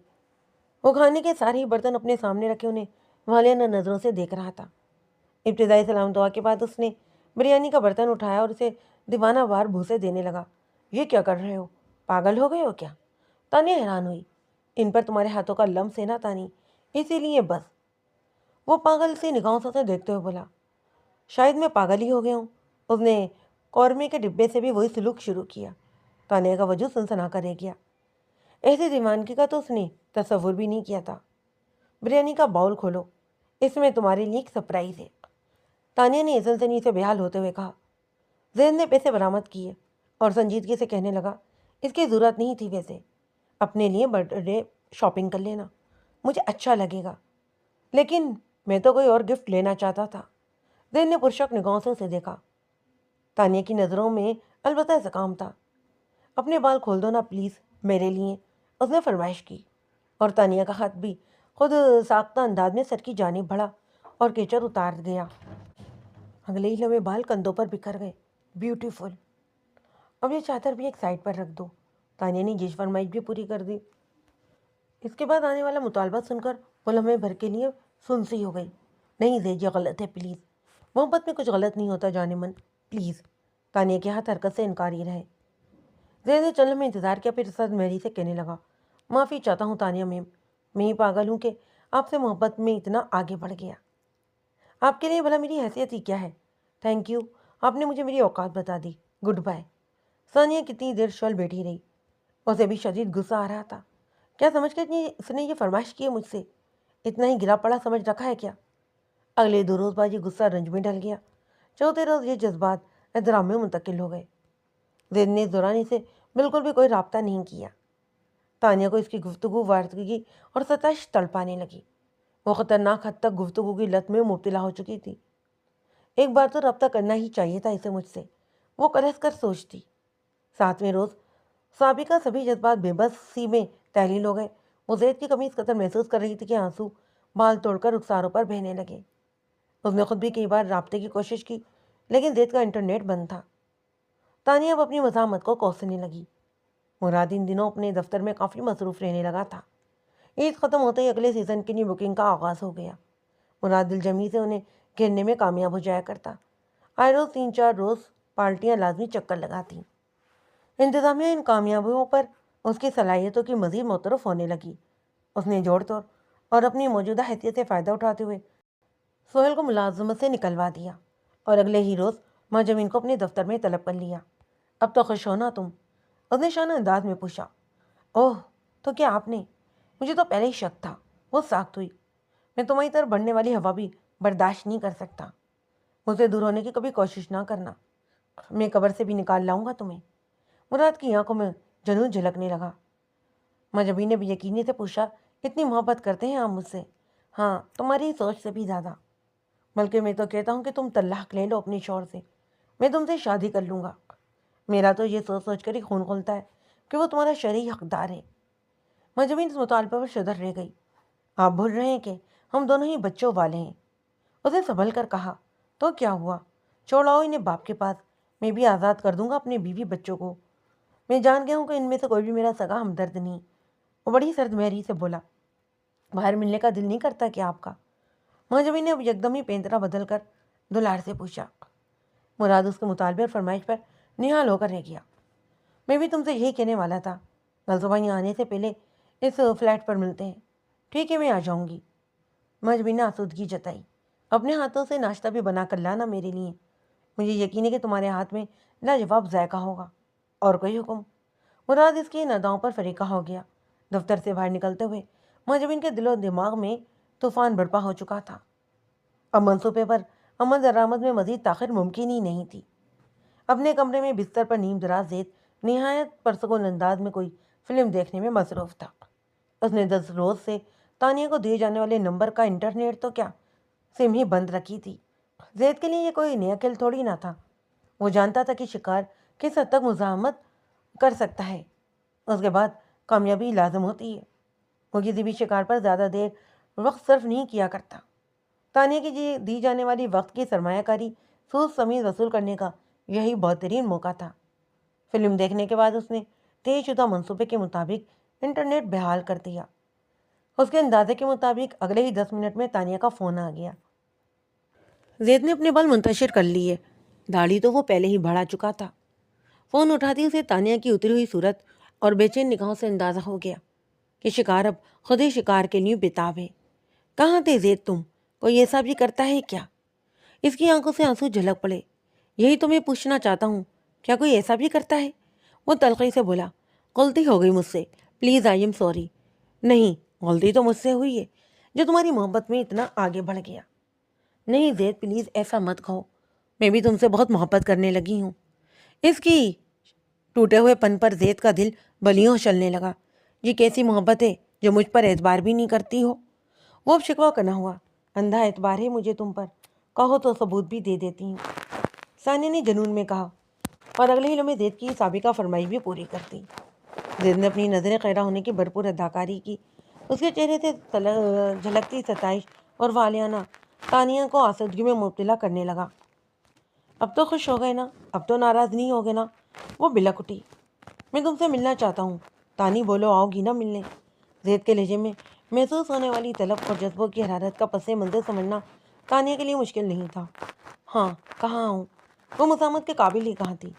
A: وہ کھانے کے سارے ہی برتن اپنے سامنے رکھے انہیں والینہ نظروں سے دیکھ رہا تھا۔ ابتدائی سلام دعا کے بعد اس نے بریانی کا برتن اٹھایا اور اسے دیوانہ وار بھوسے دینے لگا۔ یہ کیا کر رہے ہو؟ پاگل ہو گئے ہو کیا؟ تانیہ حیران ہوئی۔ ان پر تمہارے ہاتھوں کا لمس ہے نا تانی، اسی لیے بس۔ وہ پاگل سی نگاہوں سے اسے دیکھتے ہوئے بولا۔ شاید میں پاگل ہی ہو گیا ہوں۔ اس نے قورمے کے ڈبے سے بھی وہی سلوک شروع کیا۔ تانیہ کا وجود سنسنا کر رہ گیا۔ ایسی دیوانگی کا تو اس نے تصور بھی نہیں کیا تھا۔ بریانی کا باؤل کھولو، اس میں تمہارے لیے ایک سرپرائز ہے، تانیہ نے سنسنی سے بےحال ہوتے ہوئے کہا۔ زید نے پیسے برآمد کیے اور سنجیدگی سے کہنے لگا، اس کی ضرورت نہیں تھی، ویسے اپنے لیے برتھ ڈے شاپنگ کر لینا، مجھے اچھا لگے گا، لیکن میں تو کوئی اور گفٹ لینا چاہتا تھا۔ زید نے پرشک نگاہوں سے اسے دیکھا۔ تانیہ کی نظروں میں البتہ زکام تھا۔ اپنے بال کھول دو نا پلیز میرے لیے، اس نے فرمائش کی، اور تانیہ کا ہاتھ بھی خود ساختہ انداز میں سر کی جانب بڑھا اور کیچر اتار گیا۔ اگلے ہی لمحے بال کندھوں پر بکھر گئے۔ بیوٹیفل۔ اب یہ چادر بھی ایک سائڈ پر رکھ دو۔ تانیہ نے یہ فرمائش بھی پوری کر دی۔ اس کے بعد آنے والا مطالبہ سن کر وہ لمحے بھر کے لیے سنسی ہو گئی۔ نہیں زید، یہ غلط ہے، پلیز۔ محبت میں کچھ غلط نہیں ہوتا جانے من، پلیز۔ تانیہ کے ہاتھ حرکت سے انکاری رہے۔ زید نے چند لمحے انتظار کیا، پھر صد مہری سے کہنے لگا، معافی چاہتا ہوں تانیہ میم، میں ہی پاگل ہوں کہ آپ سے محبت میں اتنا آگے بڑھ گیا۔ آپ کے لیے بھلا میری حیثیت ہی کیا ہے؟ تھینک یو، آپ نے مجھے میری اوقات بتا دی، گڈ بائے۔ ثانیہ کتنی دیر شل بیٹھی رہی۔ اسے بھی شدید غصہ آ رہا تھا۔ کیا سمجھ کر اس نے یہ فرمائش کی ہے مجھ سے؟ اتنا ہی گرا پڑا سمجھ رکھا ہے کیا؟ اگلے 2 روز بعد یہ غصہ رنج میں ڈل گیا۔ چوتھے روز یہ جذبات احترام میں منتقل ہو گئے۔ زید نے اس دوران اسے بالکل بھی کوئی رابطہ نہیں کیا۔ تانیہ کو اس کی گفتگو، وارتگی اور ستائش تڑپانے لگی۔ وہ خطرناک حد تک گفتگو کی لت میں مبتلا ہو چکی تھی۔ ایک بار تو رابطہ کرنا ہی چاہیے تھا اسے مجھ سے، وہ کرس کر سوچتی۔ 7ویں روز سابقہ سبھی جذبات بے بس سی میں تحلیل ہو گئے۔ وہ زید کی کمی اس قدر محسوس کر رہی تھی کہ آنسو بال توڑ کر رخساروں پر بہنے لگے۔ اس نے خود بھی کئی بار رابطے کی کوشش کی، لیکن زید کا انٹرنیٹ بند تھا۔ تانیہ اب اپنی مزاحمت کو کوسنے لگی۔ مراد ان دنوں اپنے دفتر میں کافی مصروف رہنے لگا تھا۔ عید ختم ہوتے ہی اگلے سیزن کے لیے بکنگ کا آغاز ہو گیا۔ مراد دل جمی سے انہیں گھیرنے میں کامیاب ہو جایا کرتا۔ آئے روز 3-4 روز پارٹیاں لازمی چکر لگاتی۔ انتظامیہ ان کامیابیوں پر اس کی صلاحیتوں کی مزید معترف ہونے لگی۔ اس نے جوڑ توڑ اور اپنی موجودہ حیثیت سے فائدہ اٹھاتے ہوئے سہیل کو ملازمت سے نکلوا دیا اور اگلے ہی روز ماجمین کو اپنے دفتر میں طلب کر لیا۔ اب تو خوش ہونا تم؟ اس نے شانہ انداز میں پوچھا۔ اوہ، تو کیا آپ نے؟ مجھے تو پہلے ہی شک تھا، وہ ساخت ہوئی۔ میں تمہاری طرف بڑھنے والی ہوا بھی برداشت نہیں کر سکتا۔ مجھ سے دور ہونے کی کبھی کوشش نہ کرنا، میں قبر سے بھی نکال لاؤں گا تمہیں۔ مراد کی آنکھوں میں جنون جھلکنے لگا۔ مجبی نے بھی یقینی سے پوچھا، اتنی محبت کرتے ہیں آپ مجھ سے؟ ہاں، تمہاری سوچ سے بھی زیادہ۔ بلکہ میں تو کہتا ہوں کہ تم طلاق لے لو اپنے شوہر سے، میں تم سے شادی کر لوں گا۔ میرا تو یہ سوچ سوچ کر ہی خون کھولتا ہے کہ وہ تمہارا شرعی حقدار ہے۔ مجبین اس مطالبہ پر شدر رہ گئی۔ آپ بھول رہے ہیں کہ ہم دونوں ہی بچوں والے ہیں۔ اس نے سنبھل کر کہا، تو کیا ہوا، چھوڑاؤ انہیں باپ کے پاس، میں بھی آزاد کر دوں گا اپنے بیوی بچوں کو۔ میں جان گیا ہوں کہ ان میں سے کوئی بھی میرا سگا ہمدرد نہیں۔ وہ بڑی سرد مہری سے بولا، باہر ملنے کا دل نہیں کرتا کیا آپ کا؟ مہجبین نے اب یکدم ہی پینترا بدل کر دلار سے پوچھا۔ مراد اس کے مطالبے اور فرمائش پر نہال ہو کر رہ گیا۔ میں بھی تم سے یہی کہنے والا تھا، کل صبح یہاں آنے سے پہلے اس فلیٹ پر ملتے ہیں۔ ٹھیک ہے، میں آ جاؤں گی۔ مہجبین نے آسودگی جتائی۔ اپنے ہاتھوں سے ناشتہ بھی بنا کر لانا میرے لیے، مجھے یقین ہے کہ تمہارے ہاتھ میں لاجواب ذائقہ ہوگا۔ اور کوئی حکم؟ مراد اس کی نداؤں پر فریقہ ہو گیا۔ دفتر سے باہر نکلتے ہوئے مہاجبین کے دل و دماغ میں طوفان برپا ہو چکا تھا۔ اب منصوبے پر عمل درآمد میں مزید تاخیر ممکن ہی نہیں تھی۔ اپنے کمرے میں بستر پر نیم دراز زید نہایت پرسکون انداز میں کوئی فلم دیکھنے میں مصروف تھا۔ اس نے 10 روز سے تانیہ کو دیے جانے والے نمبر کا انٹرنیٹ تو کیا سم ہی بند رکھی تھی۔ زید کے لیے یہ کوئی نیا کھیل تھوڑی نہ تھا۔ وہ جانتا تھا کہ شکار کس حد تک مزاحمت کر سکتا ہے، اس کے بعد کامیابی لازم ہوتی ہے۔ وہ کسی بھی شکار پر زیادہ دیر وقت صرف نہیں کیا کرتا۔ تانیہ کی دی جانے والی وقت کی سرمایہ کاری سود سمیت وصول کرنے کا یہی بہترین موقع تھا۔ فلم دیکھنے کے بعد اس نے طے شدہ منصوبے کے مطابق انٹرنیٹ بحال کر دیا۔ اس کے اندازے کے مطابق اگلے ہی 10 منٹ میں تانیہ کا فون آ گیا۔ زید نے اپنے بال منتشر کر لیے، داڑھی تو وہ پہلے ہی بڑھا چکا تھا۔ فون اٹھاتی اسے تانیہ کی اتری ہوئی صورت اور بے چین نگاہوں سے اندازہ ہو گیا کہ شکار اب خود ہی شکار کے لیے بےتاب ہے۔ کہاں تھے زید تم؟ کوئی ایسا بھی کرتا ہے کیا؟ اس کی آنکھوں سے آنسو جھلک پڑے۔ یہی تو میں پوچھنا چاہتا ہوں، کیا کوئی ایسا بھی کرتا ہے؟ وہ تلخی سے بولا۔ غلطی ہو گئی مجھ سے، پلیز آئی ایم سوری۔ نہیں، غلطی تو مجھ سے ہوئی ہے جو تمہاری محبت میں اتنا آگے بڑھ گیا۔ نہیں زید، پلیز ایسا مت کہو، میں بھی تم سے بہت محبت کرنے لگی ہوں۔ اس کی ٹوٹے ہوئے پن پر زید کا دل بلیوں چلنے لگا۔ یہ کیسی محبت ہے جو مجھ پر اعتبار بھی نہیں کرتی ہو؟ وہ اب شکوہ کرنا ہوا۔ اندھا اعتبار ہے مجھے تم پر، کہو تو ثبوت بھی دے دیتی ہوں، ثانیہ نے جنون میں کہا، اور اگلے ہی لمحے زید کی سابقہ فرمائی بھی پوری کر دی۔ زید نے اپنی نظریں خیرہ ہونے کی بھرپور اداکاری کی۔ اس کے چہرے سے جھلکتی ستائش اور والیانہ تانیہ کو آسودگی میں مبتلا کرنے لگا۔ اب تو خوش ہو گئے نا؟ اب تو ناراض نہیں ہوگے نا؟ وہ بلک اٹھی۔ میں تم سے ملنا چاہتا ہوں۔ تانی، بولو، آؤ گی نا ملنے؟ زید کے لہجے میں محسوس ہونے والی طلب اور جذبوں کی حرارت کا پس منظر سمجھنا تانیہ کے لیے مشکل نہیں تھا۔ ہاں، کہاں ہوں؟ وہ مزاحمت کے قابل ہی کہاں تھی۔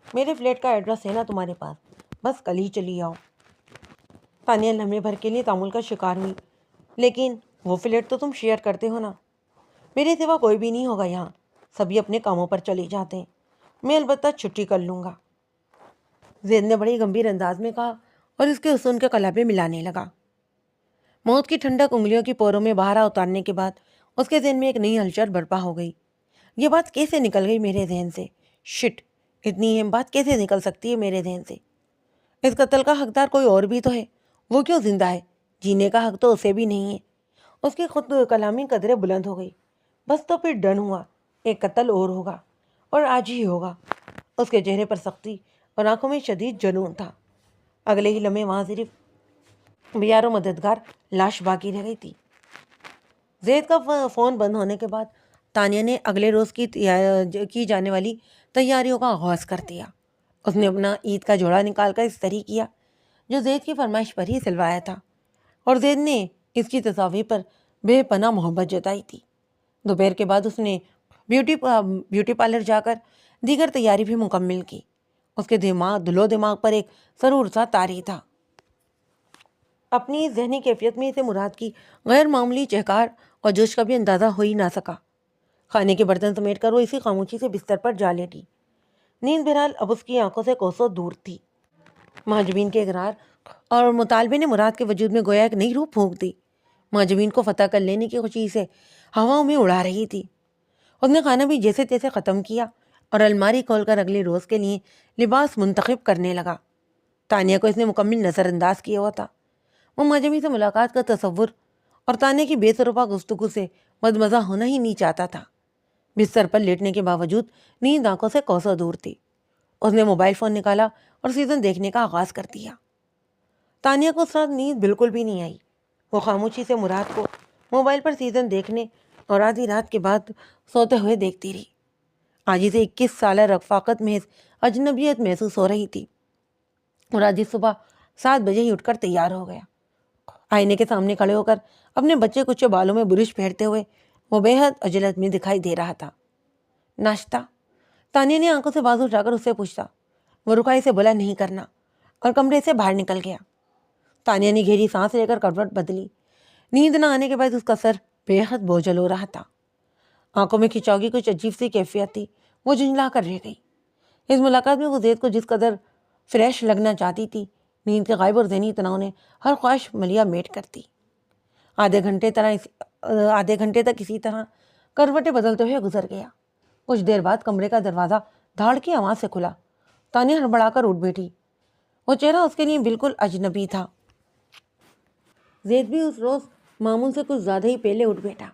A: میرے فلیٹ کا ایڈریس ہے نا تمہارے پاس، بس کل ہی چلی آؤ۔ تانیہ لمحے بھر کے لیے تعامل کا شکار ہوئی۔ لیکن وہ فلیٹ تو تم شیئر کرتے ہو نا؟ میرے سوا کوئی بھی نہیں ہوگا یہاں، سبھی اپنے کاموں پر چلے جاتے ہیں، میں البتہ چھٹی کر لوں گا، زید نے بڑی گمبھیر انداز میں کہا اور اس کے حسن کے قلابے ملانے لگا۔ موت کی ٹھنڈک انگلیوں کی پوروں میں بہارا اتارنے کے بعد اس کے ذہن میں ایک نئی ہلچل برپا ہو گئی۔ یہ بات کیسے نکل گئی میرے ذہن سے؟ شٹ، اتنی اہم بات کیسے نکل سکتی ہے میرے ذہن سے؟ اس قتل کا حقدار کوئی اور بھی تو ہے، وہ کیوں زندہ ہے؟ جینے کا حق تو اسے بھی نہیں ہے۔ اس کی خود کلامی قدرے بلند ہو گئی۔ بس تو پھر ڈن ہوا، ایک قتل اور ہوگا، اور آج ہی ہوگا۔ اس کے چہرے پر سختی اور آنکھوں میں شدید جنون تھا۔ اگلے ہی لمحے وہاں صرف بیار و مددگار لاش باقی رہ گئی تھی۔ زید کا فون بند ہونے کے بعد تانیہ نے اگلے روز کی جانے والی تیاریوں کا آغاز کر دیا۔ اس نے اپنا عید کا جوڑا نکال کر استری کیا جو زید کی فرمائش پر ہی سلوایا تھا، اور زید نے اس کی تصاویر پر بے پناہ محبت جتائی تھی۔ دوپہر کے بعد اس نے بیوٹی پارلر جا کر دیگر تیاری بھی مکمل کی۔ اس کے دل و دماغ پر ایک سرور سا طاری تھا۔ اپنی ذہنی کیفیت میں اسے مراد کی غیر معمولی چہکار اور جوش کا بھی اندازہ ہو ہی نہ سکا۔ کھانے کے برتن سمیٹ کر وہ اسی خاموشی سے بستر پر جا لیٹی۔ نیند بہرحال اب اس کی آنکھوں سے کوسوں دور تھی۔ مہاجبین کے اقرار اور مطالبے نے مراد کے وجود میں گویا ایک نئی روح پھونک دی۔ مہاجبین کو فتح کر لینے کی خوشی سے ہواؤں میں اڑا رہی تھی۔ اس نے کھانا بھی جیسے تیسے ختم کیا اور الماری کھول کر اگلے روز کے لیے لباس منتخب کرنے لگا۔ تانیہ کو اس نے مکمل نظر انداز کیا ہوا تھا۔ وہ مہاجبین سے ملاقات کا تصور اور تانیہ کی بے سروپا گفتگو سے مدمزہ ہونا ہی نہیں چاہتا تھا۔ بستر پر لیٹنے کے باوجود نیند آنکھوں سے کوسوں دور تھی۔ اس نے موبائل فون نکالا اور سیزن دیکھنے کا آغاز کر دیا۔ تانیہ کو اس رات نیند بالکل بھی نہیں آئی۔ وہ خاموشی سے مراد کو موبائل پر سیزن دیکھنے اور آدھی رات کے بعد سوتے ہوئے دیکھتی رہی۔ آج اسے 21 سالہ رفاقت محض اجنبیت محسوس ہو رہی تھی، اور آج صبح 7 بجے ہی اٹھ کر تیار ہو گیا۔ آئینے کے سامنے کھڑے ہو کر اپنے بچے کچے بالوں میں برش پھیرتے ہوئے وہ بے حد عجلت میں دکھائی دے رہا تھا۔ ناشتہ؟ تانیہ نے آنکھوں سے بازو اٹھا کر اس سے پوچھا۔ وہ رکائی سے بولا نہیں کرنا، اور کمرے سے باہر نکل گیا۔ تانیہ نے گہری سانس لے کر کروٹ بدلی۔ نیند نہ آنے کے بعد اس کا سر بے حد بوجھل ہو رہا تھا۔ آنکھوں میں کھچاؤ کی کچھ عجیب سی کیفیت تھی، وہ جھنجلا کر رہ گئی۔ اس ملاقات میں وہ زید کو جس قدر فریش لگنا چاہتی تھی، نیند کے غائب اور ذہنی تناؤ نے ہر خواہش ملیا میٹ کر دی۔ آدھے گھنٹے تک اسی طرح کروٹیں بدلتے ہوئے گزر گیا۔ کچھ دیر بعد کمرے کا دروازہ دھاڑ کی آواز سے کھلا۔ تانیہ ہڑبڑا کر اٹھ بیٹھی۔ وہ چہرہ اس کے لیے بالکل اجنبی تھا۔ زید بھی اس روز معمول سے کچھ زیادہ ہی پہلے اٹھ بیٹھا۔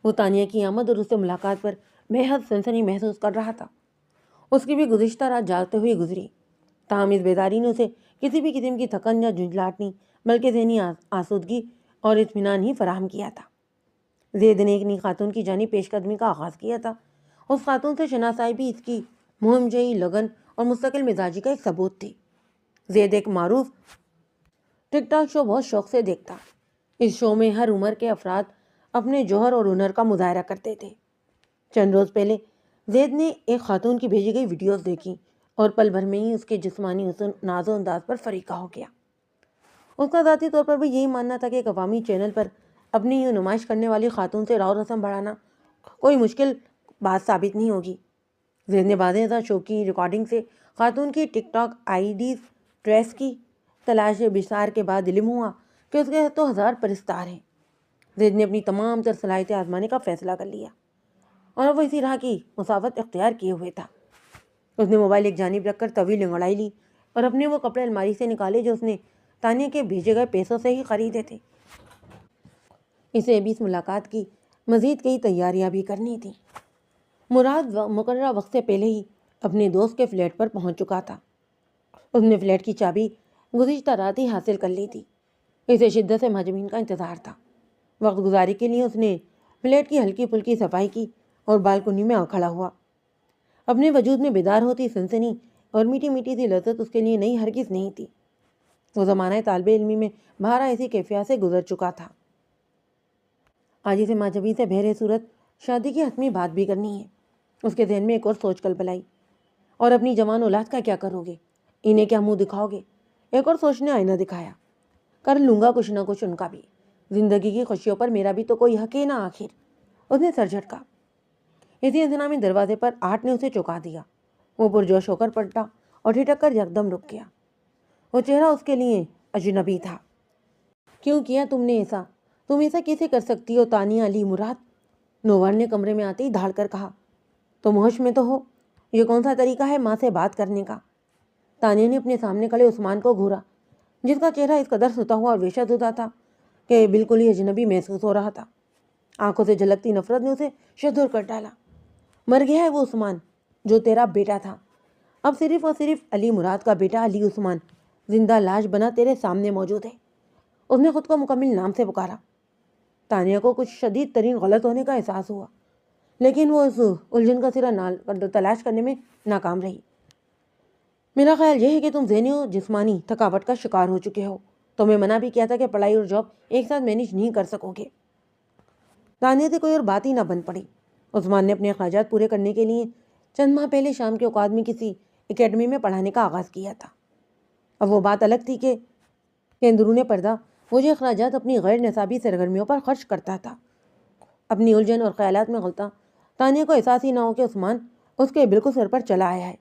A: وہ تانیہ کی آمد اور اس سے ملاقات پر بے حد سنسنی محسوس کر رہا تھا۔ اس کی بھی گزشتہ رات جاگتے ہوئے گزری، تاہم اس بیداری نے اسے کسی بھی قسم کی تھکن یا جھنجھلاہٹ نہیں بلکہ ذہنی آسودگی اور اطمینان ہی فراہم کیا تھا۔ زید نے ایک نئی خاتون کی جانب پیش قدمی کا آغاز کیا تھا۔ اس خاتون سے شناسائی بھی اس کی مہم جئی لگن اور مستقل مزاجی کا ایک ثبوت تھی۔ زید ایک معروف ٹک ٹاک شو بہت شوق سے دیکھتا۔ اس شو میں ہر عمر کے افراد اپنے جوہر اور ہنر کا مظاہرہ کرتے تھے۔ چند روز پہلے زید نے ایک خاتون کی بھیجی گئی ویڈیوز دیکھی اور پل بھر میں ہی اس کے جسمانی حسن ناز و انداز پر فریقہ ہو گیا۔ اس کا ذاتی طور پر بھی یہی ماننا تھا کہ ایک عوامی چینل پر اپنی یوں نمائش کرنے والی خاتون سے راو رسم بڑھانا کوئی مشکل بات ثابت نہیں ہوگی۔ زید نے بعد ازاں شو کی ریکارڈنگ سے خاتون کی ٹک ٹاک آئی ڈیز ٹریس کی۔ تلاش بسار کے بعد علم ہوا کہ اس کے تو 1000 پرستار ہیں۔ زید نے اپنی تمام تر صلاحیتیں آزمانے کا فیصلہ کر لیا اور وہ اسی راہ کی مسافت اختیار کیے ہوئے تھا۔ اس نے موبائل ایک جانب رکھ کر طویل انگڑائی لی اور اپنے وہ کپڑے الماری سے نکالے جو اس نے تانیہ کے بھیجے گئے پیسوں سے ہی خریدے تھے۔ اسے ابھی اس ملاقات کی مزید کئی تیاریاں بھی کرنی تھیں۔ مراد مقررہ وقت سے پہلے ہی اپنے دوست کے فلیٹ پر پہنچ چکا تھا۔ اس نے فلیٹ کی چابی گزشتہ رات ہی حاصل کر لی تھی۔ اسے شدت سے مہاجمین کا انتظار تھا۔ وقت گزاری کے لیے اس نے فلیٹ کی ہلکی پھلکی صفائی کی اور بالکنی میں آ کھڑا ہوا۔ اپنے وجود میں بیدار ہوتی سنسنی اور میٹھی میٹھی سی لذت اس کے لیے نئی ہرگز نہیں تھی۔ وہ زمانہ طالب علمی میں بہارا ایسی کیفیات سے گزر چکا تھا۔ آج اسے ماجبی سے بہرے صورت شادی کی حتمی بات بھی کرنی ہے۔ اس کے ذہن میں ایک اور سوچ کل بلائی۔ اور اپنی جوان اولاد کا کیا کرو گے؟ انہیں کیا منہ دکھاؤ گے؟ ایک اور سوچ نے آئینہ دکھایا۔ کر لوں گا کچھ نہ کچھ ان کا بھی۔ زندگی کی خوشیوں پر میرا بھی تو کوئی حق ہے نا آخر۔ اس نے سر جھٹکا۔ اسی انتظامی دروازے پر آہٹ نے اسے چونکا دیا۔ وہ پرجوش ہو کر پلٹا اور ٹھٹک کر یکدم رک گیا۔ وہ چہرہ اس کے لیے اجنبی تھا۔ کیوں کیا تم نے ایسا؟ تم ایسا کیسے کر سکتی ہو تانیہ علی مراد؟ نوور نے کمرے میں آتے ہی دھاڑ کر کہا۔ تم ہوش میں تو ہو؟ یہ کون سا طریقہ ہے ماں سے بات کرنے کا؟ تانیہ نے اپنے سامنے کھڑے عثمان کو گھورا، جس کا چہرہ اس قدر ستا ہوا اور وحشت زدہ تھا کہ بالکل ہی اجنبی محسوس ہو رہا تھا۔ آنکھوں سے جھلکتی نفرت نے اسے شدھور کر ڈالا۔ مر گیا ہے وہ عثمان جو تیرا بیٹا تھا۔ اب صرف اور صرف علی مراد کا بیٹا علی عثمان زندہ لاش بنا تیرے سامنے موجود ہے۔ اس نے خود کو مکمل نام سے پکارا۔ تانیہ کو کچھ شدید ترین غلط ہونے کا احساس ہوا، لیکن وہ اس الجھن کا سرا تلاش کرنے میں ناکام رہی۔ میرا خیال یہ ہے کہ تم ذہنی اور جسمانی تھکاوٹ کا شکار ہو چکے ہو۔ تو میں منع بھی کیا تھا کہ پڑھائی اور جاب ایک ساتھ مینیج نہیں کر سکو گے۔ تانیہ سے کوئی اور بات ہی نہ بن پڑی۔ عثمان نے اپنے اخراجات پورے کرنے کے لیے چند ماہ پہلے شام کے اوقات میں کسی اکیڈمی میں پڑھانے کا آغاز کیا تھا۔ اب وہ بات الگ تھی کہ اندرون پردہ وہ جو اخراجات اپنی غیر نصابی سرگرمیوں پر خرچ کرتا تھا۔ اپنی الجھن اور خیالات میں غلطاں تانیہ کو احساس ہی نہ ہو کہ عثمان اس کے بالکل سر پر چلا آیا ہے۔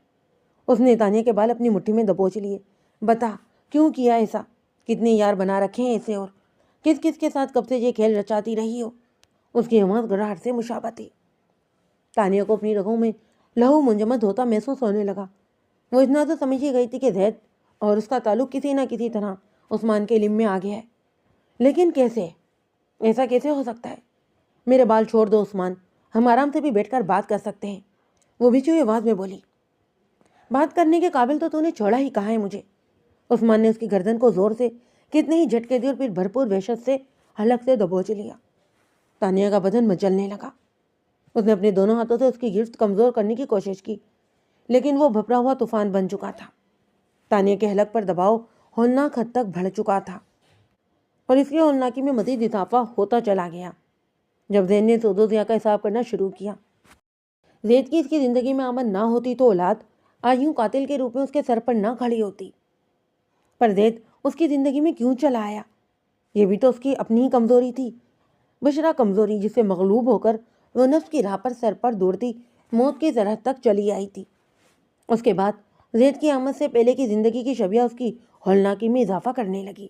A: اس نے تانیہ کے بال اپنی مٹھی میں دبوچ لیے۔ بتا کیوں کیا ایسا؟ کتنے یار بنا رکھے ہیں ایسے اور کس کس کے ساتھ کب سے یہ کھیل رچاتی رہی ہو؟ اس کی آواز گڑاہٹ سے مشابہ تھی۔ تانیہ کو اپنی رگوں میں لہو منجمد ہوتا محسوس ہونے لگا۔ وہ اتنا تو سمجھ ہی گئی تھی کہ زید اور اس کا تعلق کسی نہ کسی طرح عثمان کے علم میں آ گیا ہے، لیکن کیسے؟ ایسا کیسے ہو سکتا ہے؟ میرے بال چھوڑ دو عثمان، ہم آرام سے بھی بیٹھ کر بات کر سکتے ہیں، وہ بھیچی ہوئی آواز میں بولی۔ بات کرنے کے قابل تو نے چھوڑا ہی کہا ہے مجھے۔ عثمان نے اس کی گردن کو زور سے کتنے ہی جھٹکے دیے اور پھر بھرپور وحشت سے حلق سے دبوچ لیا۔ تانیہ کا بدن مچلنے لگا۔ اس نے اپنے دونوں ہاتھوں سے اس کی گرفت کمزور کرنے کی کوشش کی، لیکن وہ بھپرا ہوا طوفان بن چکا تھا۔ تانیہ کے حلق پر دباؤ ہولناک حد تک بڑھ چکا تھا اور اس کی ہولناکی میں مزید اضافہ ہوتا چلا گیا جب زید نے سود و ضیاء کا حساب کرنا شروع کیا۔ زید کی اس کی زندگی میں آمد نہ ہوتی تو اولاد آج یوں قاتل کے روپ میں اس کے سر پر نہ کھڑی ہوتی، پر زید اس کی زندگی میں کیوں چلا آیا؟ یہ بھی تو اس کی اپنی ہی کمزوری تھی، بشرا کمزوری جس سے مغلوب ہو کر وہ نفس کی راہ پر سر پر دوڑتی موت کی سرحد تک چلی آئی تھی۔ اس کے بعد زید کی آمد سے پہلے کی زندگی کی شبیہ اس کی ہولناکی میں اضافہ کرنے لگی۔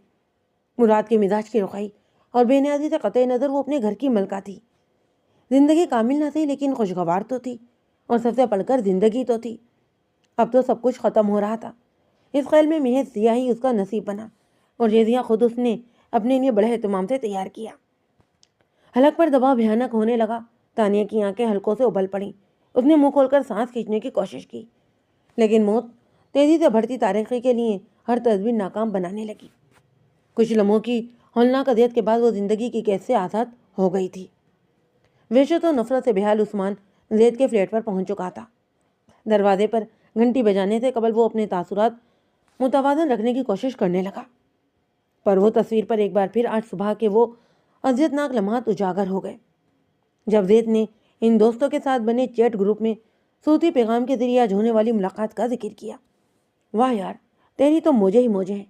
A: مراد کے مزاج کی رخائی اور بے نیازی سے قطع نظر وہ اپنے گھر کی ملکہ تھی۔ زندگی کامل نہ تھی لیکن خوشگوار تو تھی، اور سب سے پڑھ کر زندگی تو تھی۔ اب تو سب کچھ ختم ہو رہا تھا۔ اس خیال میں محض ضیا ہی اس کا نصیب بنا، اور یہ ضیا خود اس نے اپنے لیے بڑے اہتمام سے تیار کیا۔ حلق پر دباؤ بھیانک ہونے لگا۔ تانیہ کی آنکھیں حلقوں سے ابل پڑیں۔ اس نے منہ کھول کر سانس کھینچنے کی کوشش کی، لیکن موت تیزی سے بڑھتی تاریخی کے لیے ہر تدبیر ناکام بنانے لگی۔ کچھ لمحوں کی ہولناک اذیت کے بعد وہ زندگی کی قید سے آزاد ہو گئی تھی۔ وحشت و نفرت سے بحال عثمان زید کے فلیٹ پر پہنچ چکا تھا۔ دروازے پر گھنٹی بجانے سے قبل وہ اپنے تاثرات متوازن رکھنے کی کوشش کرنے لگا، پر وہ تصویر پر ایک بار پھر آج صبح کے وہ اذیت ناک لمحات اجاگر ہو گئے، جب زید نے ان دوستوں کے ساتھ بنے چیٹ گروپ میں صوتی پیغام کے ذریعے آج ہونے والی ملاقات کا ذکر کیا۔ واہ یار، تیری تو موجیں ہی موجیں ہیں،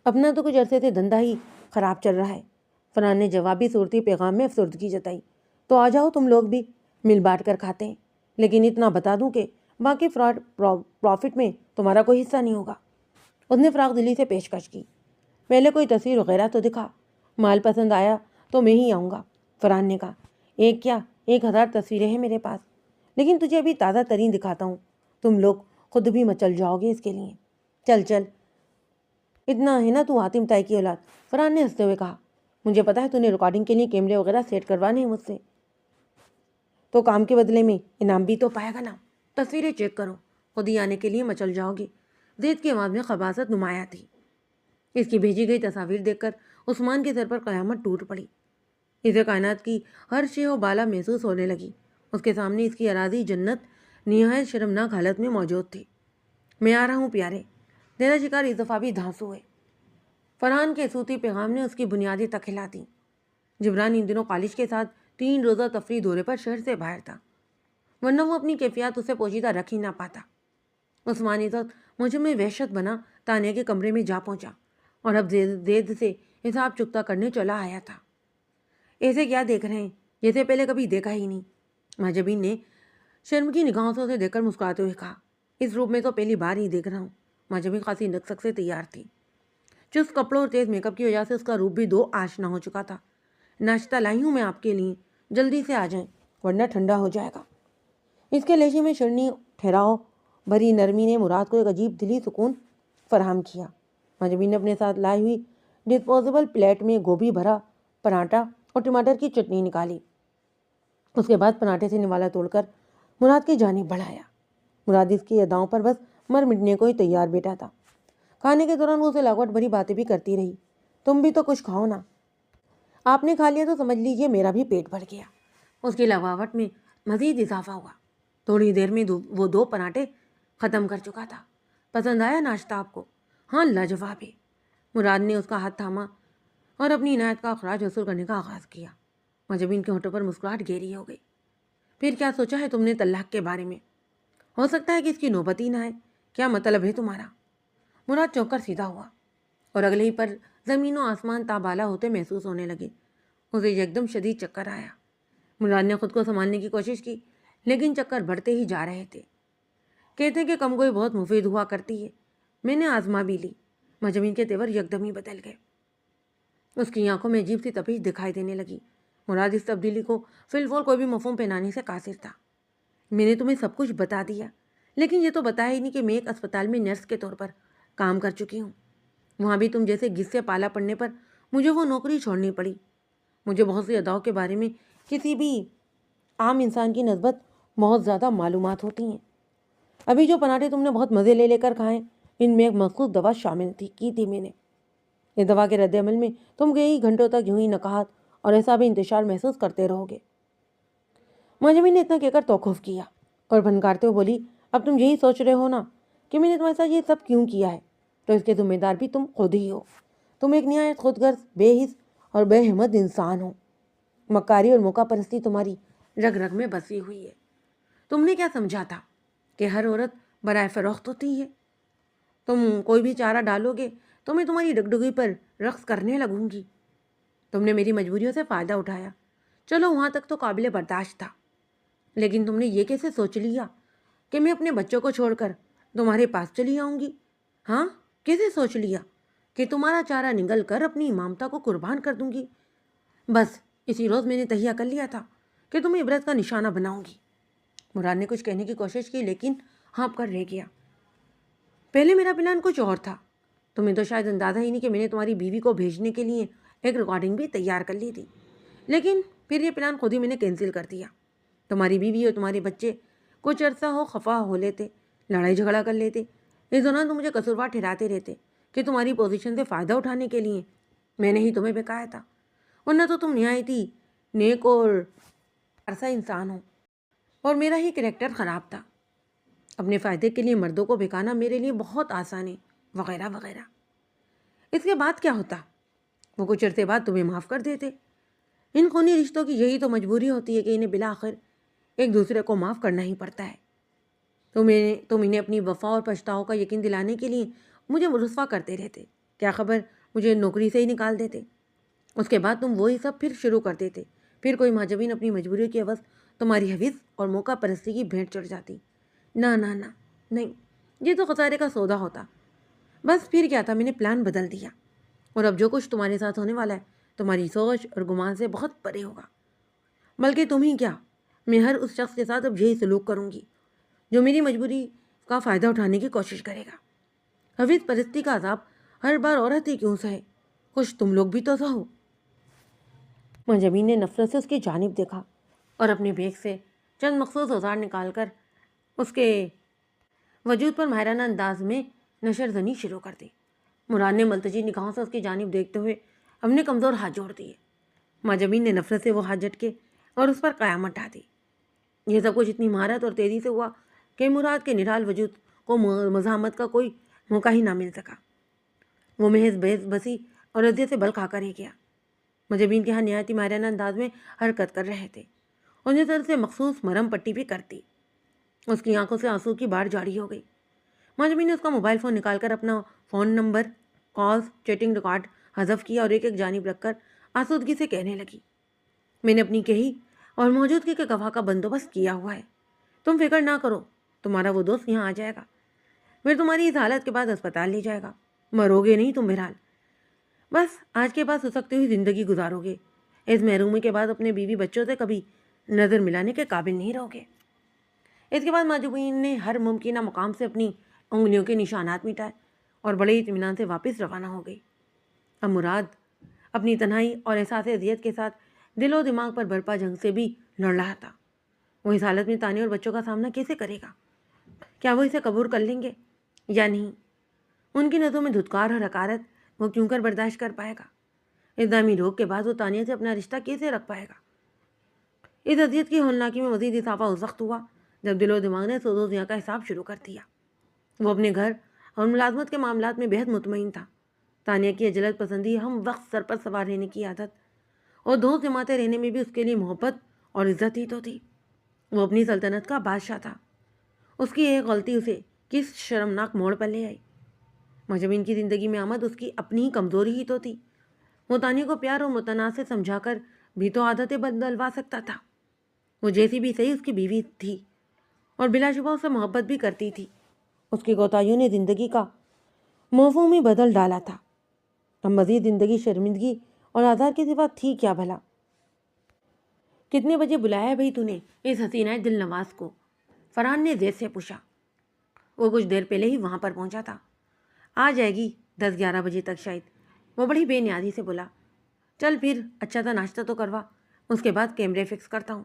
A: اپنا تو کچھ عرصے سے دھندا ہی خراب چل رہا ہے۔ فرحان نے جوابی صورتی پیغام میں افسردگی جتائی۔ تو آ جاؤ، تم لوگ بھی مل بانٹ کر کھاتے ہیں، لیکن اتنا بتا دوں کہ باقی پروفٹ میں تمہارا کوئی حصہ نہیں ہوگا۔ اس نے فراغ دلی سے پیشکش کی۔ پہلے کوئی تصویر وغیرہ تو دکھا، مال پسند آیا تو میں ہی آؤں گا، فرحان نے کہا۔ ایک کیا 1000 تصویریں ہیں میرے پاس، لیکن تجھے ابھی تازہ ترین دکھاتا ہوں، تم لوگ خود بھی مچل جاؤ گے اس کے لیے۔ چل چل، اتنا ہے نا تو حاتم طائی کی اولاد، فرحان نے ہنستے ہوئے کہا۔ مجھے پتا ہے تو نے ریکارڈنگ کے لیے کیمرے وغیرہ سیٹ کروانے ہیں مجھ سے، تو کام کے بدلے میں انعام بھی تو پائے گا نا۔ تصویریں چیک کرو، خود ہی آنے کے لیے مچل جاؤ گے۔ زید کی آواز میں خباثت نمایاں تھی۔ اس کی بھیجی گئی تصاویر دیکھ کر عثمان کے سر پر قیامت ٹوٹ پڑی۔ اسے کائنات کی ہر شے و بالا محسوس ہونے لگی۔ اس کے سامنے اس کی اراضی جنت نہایت شرمناک حالت میں موجود تھی۔ میں آ رہا ہوں پیارے، تیرا شکار اس دفعہ بھی دھانسو ہے۔ فرحان کے صوتی پیغام نے اس کی بنیادیں تک ہلا دیں۔ جبران ان دنوں کالج کے ساتھ 3 روزہ تفریح دورے پر شہر سے باہر تھا، ورنہ وہ اپنی کیفیات اسے پوشیدہ رکھ ہی نہ پاتا۔ عثمان اس وقت مجھے میں وحشت بنا تانیہ کے کمرے میں جا پہنچا، اور اب زید سے حساب چکتا کرنے چلا آیا تھا۔ ایسے کیا دیکھ رہے ہیں جیسے پہلے کبھی دیکھا ہی نہیں، مہاجبین نے شرم کی نگاہوں سے اسے دیکھ کر مسکراتے ہوئے کہا۔ اس روپ میں تو پہلی بار ہی دیکھ رہا ہوں۔ مہاجبین خاصی نقصق سے تیار تھی۔ چست کپڑوں اور تیز میک اپ کی وجہ سے اس کا روپ بھی دو آشنا ہو چکا تھا۔ ناشتہ لائی ہوں میں آپ کے لیے، جلدی سے آ جائیں ورنہ ٹھنڈا ہو جائے گا۔ اس کے لہجے میں شرنی ٹھہراؤ بھری نرمی نے مراد کو ایک عجیب دلی سکون فراہم کیا۔ مہاجبین نے اپنے ساتھ لائی ہوئی ڈسپوزیبل پلیٹ میں گوبھی بھرا پراٹھا اور ٹماٹر کی چٹنی نکالی۔ اس کے بعد پراٹھے سے نوالا توڑ کر مراد کی جانب بڑھایا۔ مراد اس کی اداؤں پر بس مر مٹنے کو ہی تیار بیٹھا تھا۔ کھانے کے دوران وہ اسے لاگوٹ بھری باتیں بھی کرتی رہی۔ تم بھی تو کچھ کھاؤ نا، آپ نے کھا لیا تو سمجھ لیجیے میرا بھی پیٹ بھر گیا۔ اس کی لگاوٹ میں مزید اضافہ ہوا۔ تھوڑی دیر میں وہ 2 پراٹھے ختم کر چکا تھا۔ پسند آیا ناشتہ آپ کو؟ ہاں لاجواب ہے۔ مراد نے اس کا ہاتھ تھاما اور اپنی عنایت کا اخراج وصول کرنے کا آغاز کیا۔ مہاجبین کے ہونٹوں پر مسکراہٹ گہری ہو گئی۔ پھر کیا سوچا ہے تم نے طلاق کے بارے میں؟ ہو سکتا ہے کہ اس کی نوبت ہی نہ آئے۔ کیا مطلب ہے تمہارا؟ مراد چونک کر سیدھا ہوا، اور اگلے ہی پر زمین و آسمان تابالا ہوتے محسوس ہونے لگے۔ اسے یکدم شدید چکر آیا۔ مراد نے خود کو سنبھالنے کی کوشش کی، لیکن چکر بڑھتے ہی جا رہے تھے۔ کہتے کہ کم گوئی بہت مفید ہوا کرتی ہے، میں نے آزما بھی لی۔ مہاجبین کے تیور یکدم ہی بدل گئے۔ اس کی آنکھوں میں عجیب سی تپش دکھائی دینے لگی۔ مراد اس تبدیلی کو فی الفور کوئی بھی مفہوم پہنانے سے قاصر تھا۔ میں نے تمہیں سب کچھ بتا دیا، لیکن یہ تو بتایا ہی نہیں کہ میں ایک اسپتال میں نرس کے طور پر کام کر چکی ہوں۔ وہاں بھی تم جیسے گس سے پالا پڑنے پر مجھے وہ نوکری چھوڑنی پڑی۔ مجھے بہت سی اداؤں کے بارے میں کسی بھی عام انسان کی نسبت بہت زیادہ معلومات ہوتی ہیں۔ ابھی جو پراٹھے تم نے بہت مزے لے کر کھائے، ان میں ایک مخصوص دوا شامل کی تھی میں نے۔ اس دوا کے رد عمل میں تم کئی گھنٹوں تک یوں ہی نقاہت اور اعصاب انتشار محسوس کرتے رہو گے۔ مہاجبین نے اتنا کہہ کر توقف کیا اور بھنکارتے ہوئے بولی، اب تم یہی سوچ رہے ہو نا کہ میں نے تمہارے ساتھ یہ سب کیوں کیا ہے، تو اس کے ذمہ دار بھی تم خود ہی ہو۔ تم ایک نہایت خود غرض، بے حس اور بے ہمت انسان ہو۔ مکاری اور موقع پرستی تمہاری رگ رگ میں بسی ہوئی ہے۔ تم نے کیا سمجھا تھا کہ ہر عورت برائے فروخت ہوتی ہے؟ تم کوئی بھی چارہ ڈالو گے تو میں تمہاری ڈگڈگی پر رقص کرنے لگوں گی۔ تم نے میری مجبوریوں سے فائدہ اٹھایا، چلو وہاں تک تو قابل برداشت تھا، لیکن تم نے یہ کیسے سوچ لیا کہ میں اپنے بچوں کو چھوڑ کر تمہارے پاس چلی آؤں گی؟ ہاں، کیسے سوچ لیا کہ تمہارا چارہ نگل کر اپنی ممتا کو قربان کر دوں گی؟ بس اسی روز میں نے تہیہ کر لیا تھا کہ تمہیں عبرت کا نشانہ بناؤں گی۔ مراد نے کچھ کہنے کی کوشش کی لیکن ہانپ کر رہ گیا۔ پہلے میرا پلان کچھ اور تھا، تمہیں تو شاید اندازہ ہی نہیں کہ میں نے تمہاری بیوی کو بھیجنے کے لیے ایک ریکارڈنگ بھی تیار کر لی تھی، لیکن پھر یہ پلان خود ہی میں نے کینسل کر دیا۔ تمہاری بیوی اور تمہارے بچے کچھ عرصہ خفا ہو لیتے، لڑائی جھگڑا کر لیتے، اس دوران تم مجھے قصوروار ٹھہراتے رہتے کہ تمہاری پوزیشن سے فائدہ اٹھانے کے لیے میں نے ہی تمہیں بہکایا تھا، ورنہ تو تم نہایت نیک اور عرصہ انسان ہو اور میرا ہی کریکٹر خراب تھا۔ اپنے فائدے کے لیے مردوں کو بہکانا میرے لیے بہت آسان ہے، وغیرہ وغیرہ۔ اس کے بعد کیا ہوتا؟ وہ کچھ عرصے بعد تمہیں معاف کر دیتے۔ ان خونی رشتوں کی یہی تو مجبوری ہوتی ہے کہ انہیں بالآخر ایک دوسرے کو معاف کرنا ہی پڑتا ہے۔ تم انہیں اپنی وفا اور پچھتاؤ کا یقین دلانے کے لیے مجھے رسوا کرتے رہتے، کیا خبر مجھے نوکری سے ہی نکال دیتے۔ اس کے بعد تم وہی سب پھر شروع کر دیتے، پھر کوئی مہاجبین اپنی مجبوریوں کی عوض تمہاری حوث اور موقع پرستی کی بھیٹ چڑھ جاتی۔ نہ نہ نہ نہیں، یہ تو خسارے کا سودا ہوتا۔ بس پھر کیا تھا، میں نے پلان بدل دیا، اور اب جو کچھ تمہارے ساتھ ہونے والا ہے تمہاری سوچ اور گمان سے بہت پرے ہوگا۔ بلکہ تم ہی کیا، میں ہر اس شخص کے ساتھ اب یہی سلوک کروں گی جو میری مجبوری کا فائدہ اٹھانے کی کوشش کرے گا۔ حوث پرستی کا عذاب ہر بار عورت ہی کیوں سہے، کچھ تم لوگ بھی تو سہو۔ منجمین نے نفرت سے اس کی جانب دیکھا اور اپنے بیگ سے چند مخصوص اوزار نکال کر اس کے وجود پر ماہرانہ انداز میں نشر زنی شروع کر دی۔ مراد نے ملتجی نگاہوں سے اس کی جانب دیکھتے ہوئے اپنے کمزور ہاتھ جوڑ دیے۔ منجمین نے نفرت سے وہ ہاتھ جھٹکے اور اس پر قیامت ڈھا دی۔ یہ سب کچھ اتنی مہارت اور تیزی سے ہوا کہ مراد کے نرال وجود کو مزاحمت کا کوئی موقع ہی نہ مل سکا۔ وہ محض بحث بسی اور اذیت سے بل کھا کر ہی گیا۔ منجمین کے ہاں نہایت ماہرانہ انداز میں حرکت کر رہے تھے اور نظر سے مخصوص مرم پٹی بھی کرتی۔ اس کی آنکھوں سے آنسو کی باڑھ جاری ہو گئی۔ منجمین نے اس کا موبائل فون نکال کر اپنا phone number, calls, chatting record حذف کیا اور ایک ایک جانب رکھ کر آسودگی سے کہنے لگی، میں نے اپنی کہی اور موجودگی کے گواہ کا بندوبست کیا ہوا ہے۔ تم فکر نہ کرو، تمہارا وہ دوست یہاں آ جائے گا، پھر تمہاری اس حالت کے بعد اسپتال لے جائے گا۔ مرو گے نہیں تم بہرحال، بس آج کے بعد سسکتی ہوئی زندگی گزارو گے۔ اس محرومی کے بعد اپنے بیوی بچوں سے کبھی نظر ملانے کے قابل نہیں رہو گے۔ اس کے بعد منجمین نے ہر ممکنہ مقام سے اپنی انگلیوں کے نشانات مٹائے اور بڑے اطمینان سے واپس روانہ ہو گئی۔ اب مراد اپنی تنہائی اور احساس اذیت کے ساتھ دل و دماغ پر برپا جنگ سے بھی لڑ رہا تھا۔ وہ اس حالت میں تانے اور بچوں کا سامنا کیسے کرے گا؟ کیا وہ اسے قبول کر لیں گے یا نہیں؟ ان کی نظروں میں دھتکار اور حقارت وہ کیوں کر برداشت کر پائے گا؟ اس دائمی روگ کے بعد وہ تانیہ سے اپنا رشتہ کیسے رکھ پائے گا؟ اس اذیت کی ہولناکی میں مزید اضافہ اس وقت ہوا جب دل و دماغ نے سوز و ضیاء کا حساب شروع کر دیا۔ وہ اپنے گھر اور ملازمت کے معاملات میں بہت مطمئن تھا۔ تانیہ کی عجلت پسندی، ہم وقت سر پر سوار رہنے کی عادت اور دھوس جماتے رہنے میں بھی اس کے لیے محبت اور عزت ہی تو تھی۔ وہ اپنی سلطنت کا بادشاہ تھا۔ اس کی ایک غلطی اسے کس شرمناک موڑ پر لے آئی۔ منجمین کی زندگی میں آمد اس کی اپنی ہی کمزوری ہی تو تھی۔ وہ تانیہ کو پیار اور متنازع سے سمجھا کر بھی تو عادتیں بدلوا سکتا تھا۔ وہ جیسی بھی صحیح اس کی بیوی تھی اور بلا شبہ اس سے محبت بھی کرتی تھی۔ اس کی کوتاہیوں نے زندگی کا مفہوم ہی بدل ڈالا تھا۔ اب مزید زندگی شرمندگی اور آزار کی سوا تھی کیا بھلا؟ کتنے بجے بلایا بھائی تو نے اس حسینہ دل نواز کو؟ فرحان نے زید سے پوچھا۔ وہ کچھ دیر پہلے ہی وہاں پر پہنچا تھا، آ جائے گی 10-11 بجے تک شاید، وہ بڑی بے نیازی سے بولا۔ چل پھر اچھا سا ناشتہ تو کروا، اس کے بعد کیمرے فکس کرتا ہوں۔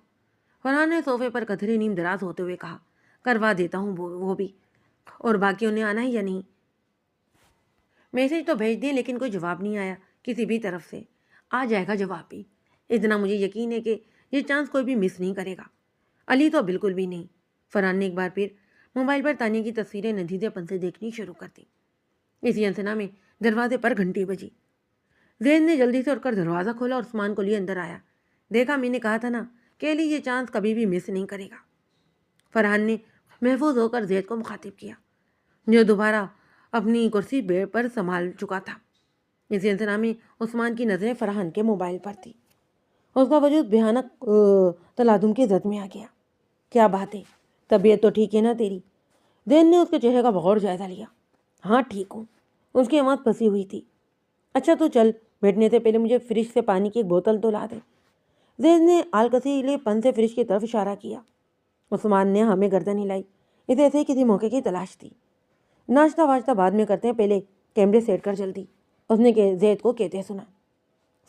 A: فرحان نے صوفے پر کتھری نیم دراز ہوتے ہوئے کہا۔ کروا دیتا ہوں وہ بھی، اور باقیوں نے آنا ہے یا نہیں؟ میسج تو بھیج دیں لیکن کوئی جواب نہیں آیا کسی بھی طرف سے۔ آ جائے گا جواب بھی، اتنا مجھے یقین ہے کہ یہ چانس کوئی بھی مس نہیں کرے گا۔ علی تو بالکل بھی نہیں۔ فرحان نے ایک بار پھر موبائل پر تانیہ کی تصویریں ندیدے پن سے دیکھنی شروع کر دی۔ اسی انسنا میں دروازے پر گھنٹی بجی۔ زید نے جلدی سے اٹھ کر دروازہ کھولا اور عثمان کو لیے اندر آیا۔ دیکھا، میں نے کہا تھا نا کہ علی یہ چانس کبھی بھی مس نہیں کرے گا۔ فرحان نے محفوظ ہو کر زید کو مخاطب کیا، جو دوبارہ اپنی کرسی پر سنبھال چکا تھا۔ اسی انتظار میں عثمان کی نظریں فرحان کے موبائل پر تھی۔ اس کا وجود بھیانک تلادم کی زد میں آ گیا۔ کیا بات ہے، طبیعت تو ٹھیک ہے نا تیری؟ زین نے اس کے چہرے کا بغور جائزہ لیا۔ ہاں ٹھیک ہوں، اس کی آواز پھنسی ہوئی تھی۔ اچھا تو چل، بیٹھنے سے پہلے مجھے فریج سے پانی کی ایک بوتل تو لا دے۔ زید نے آلکسیلے پن سے فریج کی طرف اشارہ کیا۔ عثمان نے ہمیں گردن ہلائی، اسے ایسے ہی کسی موقع کی تلاش تھی۔ ناشتہ واشتہ بعد میں کرتے ہیں، پہلے کیمرے سیٹ کر جلدی، اس نے زید کو کہتے سنا۔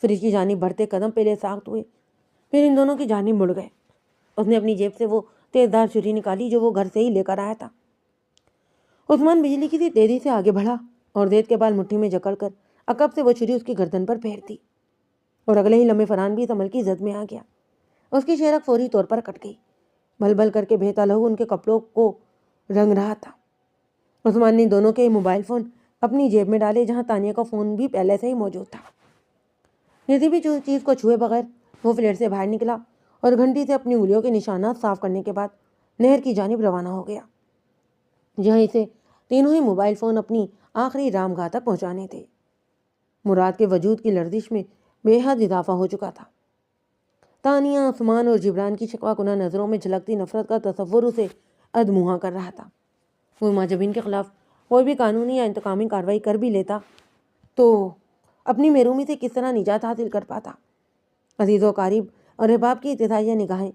A: فریج کی جانب بڑھتے قدم پہلے ساخت ہوئے، پھر ان دونوں کی جانب مڑ گئے۔ اس نے اپنی جیب سے وہ تیزدار چھری نکالی جو وہ گھر سے ہی لے کر آیا تھا۔ عثمان بجلی کی سی تیزی سے آگے بڑھا اور زید کے بال مٹھی میں جکڑ کر عقب سے وہ چھری اس کی گردن پر پھیر دی، اور اگلے ہی لمحے فرحان بھی اس عمل کی زد میں آ گیا۔ اس کی شیرک فوری طور پر کٹ گئی، بھل بھل کر کے بہتا لہو ان کے کپڑوں کو رنگ رہا تھا۔ عثمان نے دونوں کے موبائل فون اپنی جیب میں ڈالے، جہاں تانیہ کا فون بھی پہلے سے ہی موجود تھا۔ کسی بھی چیز کو چھوئے بغیر وہ فلیٹ سے باہر نکلا اور گھنٹی سے اپنی انگلیوں کے نشانات صاف کرنے کے بعد نہر کی جانب روانہ ہو گیا، جہاں اسے تینوں ہی موبائل فون اپنی آخری رام گاہ تک پہنچانے تھے۔ مراد کے وجود کی لرزش میں بے حد اضافہ ہو چکا تھا۔ تانیہ، عثمان اور جبران کی شکوہ کنہ نظروں میں جھلکتی نفرت کا تصور اسے ادموہا کر رہا تھا۔ وہ ماجبین کے خلاف کوئی بھی قانونی یا انتقامی کارروائی کر بھی لیتا تو اپنی محرومی سے کس طرح نجات حاصل کر پاتا۔ عزیز و قریب اور احباب کی اتحادیہ نگاہیں،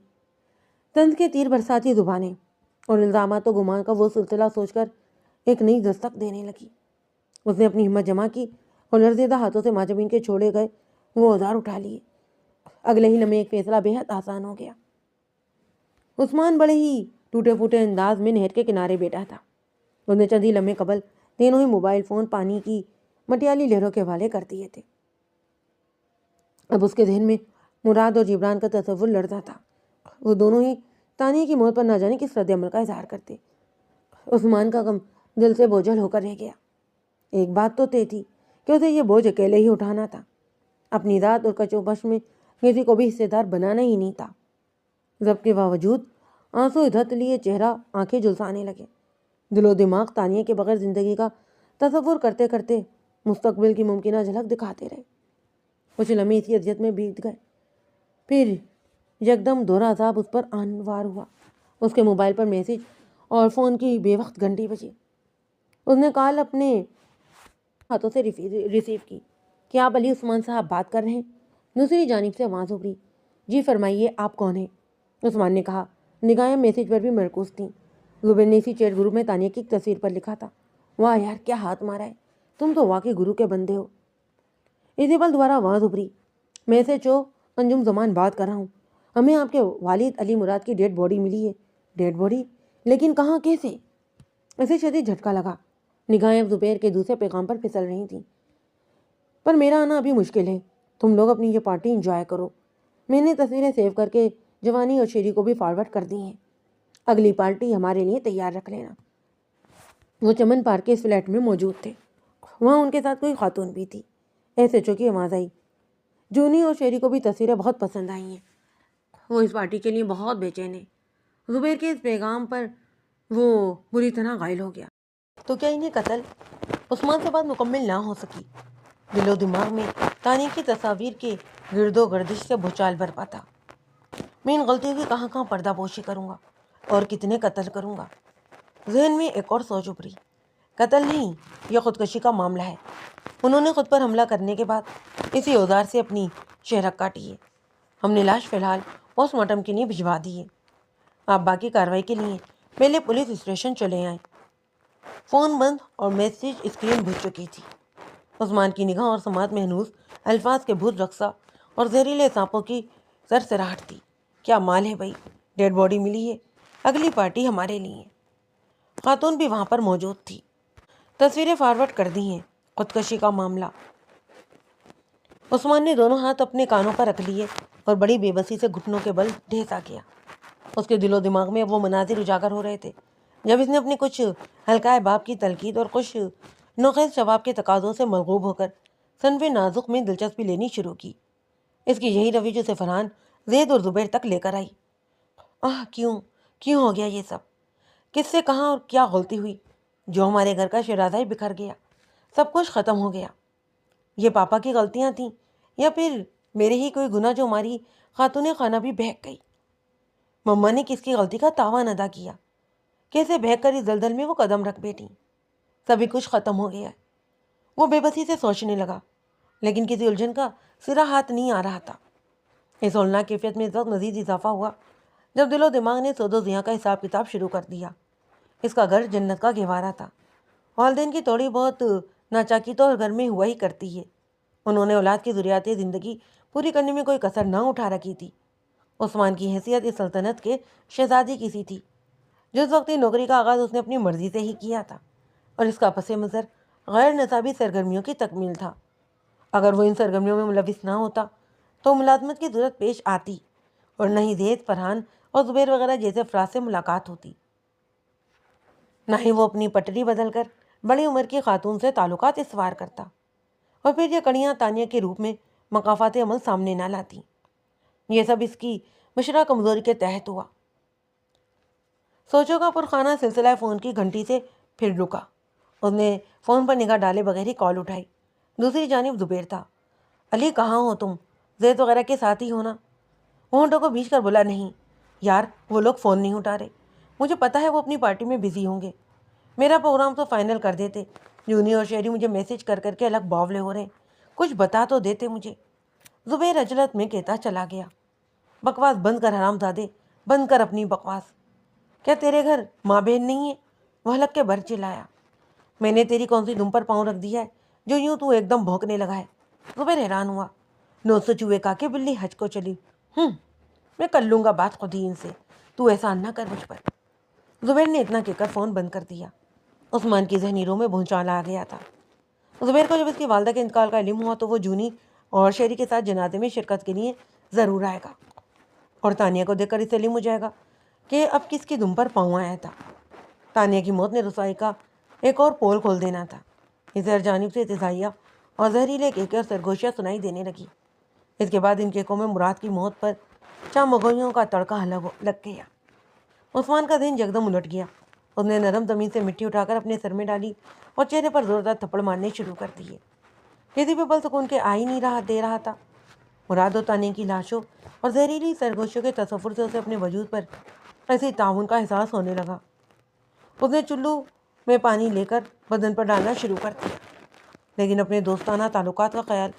A: طنز کے تیر برساتی زبانیں اور الزامات و گمان کا وہ سلسلہ سوچ کر ایک نئی دستک دینے لگی۔ اس نے اپنی ہمت جمع کی اور لرزیدہ ہاتھوں سے ماجبین کے چھوڑے گئے وہ اوزار اٹھا لیے۔ اگلے ہی لمحے ایک فیصلہ بے حد آسان ہو گیا۔ عثمان بڑے ہی ٹوٹے پھوٹے انداز میں نہر کے کنارے بیٹھا تھا۔ اس نے چند ہی لمحے قبل تینوں ہی موبائل فون پانی کی مٹیالی لہروں کے حوالے کر دیے تھے۔ اب اس کے ذہن میں مراد اور جبران کا تصور لڑتا تھا۔ وہ دونوں ہی تانیہ کی موت پر نہ جانے کس رد عمل کا اظہار کرتے۔ عثمان کا غم دل سے بوجھل ہو کر رہ گیا۔ ایک بات تو طے تھی کہ اسے یہ بوجھ اکیلے ہی اٹھانا تھا، اپنی ذات اور کچوبش میں کسی کو بھی حصے دار بنانا ہی نہیں تھا۔ ضبط کے باوجود آنسو دھت لیے چہرہ آنکھیں جلسانے لگے۔ دل و دماغ تانیہ کے بغیر زندگی کا تصور کرتے کرتے مستقبل کی ممکنہ جھلک دکھاتے رہے۔ کچھ لمحے اسی اذیت میں بیت گئے، پھر یکدم دوہرا عذاب اس پر آنوار ہوا۔ اس کے موبائل پر میسج اور فون کی بے وقت گھنٹی بجی۔ اس نے کال اپنے ہاتھوں سے ریسیو کی۔ کیا آپ علی عثمان صاحب بات کر رہے ہیں؟ دوسری جانب سے آواز ابھری۔ جی فرمائیے، آپ کون ہیں؟ عثمان نے کہا۔ نگاہیں میسج پر بھی مرکوز تھیں۔ زبیر نے اسی چیٹ گروپ میں تانیہ کی تصویر پر لکھا تھا۔ واہ یار، کیا ہاتھ مارا ہے، تم تو واقعی گرو کے بندے ہو۔ اسی پل دوبارہ آواز ابھری۔ میں سے انجم زمان بات کر رہا ہوں۔ ہمیں آپ کے والد علی مراد کی ڈیڈ باڈی ملی ہے۔ Dead body? لیکن کہاں، کیسے؟ اسے شدید جھٹکا لگا۔ نگاہیں اب زبیر کے دوسرے پیغام پر پھسل رہی تھیں۔ پر میرا آنا ابھی مشکل ہے، تم لوگ اپنی یہ پارٹی انجوائے کرو۔ میں نے تصویریں سیو کر کے جوانی اور شیری کو بھی فارورڈ کر دی ہیں۔ اگلی پارٹی ہمارے لیے تیار رکھ لینا۔ وہ چمن پارک کے اس فلیٹ میں موجود تھے۔ وہاں ان کے ساتھ کوئی خاتون بھی تھی۔ ایسے چوکی آواز آئی۔ جونی اور شیری کو بھی تصویریں بہت پسند آئی ہیں، وہ اس پارٹی کے لیے بہت بے چین ہے۔ زبیر کے اس پیغام پر وہ بری طرح گھائل ہو گیا۔ تو کیا انہیں قتل؟ عثمان سے بات مکمل نہ ہو سکی۔ دل و دماغ میں تانیہ کی تصاویر کے گرد و گردش سے بھوچال برپا تھا۔ میں ان غلطیوں کی کہاں کہاں پردہ پوشی کروں گا اور کتنے قتل کروں گا؟ ذہن میں ایک اور سوچ ابھری۔ قتل نہیں، یہ خودکشی کا معاملہ ہے۔ انہوں نے خود پر حملہ کرنے کے بعد اسی اوزار سے اپنی شہرک کاٹی ہے۔ ہم نے لاش فی الحال پوسٹ مارٹم کے لیے بھجوا دی ہے۔ آپ باقی کارروائی کے لیے پہلے پولیس اسٹیشن چلے آئیں۔ فون بند اور میسج اسکرین بجھ چکی تھی۔ عثمان کی نگاہ اور سماعت میں ہنوز الفاظ کے بھوت رقصہ اور زہریلے سانپوں کی سرسراہٹ تھی۔ کیا مال ہے بھائی، ڈیڈ باڈی ملی ہے، اگلی پارٹی ہمارے لیے۔ خاتون بھی وہاں پر موجود تھی۔ تصویریں فارورڈ کر دی ہیں، خودکشی کا معاملہ۔ عثمان نے دونوں ہاتھ اپنے کانوں پر رکھ لیے اور بڑی بے بسی سے گھٹنوں کے بل ڈھیسا کیا۔ اس کے دل و دماغ میں اب وہ مناظر اجاگر ہو رہے تھے جب اس نے اپنی کچھ ہلکائے باب کی تلقید اور کچھ نوخیز شباب کے تقاضوں سے مرغوب ہو کر صنف نازک میں دلچسپی لینی شروع کی۔ اس کی یہی روش اسے فرحان، زید اور زبیر تک لے کر آئی۔ کیوں ہو گیا یہ سب؟ کس سے کہاں اور کیا غلطی ہوئی جو ہمارے گھر کا شیرازہ ہی بکھر گیا، سب کچھ ختم ہو گیا؟ یہ پاپا کی غلطیاں تھیں یا پھر میرے ہی کوئی گناہ جو ہماری خاتون خانہ بھی بہک گئی۔ مما نے کس کی غلطی کا تاوان ادا کیا؟ کیسے بہک کر اس دلدل میں وہ قدم رکھ بیٹھی؟ سبھی کچھ ختم ہو گیا ہے۔ وہ بے بسی سے سوچنے لگا، لیکن کسی الجھن کا سرا ہاتھ نہیں آ رہا تھا۔ اس ہولناک کیفیت میں اس وقت مزید اضافہ ہوا جب دل و دماغ نے سود و ضیاء کا حساب کتاب شروع کر دیا۔ اس کا گھر جنت کا گہوارہ تھا۔ والدین کی تھوڑی بہت ناچاکی تو ہر گھر میں ہوا ہی کرتی ہے۔ انہوں نے اولاد کی ضروریات زندگی پوری کرنے میں کوئی کسر نہ اٹھا رکھی تھی۔ عثمان کی حیثیت اس سلطنت کے شہزادی کی سی تھی۔ جس وقت نوکری کا آغاز اس نے اپنی مرضی سے ہی کیا تھا، اور اس کا پس منظر غیر نصابی سرگرمیوں کی تکمیل تھا۔ اگر وہ ان سرگرمیوں میں ملوث نہ ہوتا تو ملازمت کی ضرورت پیش آتی، اور نہ ہی زید، فرحان اور زبیر وغیرہ جیسے افراد سے ملاقات ہوتی، نہ ہی وہ اپنی پٹری بدل کر بڑی عمر کی خاتون سے تعلقات استوار کرتا، اور پھر یہ کڑیاں تانیہ کے روپ میں مقافات عمل سامنے نہ لاتی۔ یہ سب اس کی مشرہ کمزوری کے تحت ہوا۔ سوچوں کا پرخانہ سلسلہ فون کی گھنٹی سے پھر رکا۔ اس نے فون پر نگاہ ڈالے بغیر ہی کال اٹھائی۔ دوسری جانب زبیر تھا۔ علی کہاں ہو تم؟ زید وغیرہ کے ساتھ ہی ہونا؟ وہ ہونٹوں کو بھینچ کر بولا، نہیں یار، وہ لوگ فون نہیں اٹھا رہے۔ مجھے پتا ہے وہ اپنی پارٹی میں بزی ہوں گے۔ میرا پروگرام تو فائنل کر دیتے۔ جونی اور شہری مجھے میسج کر کر کے الگ باولے ہو رہے، کچھ بتا تو دیتے مجھے۔ زبیر عجلت میں کہتا چلا گیا، بکواس بند کر حرام زادے، بند کر اپنی بکواس۔ کیا تیرے گھر ماں بہن نہیں ہے؟ وہ حلق کے بھر چلایا۔ میں نے تیری کون سی دم پر پاؤں رکھ دیا ہے جو یوں تو ایک دم بھونکنے لگا ہے؟ زبیر حیران ہوا۔ 900 چوہے کا کے بلی حج کو چلی۔ میں کر لوں گا بات خود ہی ان سے، تو احسان نہ کر مجھ پر۔ زبیر نے اتنا کہہ کر فون بند کر دیا۔ عثمان کی ذہنی رو میں بھونچال آ گیا تھا۔ زبیر کو جب اس کی والدہ کے انتقال کا علم ہوا تو وہ جونی اور شہری کے ساتھ جنازے میں شرکت کے لیے ضرور آئے گا، اور تانیہ کو دیکھ کر اسے علم ہو جائے گا کہ اب کس کی دم پر پاؤں آیا تھا۔ تانیہ کی موت نے رسوائی کا ایک اور پول کھول دینا تھا۔ اسے ہر جانب سے اتضاعیہ اور زہریلے کیکیں اور سرگوشیاں سنائی دینے لگی۔ اس کے بعد ان کیکوں میں مراد کی موت پر چامگوئیوں کا تڑکا لگ گیا۔ عثمان کا ذہن یکدم الٹ گیا۔ اس نے نرم زمین سے مٹی اٹھا کر اپنے سر میں ڈالی اور چہرے پر زوردار تھپڑ مارنے شروع کر دیے۔ کسی بھی پل سکون کے آ ہی نہیں دے رہا تھا۔ مراد و تانیہ کی لاشوں اور زہریلی سرگوشیوں کے تصور سے اسے اپنے وجود پر ایسی تعاون کا احساس ہونے لگا۔ اس نے چلو میں پانی لے کر بدن پر ڈالنا شروع کر دیا، لیکن اپنے دوستانہ تعلقات کا خیال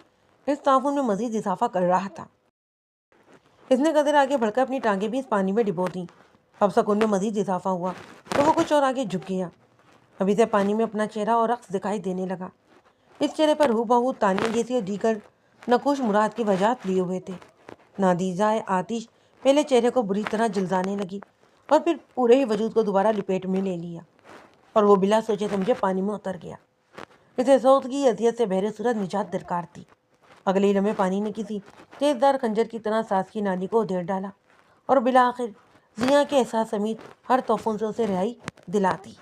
A: اس تعاون میں مزید اضافہ کر رہا تھا۔ اس نے قدر آگے بڑھ کر اپنی ٹانگیں بھی اس پانی میں ڈبو دیں۔ اب سکون میں مزید اضافہ ہوا تو وہ کچھ اور آگے جھک گیا۔ ابھی سے پانی میں اپنا چہرہ اور رقص دکھائی دینے لگا۔ اس چہرے پر ہو بہو تانیہ جیسی اور دیگر نقوش مراد کی وجاہت لیے ہوئے تھے۔ نادیزہ آتش پہلے چہرے کو بری طرح جلزانے لگی اور پھر پورے ہی وجود کو دوبارہ لپیٹ میں لے لیا، اور وہ بلا سوچے سمجھے پانی میں اتر گیا۔ اسے سوت کی اذیت سے بہر صورت نجات درکار تھی۔ اگلے لمحے پانی نے کسی تیز دار خنجر کی طرح سانس کی نالی کو ادھیڑ ڈالا اور بالآخر ضیاء کے احساس سمیت ہر توفن سے اسے رہائی دلا دی۔